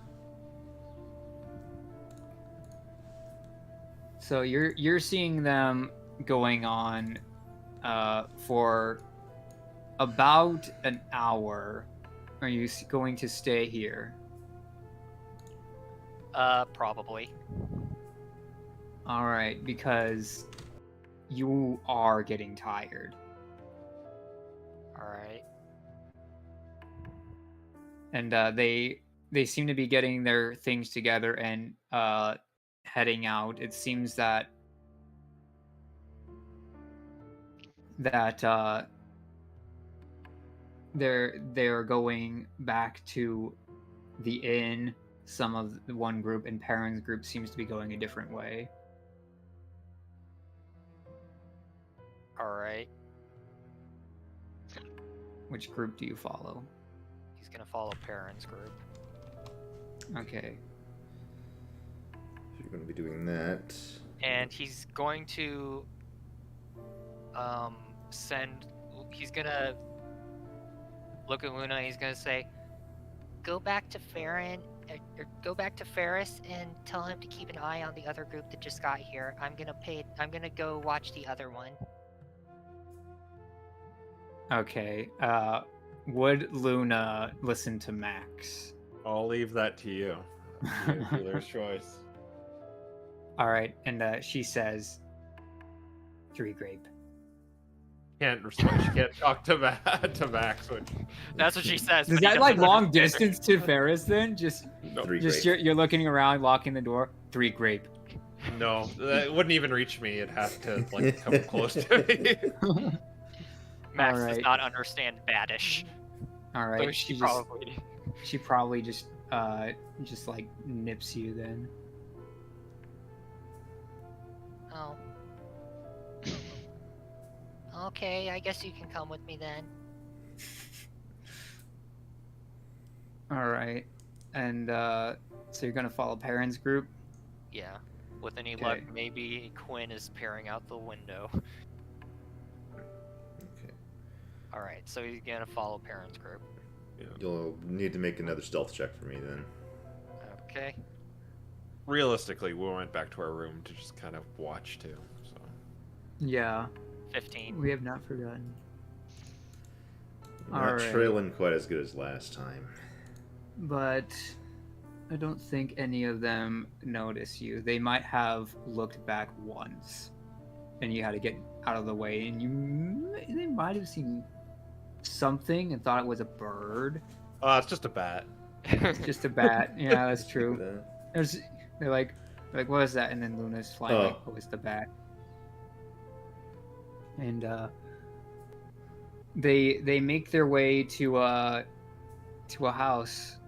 So you're seeing them going on for about an hour. Are you going to stay here? Probably. All right, because you are getting tired. All right. And they seem to be getting their things together and heading out. It seems that they're going back to the inn. Some of the one group and Perrin's group seems to be going a different way. All right. Which group do you follow? He's gonna follow Perrin's group. Okay. So you're going to be doing that. And he's going to he's gonna look at Luna and he's gonna say, go back to Farron or go back to Ferris and tell him to keep an eye on the other group that just got here. I'm gonna go watch the other one. Okay. Would Luna listen to Max? I'll leave that to you. Dealer's choice. All right, and she says, 3 grape. Can't respond. She can't talk to Max. Which... That's what she says. Is but he that like doesn't long understand. distance to Ferris then? Just 3 just grape. you're looking around, locking the door. 3 grape. No, that wouldn't even reach me. It'd have to like come close to me. Max All does right. not understand Badish. All So right. she She probably just like nips you then. Oh. Okay, I guess you can come with me then. All right. And so you're gonna follow Perrin's group. Yeah. With any Okay. luck, maybe Quinn is peering out the window. Okay. Alright, so he's gonna follow Perrin's group. You'll need to make another stealth check for me then. Okay. Realistically, we went back to our room to just kind of watch too. So Yeah, 15. we have not forgotten. Not Alright. trailing quite as good as last time. But I don't think any of them notice you. They might have looked back once, and you had to get out of the way, and they might have seen something and thought it was a bird. it's just a bat. Just a bat. Yeah, that's true. That. They're like, what is that? And then Luna's flying. Like, oh, it's the bat. And they make their way to a house,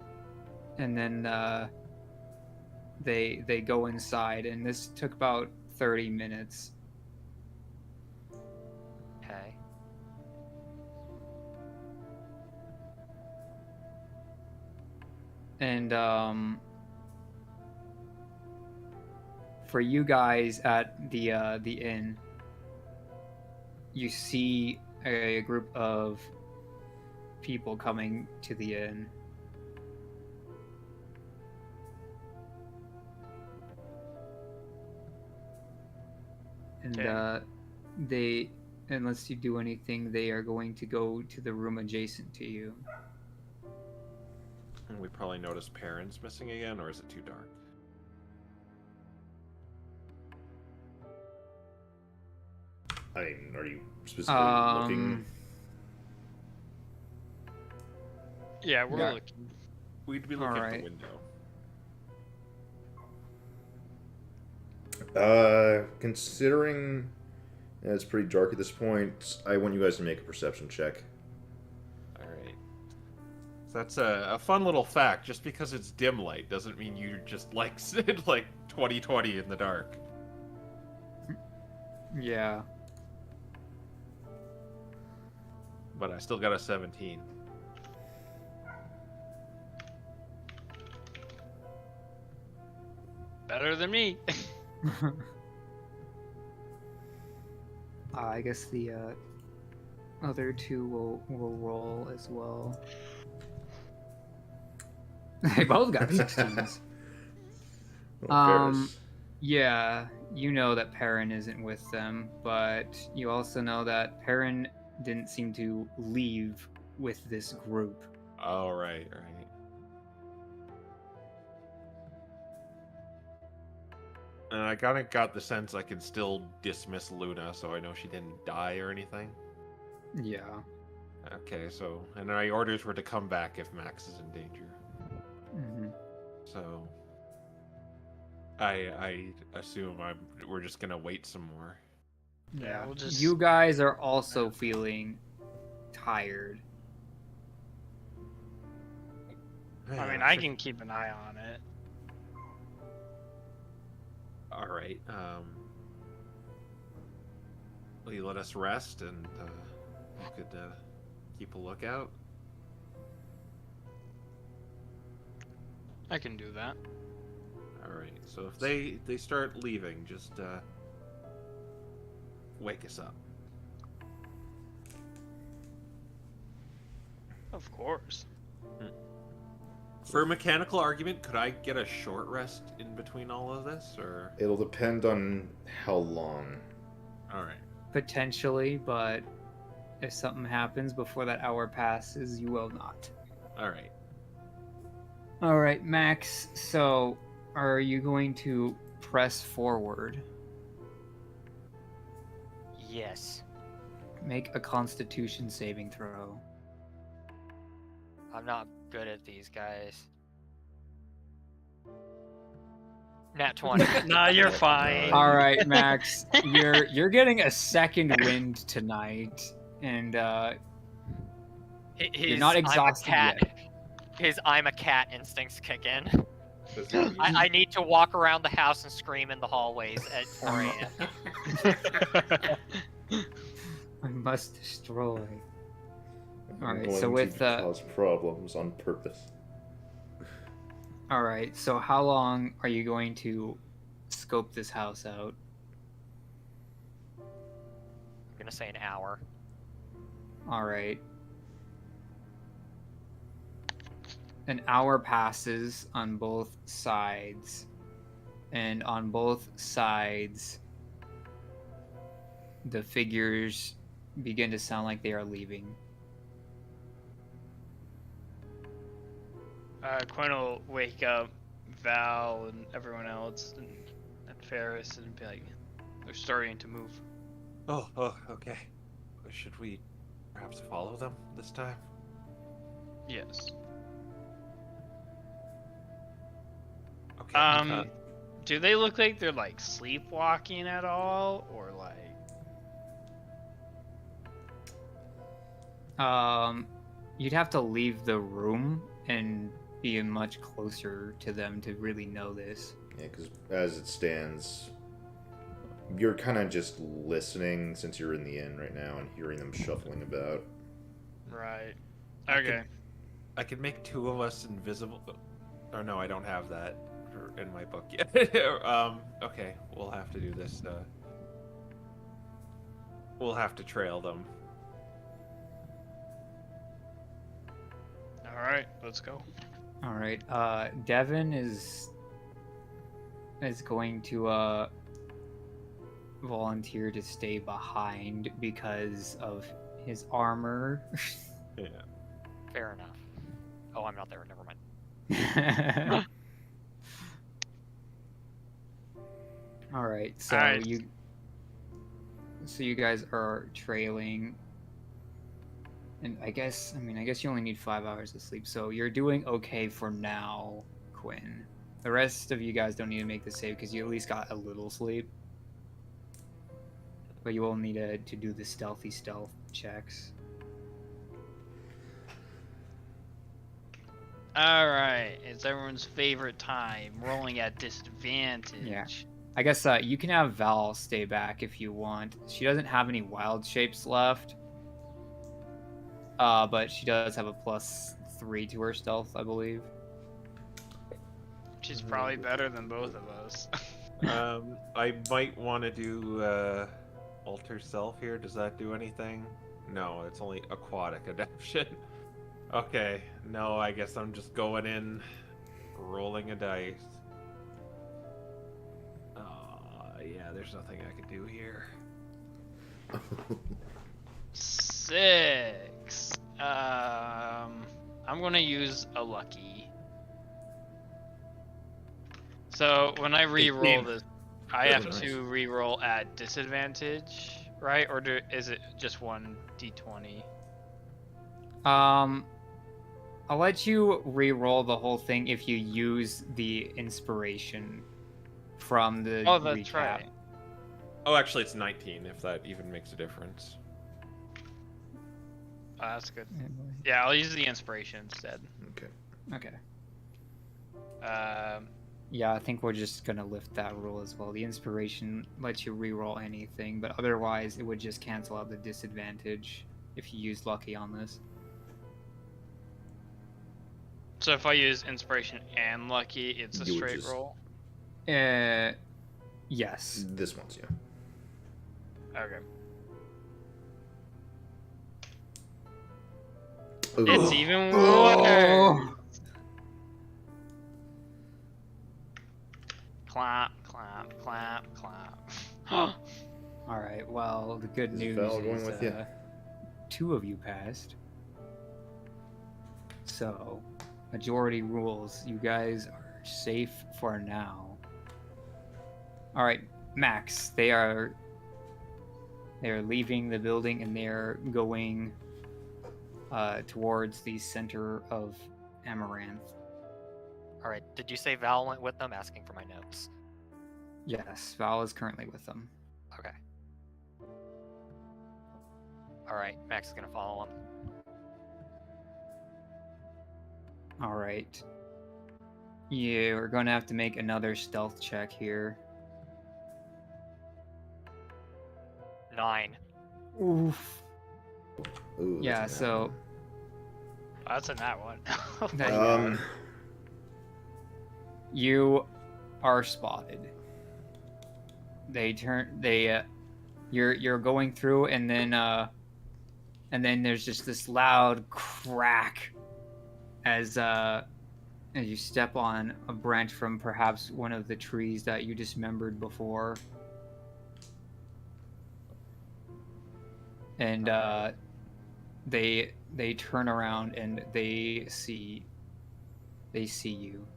and then they go inside. And this took about 30 minutes. Okay. And for you guys at the inn, you see a group of people coming to the inn. And Okay. they, unless you do anything, they are going to go to the room adjacent to you. And we probably notice Perrin's missing again, or is it too dark? I mean, are you specifically looking? Yeah, we're Yeah. looking. We'd be looking at the Alright. window. Considering it's pretty dark at this point, I want you guys to make a perception check. Alright. So that's a fun little fact. Just because it's dim light doesn't mean you just like sit like 20/20 in the dark. Yeah. But I still got a 17. Better than me. I guess the other two will roll as well. They both got 16s. Well, Ferris. Yeah, you know that Perrin isn't with them, but you also know that Perrin didn't seem to leave with this group. Oh, right. And I kind of got the sense I can still dismiss Luna, so I know she didn't die or anything. Yeah. Okay, so... And my orders were to come back if Max is in danger. Hmm. So... I assume we're just gonna wait some more. Yeah, we'll just. You guys are also feeling tired. I mean, I can keep an eye on it. Alright, will you let us rest and you could keep a lookout? I can do that. Alright, so if they start leaving, just wake us up. Of course. For a mechanical argument, could I get a short rest in between all of this, or...? It'll depend on how long. Alright. Potentially, but if something happens before that hour passes, you will not. Alright. Alright, Max, so are you going to press forward? Yes. Make a constitution saving throw. I'm not good at these guys. Nat 20. Nah, you're fine. Alright, Max, you're getting a second wind tonight, and you're not exhausted yet. His I'm a cat instincts kick in. I need to walk around the house and scream in the hallways at 4 a.m. I must destroy. I'm Alright, going so with to cause problems on purpose. Alright, so how long are you going to scope this house out? I'm gonna say an hour. Alright. An hour passes on both sides, and on both sides, the figures begin to sound like they are leaving. Quinn will wake up Val and everyone else and Ferris and be like, they're starting to move. Oh, okay. Should we perhaps follow them this time? Yes. Okay. Do they look like they're like sleepwalking at all, or like? You'd have to leave the room and be much closer to them to really know this. Yeah, because as it stands, you're kind of just listening since you're in the inn right now and hearing them shuffling about. Right. Okay. I could make two of us invisible. Or no, I don't have that in my book yet. Okay, we'll have to do this. We'll have to trail them. let's go. All right. Devin is going to volunteer to stay behind because of his armor. Yeah. Fair enough. Oh, I'm not there. Never mind. All right. So Alright. you guys are trailing. And I guess you only need 5 hours of sleep, so you're doing okay for now, Quinn. The rest of you guys don't need to make the save because you at least got a little sleep. But you will need to do the stealth checks. Alright, it's everyone's favorite time, rolling at disadvantage. Yeah. I guess you can have Val stay back if you want. She doesn't have any wild shapes left. But she does have a +3 to her stealth, I believe. She's probably better than both of us. I might want to do alter self here. Does that do anything? No, it's only aquatic adaptation. Okay, no, I guess I'm just going in, rolling a dice. Yeah, there's nothing I could do here. 6. I'm gonna use a lucky. So when I re-roll 18. this, I have Nice. to re-roll at disadvantage, right? Or is it just 1d20? I'll let you re-roll the whole thing if you use the inspiration from the Oh, that's recap. right. Oh, actually, it's 19, if that even makes a difference. Oh, that's good. Yeah, I'll use the inspiration instead. Okay. Okay. Um, Yeah, I think we're just gonna lift that rule as well. The inspiration lets you re-roll anything, but otherwise it would just cancel out the disadvantage if you use lucky on this. so if I use inspiration and lucky, it's a You would straight just- roll. Yes. This one's, yeah. Okay. Ooh. It's even Oh. worse. Clap, clap, clap, clap. All right. Well, the good Is news Val going is with you? 2 of you passed. So, majority rules. You guys are safe for now. All right, Max. They are leaving the building and they are going towards the center of Amaranth. All right. Did you say Val went with them? Asking for my notes. Yes, Val is currently with them. Okay. All right. Max is gonna follow him. All right. Yeah, we're going to have to make another stealth check here. 9. Oof. Ooh, Yeah, that's a so That's in that one. that, bad one. you are spotted. You're going through and then there's just this loud crack as you step on a branch from perhaps one of the trees that you dismembered before. And they turn around and they see you.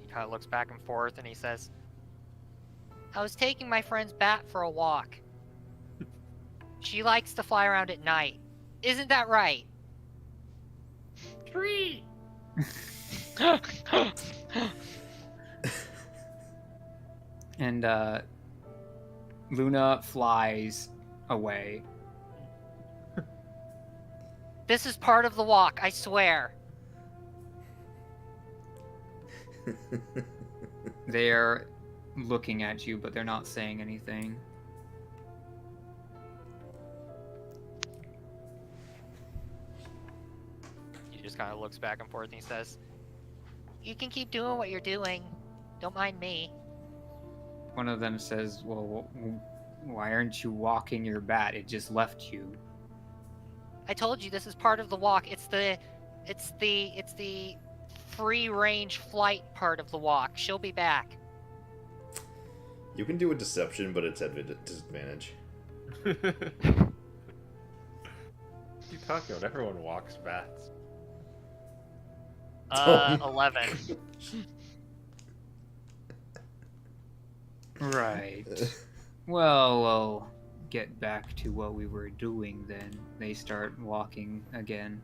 He kind of looks back and forth and he says, I was taking my friend's bat for a walk. She likes to fly around at night. Isn't that right? "Tree." And Luna flies away. This is part of the walk, I swear. They're looking at you, but they're not saying anything. He just kind of looks back and forth and he says, You can keep doing what you're doing. Don't mind me. One of them says, "Well, why aren't you walking your bat? It just left you." I told you this is part of the walk. It's the free range flight part of the walk. She'll be back. You can do a deception, but it's at disadvantage. Keep talking about everyone walks bats. 11. Right. Well, we'll get back to what we were doing then. They start walking again.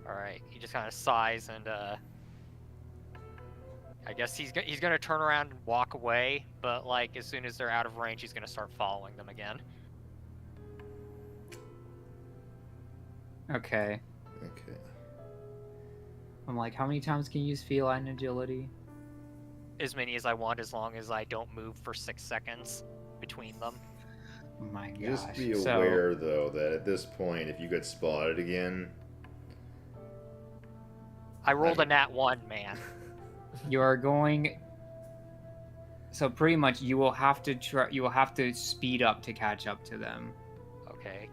All right, he just kind of sighs and I guess he's gonna turn around and walk away, but like as soon as they're out of range, he's gonna start following them again. Okay. Okay. I'm like, how many times can you use feline agility? As many as I want, as long as I don't move for 6 seconds between them. Oh my gosh. Just be So- aware, though, that at this point, if you get spotted again, I rolled a nat 1, man. You are going. So pretty much, you will have to You will have to speed up to catch up to them. Okay,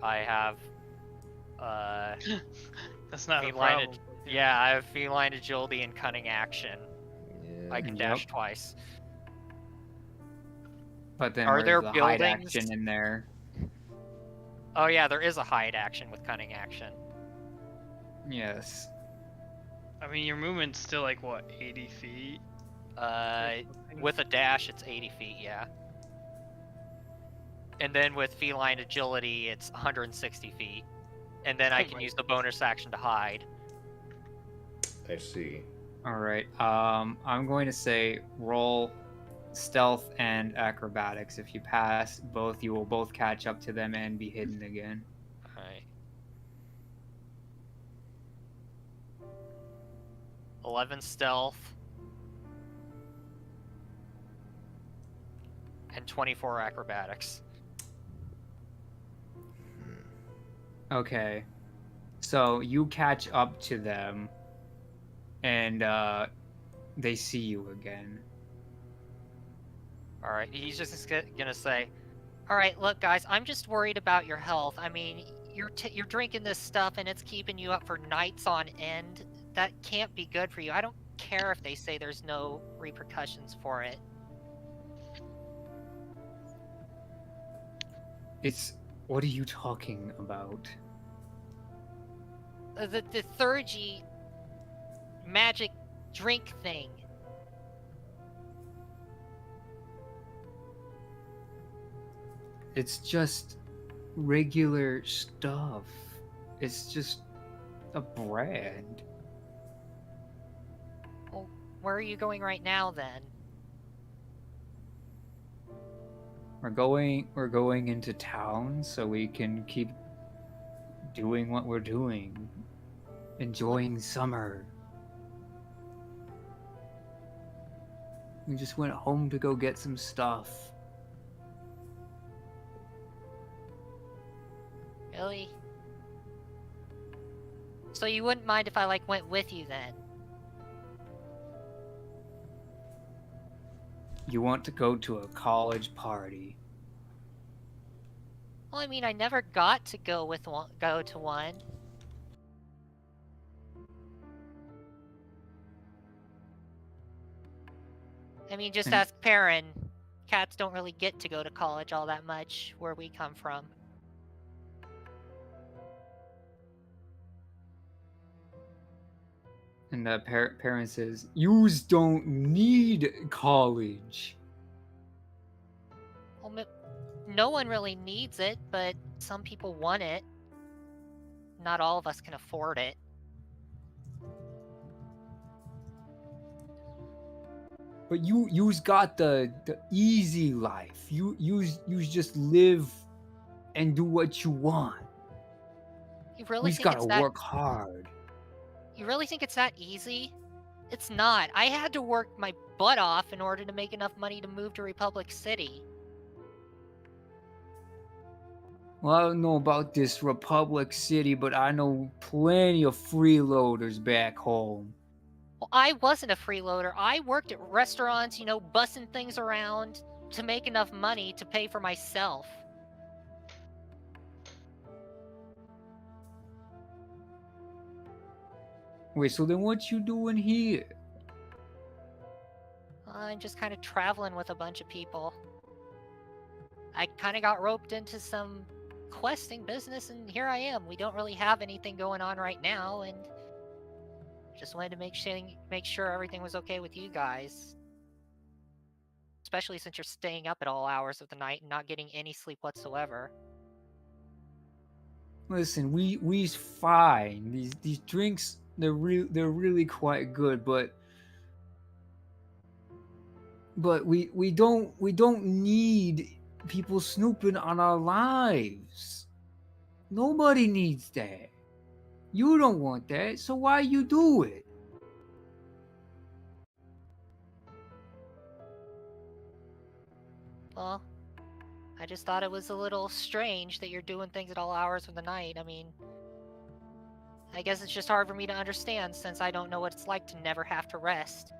I have That's not a feline. problem. Yeah, I have feline agility and cunning action. yeah. I can dash twice. But then Are where's there the hide buildings? action in there? Oh yeah, there is a hide action with cunning action. Yes. I mean, your movement's still like what, 80 feet? With a dash, it's 80 feet. Yeah. And then with feline agility, it's 160 feet. And then I can use the bonus action to hide. I see. All right. I'm going to say roll stealth and acrobatics. If you pass both, you will both catch up to them and be hidden again. Alright. 11 stealth. And 24 acrobatics. Okay. So you catch up to them, and they see you again. Alright, he's just gonna say, alright, look guys, I'm just worried about your health. I mean, you're drinking this stuff and it's keeping you up for nights on end. That can't be good for you. I don't care if they say there's no repercussions for it. What are you talking about? The Thurgy magic drink thing. It's just regular stuff. It's just a brand. Well, where are you going right now then? We're going into town so we can keep doing what we're doing. Enjoying summer. We just went home to go get some stuff. Really? So you wouldn't mind if I like went with you then? You want to go to a college party. Well, I mean, I never got to go to one. I mean, just And- ask Perrin. Cats don't really get to go to college all that much where we come from. And the parent says, "Yous don't need college." Well, no one really needs it, but some people want it. Not all of us can afford it. But you's got the easy life. Yous just live and do what you want. You really You's think gotta it's that? work hard. You really think it's that easy? It's not. I had to work my butt off in order to make enough money to move to Republic City. Well, I don't know about this Republic City, but I know plenty of freeloaders back home. Well, I wasn't a freeloader. I worked at restaurants, bussing things around. to make enough money to pay for myself. Wait, so then what you doing here? I'm just kind of traveling with a bunch of people. I kind of got roped into some questing business, and here I am. We don't really have anything going on right now, and just wanted to make sure everything was okay with you guys. Especially since you're staying up at all hours of the night and not getting any sleep whatsoever. Listen, we's fine. These drinks, they're really quite good, but we don't need people snooping on our lives. Nobody needs that. You don't want that, so why you do it? Well, I just thought it was a little strange that you're doing things at all hours of the night. I mean, I guess it's just hard for me to understand since I don't know what it's like to never have to rest.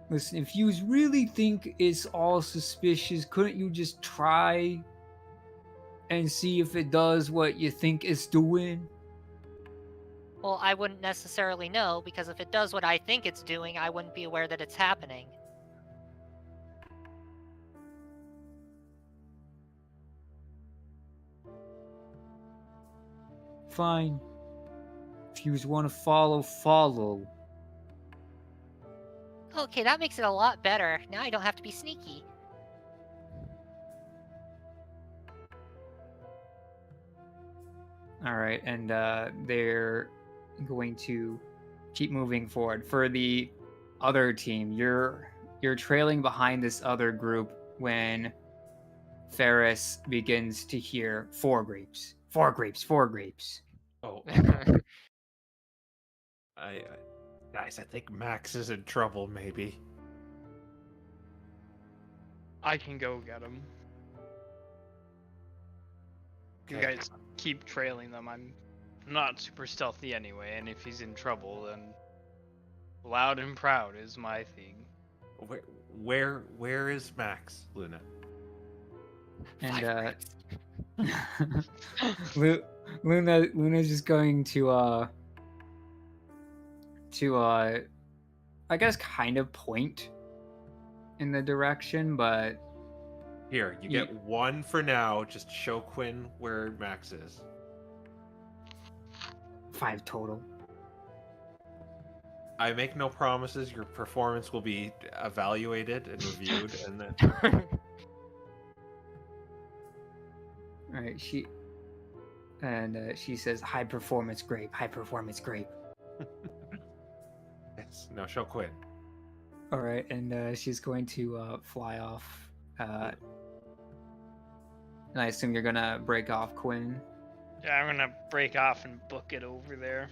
Listen, if you really think it's all suspicious, couldn't you just try and see if it does what you think it's doing? Well, I wouldn't necessarily know, because if it does what I think it's doing, I wouldn't be aware that it's happening. Fine. If you want to follow, follow. Okay, that makes it a lot better. Now I don't have to be sneaky. All right, and they're going to keep moving forward. For the other team, you're trailing behind this other group when Ferris begins to hear 4 grapes, 4 grapes, 4 grapes. Oh, guys, I think Max is in trouble. Maybe. I can go get him. You Okay. guys keep trailing them. I'm not super stealthy anyway, and if he's in trouble, then loud and proud is my thing. Where is Max, Luna? And Luna's just going to I guess kind of point in the direction, but Here, you get 1 for now. Just show Quinn where Max is. 5 total. I make no promises. Your performance will be evaluated and reviewed, and then. All right, she says high performance grape, high performance grape. Yes. No, show Quinn. All right, and she's going to fly off. And I assume you're gonna break off Quinn. Yeah, I'm gonna break off and book it over there.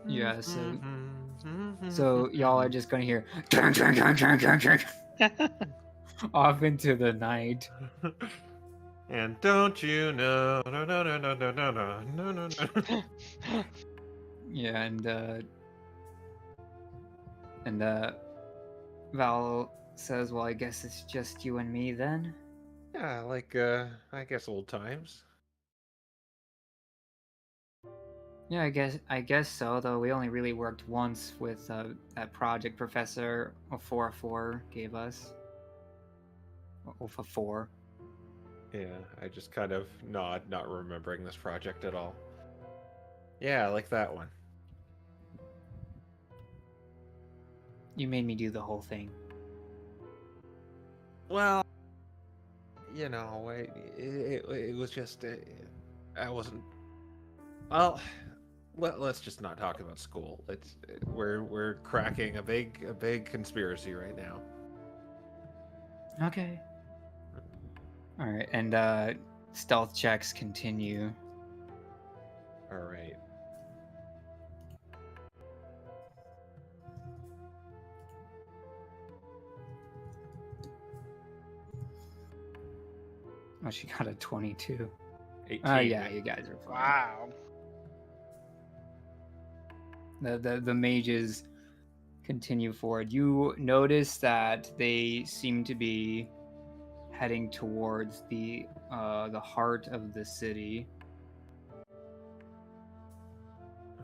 Yeah, so y'all are just gonna hear off into the night. And don't you know? No, no, no, no, no, no, no, no, no, no. Yeah, and Val says, "Well, I guess it's just you and me then." Yeah, like I guess old times. Yeah, I guess so. Though we only really worked once with that project Professor 4 gave us. 4. Yeah, I just kind of nod, not remembering this project at all. Yeah, like that one. You made me do the whole thing. Well, you know, it was just I wasn't. Well, let's just not talk about school. We're cracking a big conspiracy right now. Okay. All right, and stealth checks continue. All right. Oh, she got a 22. 18. Yeah, you guys are fine. Wow. The mages continue forward. You notice that they seem to be heading towards the heart of the city.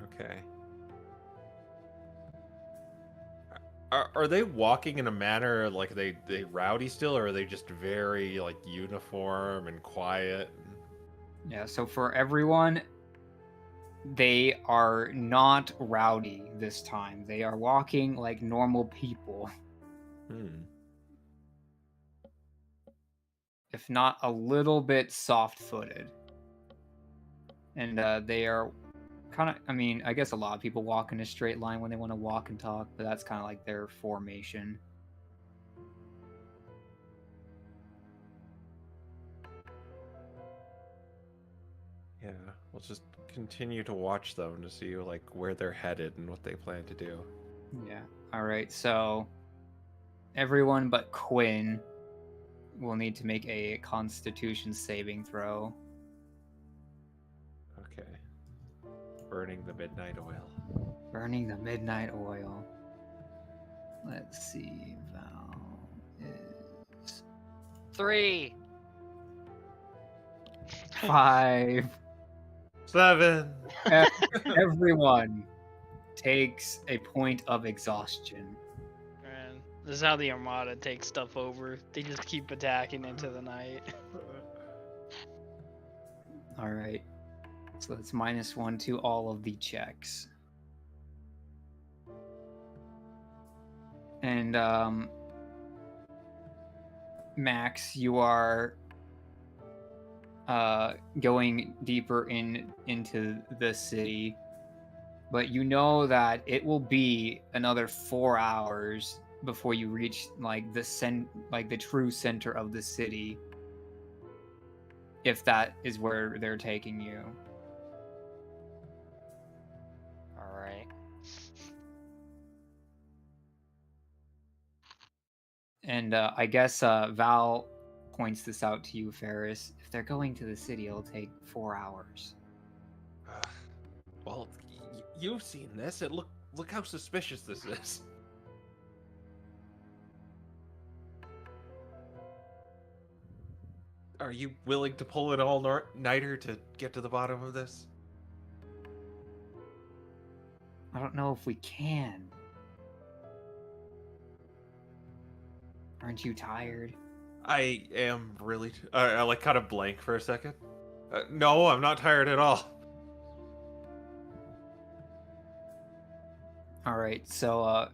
Okay. Are they walking in a manner like they rowdy still, or are they just very like uniform and quiet? Yeah, so for everyone, they are not rowdy this time. They are walking like normal people, if not a little bit soft-footed. And they are kind of, I mean, I guess a lot of people walk in a straight line when they want to walk and talk, but that's kind of like their formation. Yeah, we'll just continue to watch them to see like where they're headed and what they plan to do. Yeah. All right. So everyone but Quinn will need to make a Constitution saving throw. Okay. Burning the midnight oil. Burning the midnight oil. Let's see. Val is 3. 5. 7. Everyone takes a point of exhaustion. Man, this is how the Armada takes stuff over. They just keep attacking into the night. All right. So that's -1 to all of the checks. And Max, you are going deeper into the city, but you know that it will be another 4 hours before you reach like the true center of the city, if that is where they're taking you. All right. And I guess Val points this out to you, Ferris. If they're going to the city, it'll take 4 hours. Well, you've seen this. Look how suspicious this is. Are you willing to pull an all-nighter to get to the bottom of this? I don't know if we can. Aren't you tired? I am really. I like kind of blank for a second. No, I'm not tired at all. All right, so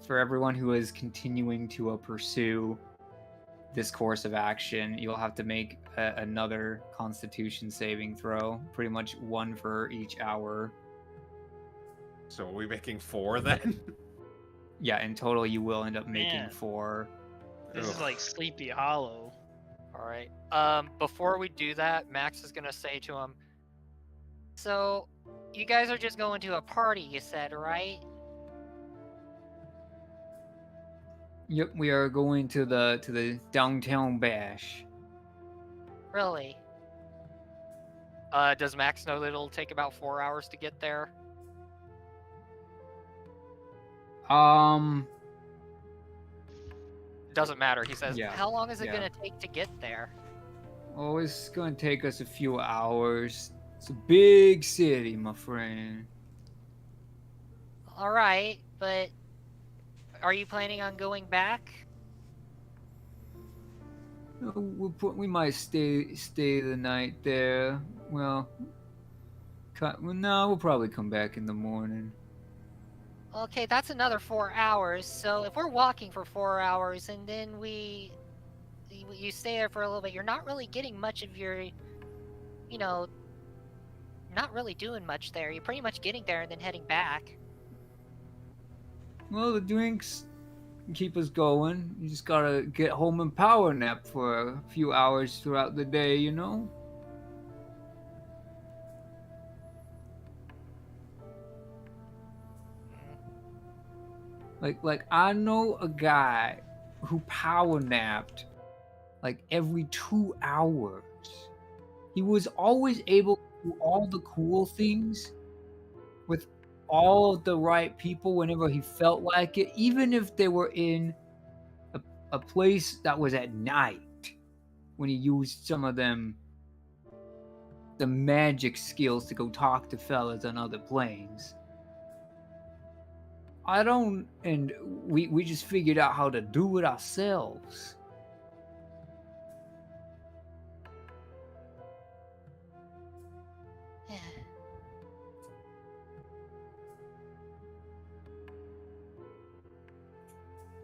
for everyone who is continuing to pursue this course of action, you'll have to make another Constitution saving throw, pretty much 1 for each hour. So are we making 4 then? Yeah, in total you will end up making Man. 4. This is like Sleepy Hollow. All right. Before we do that, Max is gonna say to him, "So, you guys are just going to a party, you said, right?" Yep, we are going to the downtown bash. Really? Does Max know that it'll take about 4 hours to get there? Doesn't matter. He says, Yeah, "How long is it yeah. gonna take to get there?" Oh, it's gonna take us a few hours. It's a big city, my friend. All right, but are you planning on going back? We might stay the night there. Well, no, we'll probably come back in the morning. Okay, that's another 4 hours. So if we're walking for 4 hours and then you stay there for a little bit, you're not really getting much of your, not really doing much there. You're pretty much getting there and then heading back. Well, the drinks keep us going. You just gotta get home and power nap for a few hours throughout the day, you know? Like I know a guy who power napped like every 2 hours. He was always able to do all the cool things with all of the right people whenever he felt like it, even if they were in a place that was at night when he used some of the magic skills to go talk to fellas on other planes. And we just figured out how to do it ourselves.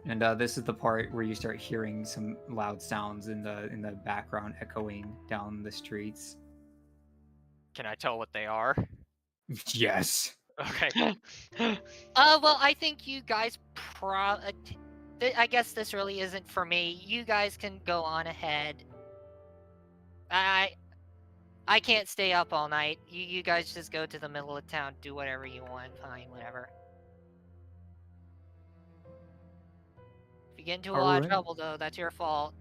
And this is the part where you start hearing some loud sounds in the background echoing down the streets. Can I tell what they are? Yes. Okay. Well, I think you guys I guess this really isn't for me. You guys can go on ahead. I can't stay up all night. You guys just go to the middle of town, do whatever you want, fine, whatever. If you get into a lot of trouble, though, that's your fault.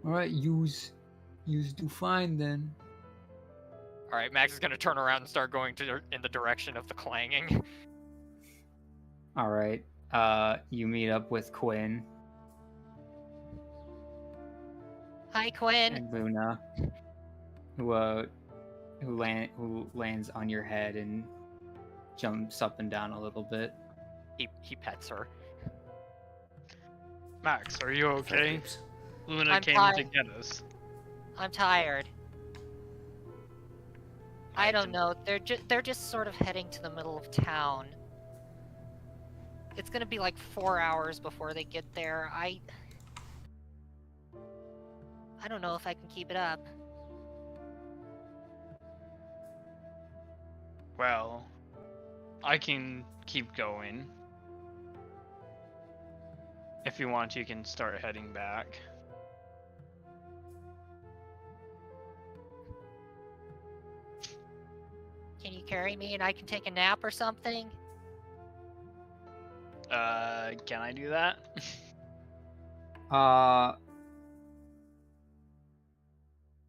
All right, yous do fine then. All right, Max is gonna turn around and start going in the direction of the clanging. All right. You meet up with Quinn Hi, Quinn. and Luna, who lands on your head and jumps up and down a little bit. He pets her. Max, are you okay? Luna I'm came fine. to get us. I'm tired. I don't can- know. They're just sort of heading to the middle of town. It's gonna be like 4 hours before they get there. I don't know if I can keep it up. Well, I can keep going. If you want, you can start heading back. Can you carry me and I can take a nap or something? Can I do that?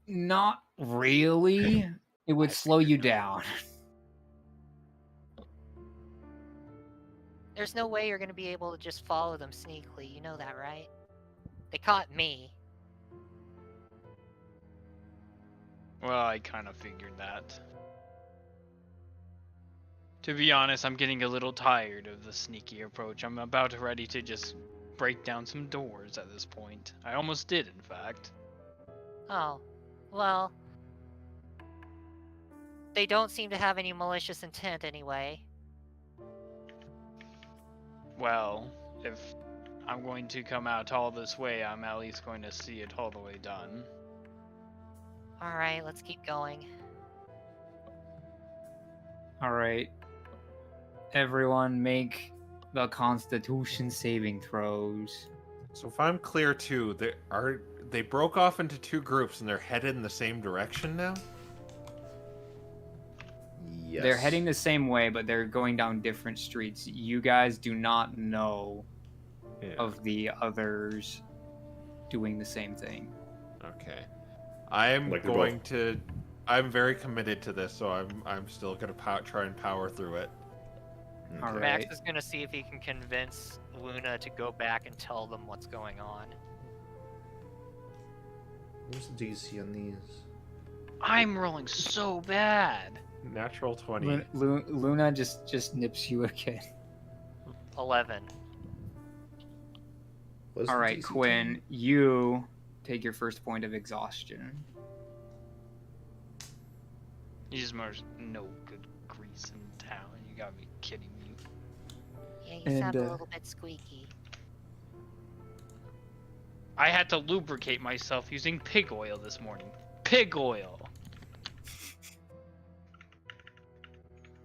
Not really. It would slow you down. There's no way you're gonna be able to just follow them sneakily. You know that, right? They caught me. Well, I kind of figured that. To be honest, I'm getting a little tired of the sneaky approach. I'm about ready to just break down some doors at this point. I almost did, in fact. Oh, well. They don't seem to have any malicious intent anyway. Well, if I'm going to come out all this way, I'm at least going to see it all the way done. Alright, let's keep going. All right. Everyone make the Constitution saving throws. So if I'm clear too, they broke off into two groups and they're headed in the same direction now? Yes. They're heading the same way, but they're going down different streets. You guys do not know Yeah. of the others doing the same thing. Okay. I'm Like they're going both- to. I'm very committed to this, so I'm still gonna try and power through it. All Okay. right. Max is gonna see if he can convince Luna to go back and tell them what's going on. What's the DC on these? I'm rolling so bad. Natural 20. Luna just nips you again. 11. What's All the right, DC Quinn, you take your first point of exhaustion. You just there's no good grease in town. You gotta be kidding me. Yeah, you And, sound a little bit squeaky. I had to lubricate myself using pig oil this morning. Pig oil.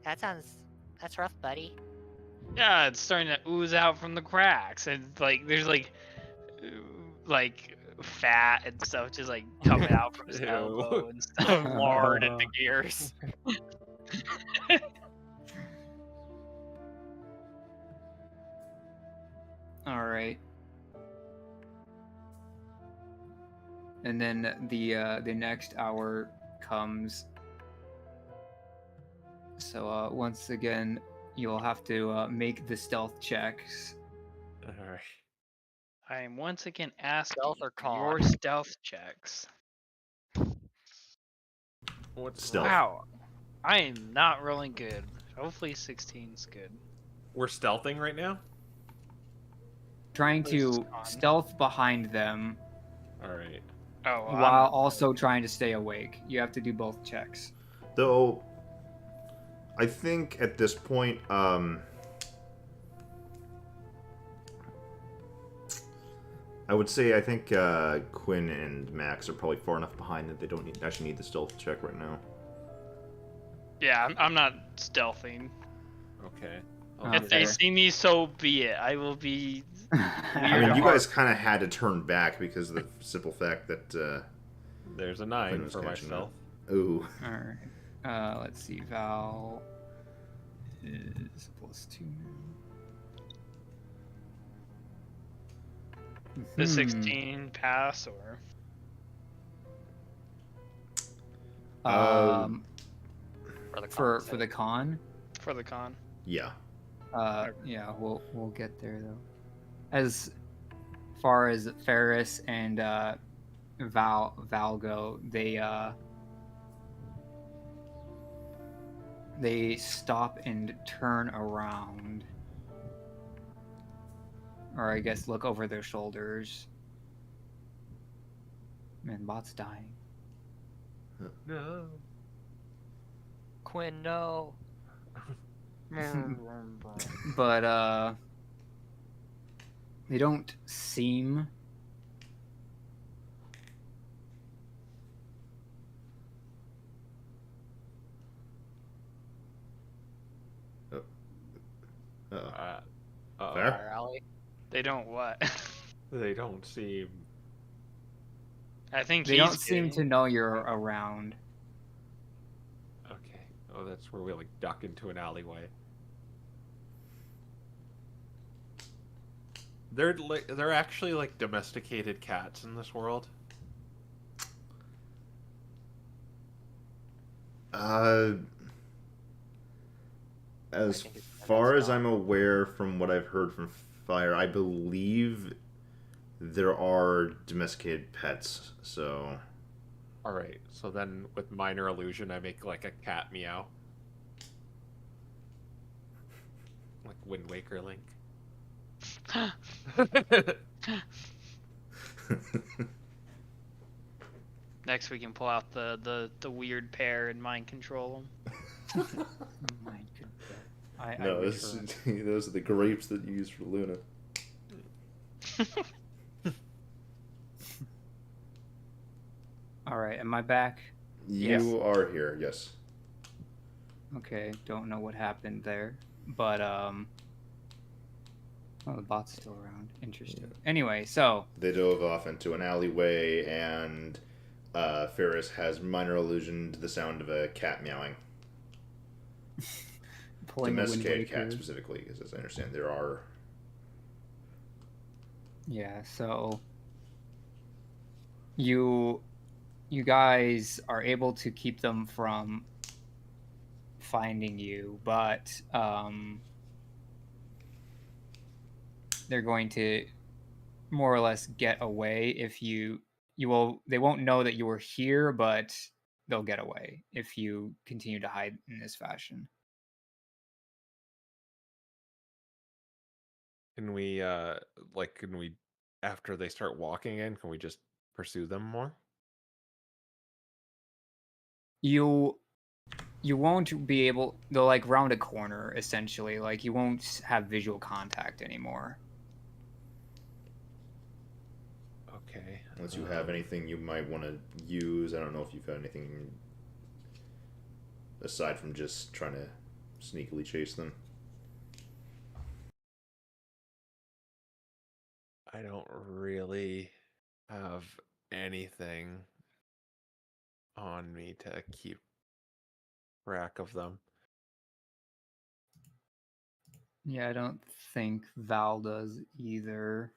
That's rough, buddy. Yeah, it's starting to ooze out from the cracks, and there's fat and stuff just like coming out from his Ew. elbow and stuff. Lard in the gears. All right. And then the next hour comes. So once again, you'll have to make the stealth checks. All right. I am once again asking Stealth or con? your stealth checks. What's Stealth. Wow. I am not rolling good. Hopefully 16's good. We're stealthing right now. Trying This is to con. stealth behind them All right. Oh, well, while also trying to stay awake. You have to do both checks. Though, I think at this point, I would say I think Quinn and Max are probably far enough behind that they don't actually need the stealth check right now. Yeah, I'm not stealthing. Okay. If they Fair. see me, so be it. I will be. I mean, you guys kind of had to turn back because of the simple fact that. There's a Quinn 9 was for catching myself. Ooh. Alright. Let's see. Val is +2 now. The 16 pass or. Um, For the for con the con. For the con. Yeah. Yeah, we'll get there though. As far as Ferris and Val go, they stop and turn around, or I guess look over their shoulders. Man, Bot's dying. No. Quinn, no. But they don't seem Fair? Fire alley. They don't what? They don't seem. I think they he's don't seem to getting- know you're around. Okay. Oh, that's where we like duck into an alleyway. They're actually like domesticated cats in this world. As think it's far as stop. I'm aware from what I've heard from Fire, I believe there are domesticated pets, so... All right. So then, with minor illusion, I make like a cat meow, like Wind Waker Link. Next, we can pull out the weird pair and mind control them. My goodness. I No, wish for- those are the grapes that you use for Luna. All right, am I back? You are here, yes. Okay, don't know what happened there, but oh, the bot's still around. Interesting. Anyway, so They dove off into an alleyway, and Ferris has minor illusion to the sound of a cat meowing. pulling a Wind Domesticated cat Waker. specifically, because as I understand, there are... Yeah, so you guys are able to keep them from finding you, but they're going to more or less get away if they won't know that you were here, but they'll get away if you continue to hide in this fashion. Can we after they start walking in, can we just pursue them more? You won't be able, they'll like round a corner essentially, like you won't have visual contact anymore. Okay. Unless you have anything you might want to use. I don't know if you've got anything aside from just trying to sneakily chase them. I don't really have anything on me to keep track of them. Yeah, I don't think Val does either.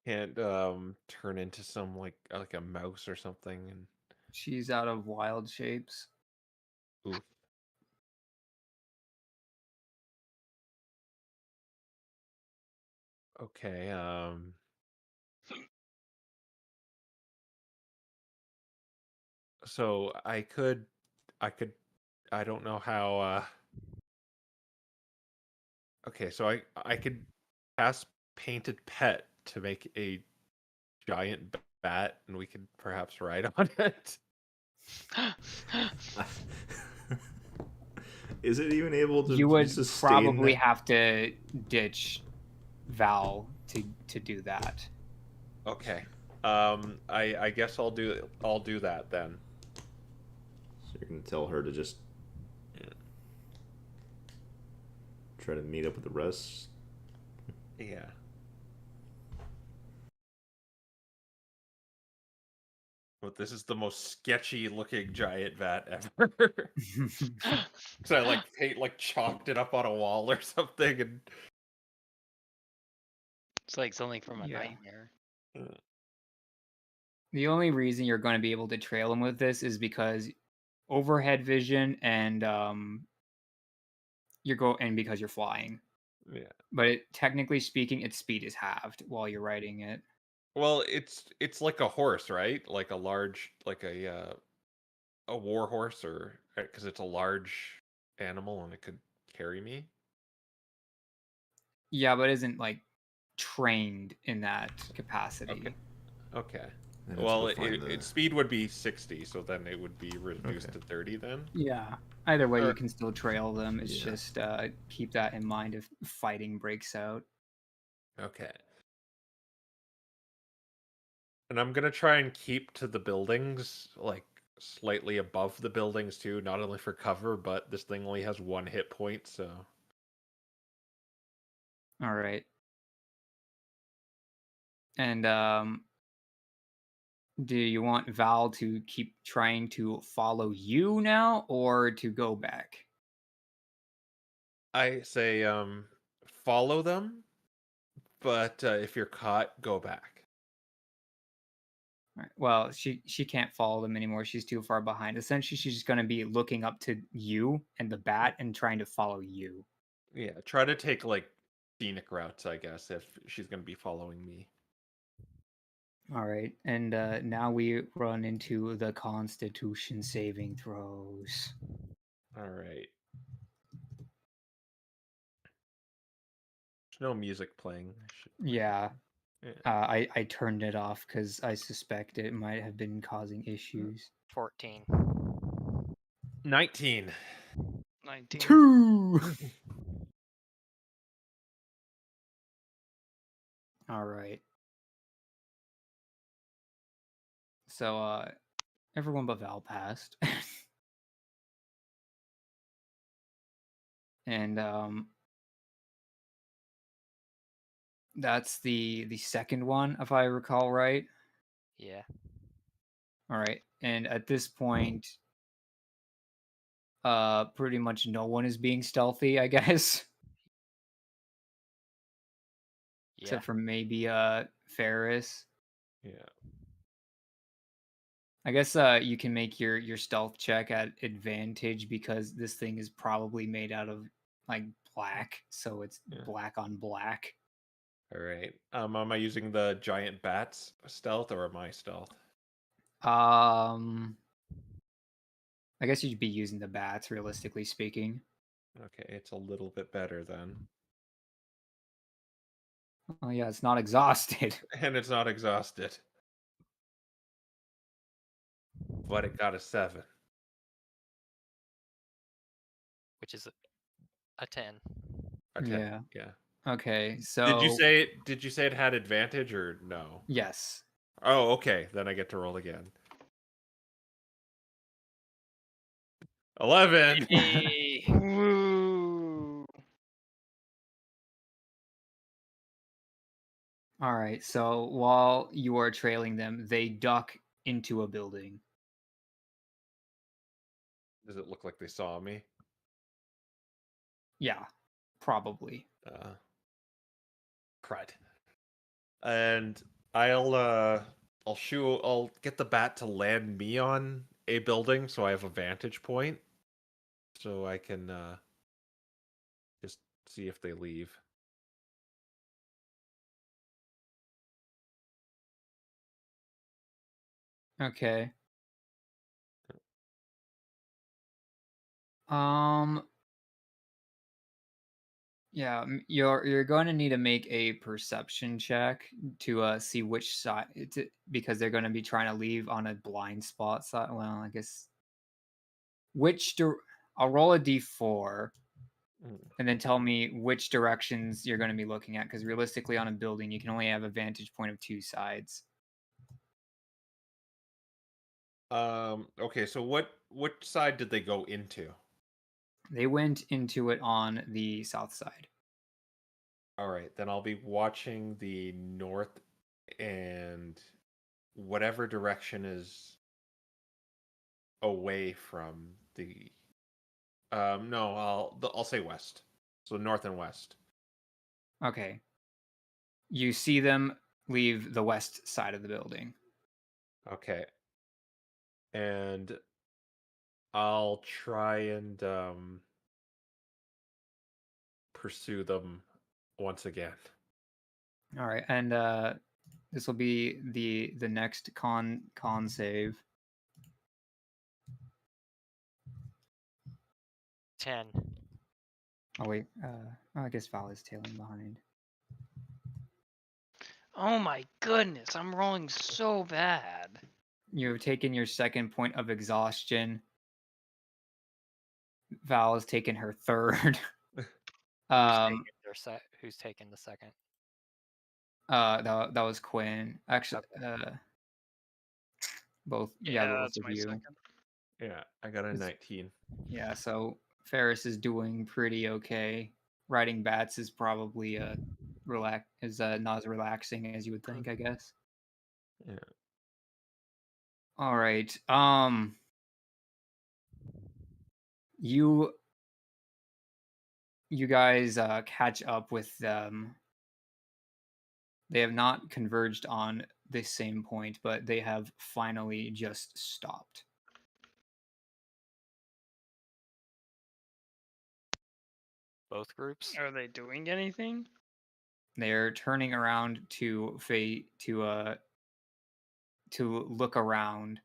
can't turn into some like a mouse or something and She's out of wild shapes. oof. Okay, so I don't know how okay, so I could cast painted pet to make a giant bat and we could perhaps ride on it. Is it even able to You would sustain probably that? have to ditch Val to do that. Okay. I guess I'll do that then. So you're gonna tell her to just try to meet up with the rest? Yeah. But this is the most sketchy looking giant bat ever. So I like chalked it up on a wall or something and It's like something from a Yeah. nightmare. The only reason you're going to be able to trail him with this is because overhead vision and because you're flying. yeah. But technically speaking, its speed is halved while you're riding it. Well, it's like a horse, right? Like a large like a war horse or because it's a large animal and it could carry me. Yeah, but isn't like trained in that capacity. Okay. Okay. Then let's Well, go find the- its speed would be 60, so then it would be reduced Okay. to 30 then. Yeah. Either way, you Or- can still trail them. It's Yeah. just keep that in mind if fighting breaks out. Okay. And I'm gonna try and keep to the buildings, like slightly above the buildings too, not only for cover, but this thing only has 1 hit point, so All right. And do you want Val to keep trying to follow you now or to go back? I say follow them, but if you're caught, go back. All right. Well, she can't follow them anymore. She's too far behind. Essentially, she's just going to be looking up to you and the bat and trying to follow you. Yeah, try to take like scenic routes, I guess, if she's gonna be following me. All right. And now we run into the Constitution saving throws. All right. There's no music playing. Yeah. Yeah. I turned it off because I suspect it might have been causing issues. 14. 19. 19. 2! All right. So, everyone but Val passed. And that's the second one, if I recall right. Yeah. All right. And at this point, pretty much no one is being stealthy, I guess. Yeah. Except for maybe Ferris. Yeah. I guess you can make your stealth check at advantage because this thing is probably made out of like black, so it's Yeah. black on black. All right. Am I using the giant bats stealth or am I stealth? I guess you'd be using the bats, realistically speaking. Okay, it's a little bit better then. Oh yeah, it's not exhausted. And it's not exhausted. But it got a 7. Which is a 10. A 10. Yeah. Yeah. Okay, so Did you say it had advantage or no? yes. Oh, okay. Then I get to roll again. 11. Hey. Woo. All right, so while you are trailing them, they duck into a building. Does it look like they saw me? Yeah, probably. Crud. And I'll get the bat to land me on a building so I have a vantage point. So I can just see if they leave. Okay. Yeah, you're going to need to make a perception check to see which side because they're going to be trying to leave on a blind spot side. Well, I guess I'll roll a d4 and then tell me which directions you're going to be looking at because realistically on a building you can only have a vantage point of two sides. Okay, so what side did they go into? They went into it on the south side. All right, then I'll be watching the north and whatever direction is away from the no, I'll say west. So north and west. Okay. You see them leave the west side of the building. Okay. And I'll try and pursue them once again. All right, and this will be the next con save. 10. Oh wait, I guess Val is tailing behind. Oh my goodness, I'm rolling so bad. You've taken your second point of exhaustion. Val has taken her third. Who's taking the second? That was Quinn. Actually, both. Yeah, both that's of my you. second. Yeah, I got a 19. Yeah, so Ferris is doing pretty okay. Riding bats is probably not as relaxing as you would think, I guess. Yeah. All right. You guys catch up with them. They have not converged on the same point, but they have finally just stopped. Both groups? Are they doing anything? They're turning around to look around.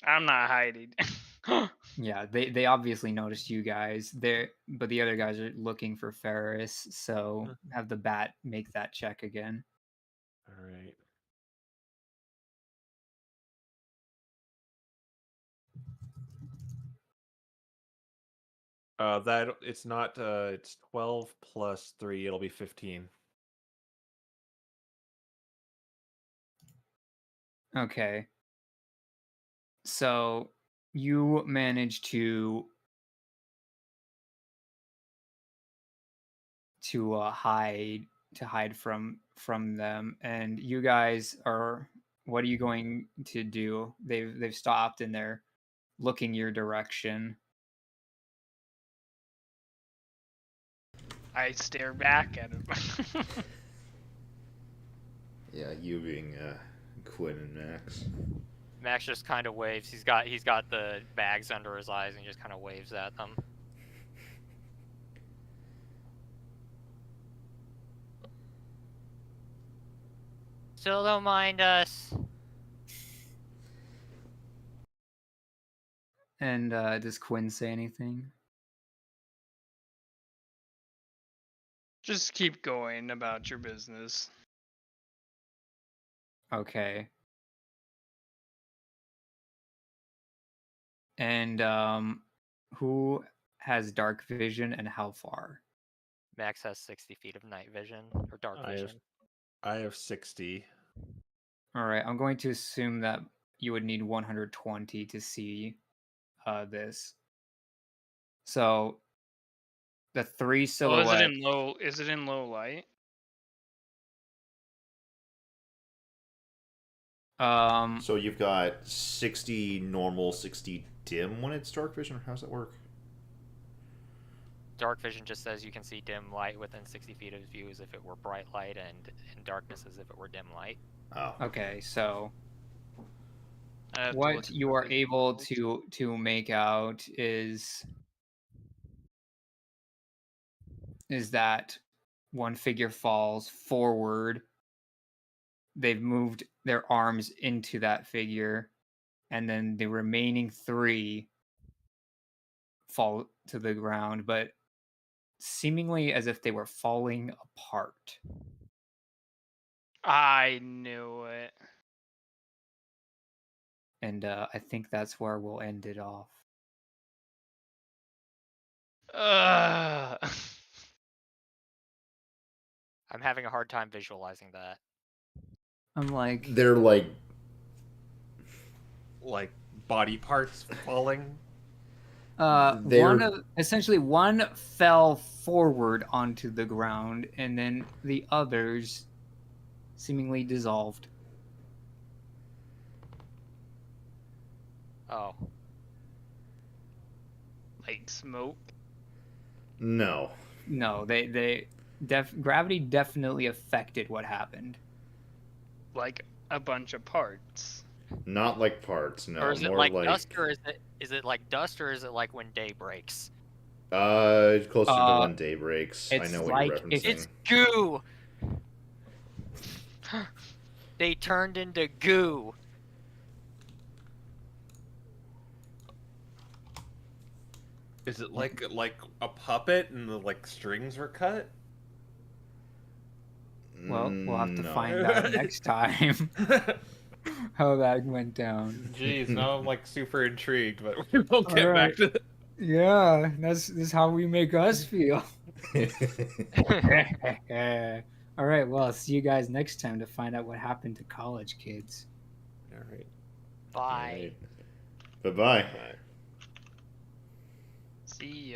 I'm not hiding. Yeah, they obviously noticed you guys. But the other guys are looking for Ferris, so have the bat make that check again. All right. It's not it's 12 plus 3, it'll be 15. Okay. So you manage to hide from them, and you guys are. What are you going to do? They've stopped and they're looking your direction. I stare back at him. Yeah, you being Quinn and Max. Max just kind of waves. He's got the bags under his eyes and he just kind of waves at them. Still don't mind us. And does Quinn say anything? Just keep going about your business. Okay. And who has dark vision and how far? Max has 60 feet of night vision or dark vision. I have 60. All right, I'm going to assume that you would need 120 to see this. So the three silhouettes. Oh, is it in low light? So you've got 60 normal, 60 dim when it's dark vision, or how does that work? dark vision just says you can see dim light within 60 feet of his view as if it were bright light, and in darkness as if it were dim light. Oh. Okay, so I have to what look at you the are able visuals. to make out is that one figure falls forward. They've moved their arms into that figure, and then the remaining 3 fall to the ground, but seemingly as if they were falling apart. I knew it. And I think that's where we'll end it off. Ugh. I'm having a hard time visualizing that. I'm like, They're like body parts falling. They're- essentially one fell forward onto the ground, and then the others seemingly dissolved. Oh. Like smoke. no. No, gravity definitely affected what happened. Like a bunch of parts. Not like parts, no. Or is it More like dust, or is it like dust, or is it like when day breaks? Closer to when day breaks. I it's know what like you're if referencing. It's goo! They turned into goo. Is it like a puppet and the strings were cut? Well, we'll have to No. find out next time how that went down. Jeez, now I'm super intrigued, but we won't get All back right. to that. Yeah, this is how we make us feel. All right, well, see you guys next time to find out what happened to college kids. All right. Bye. Bye-bye. Bye. See ya.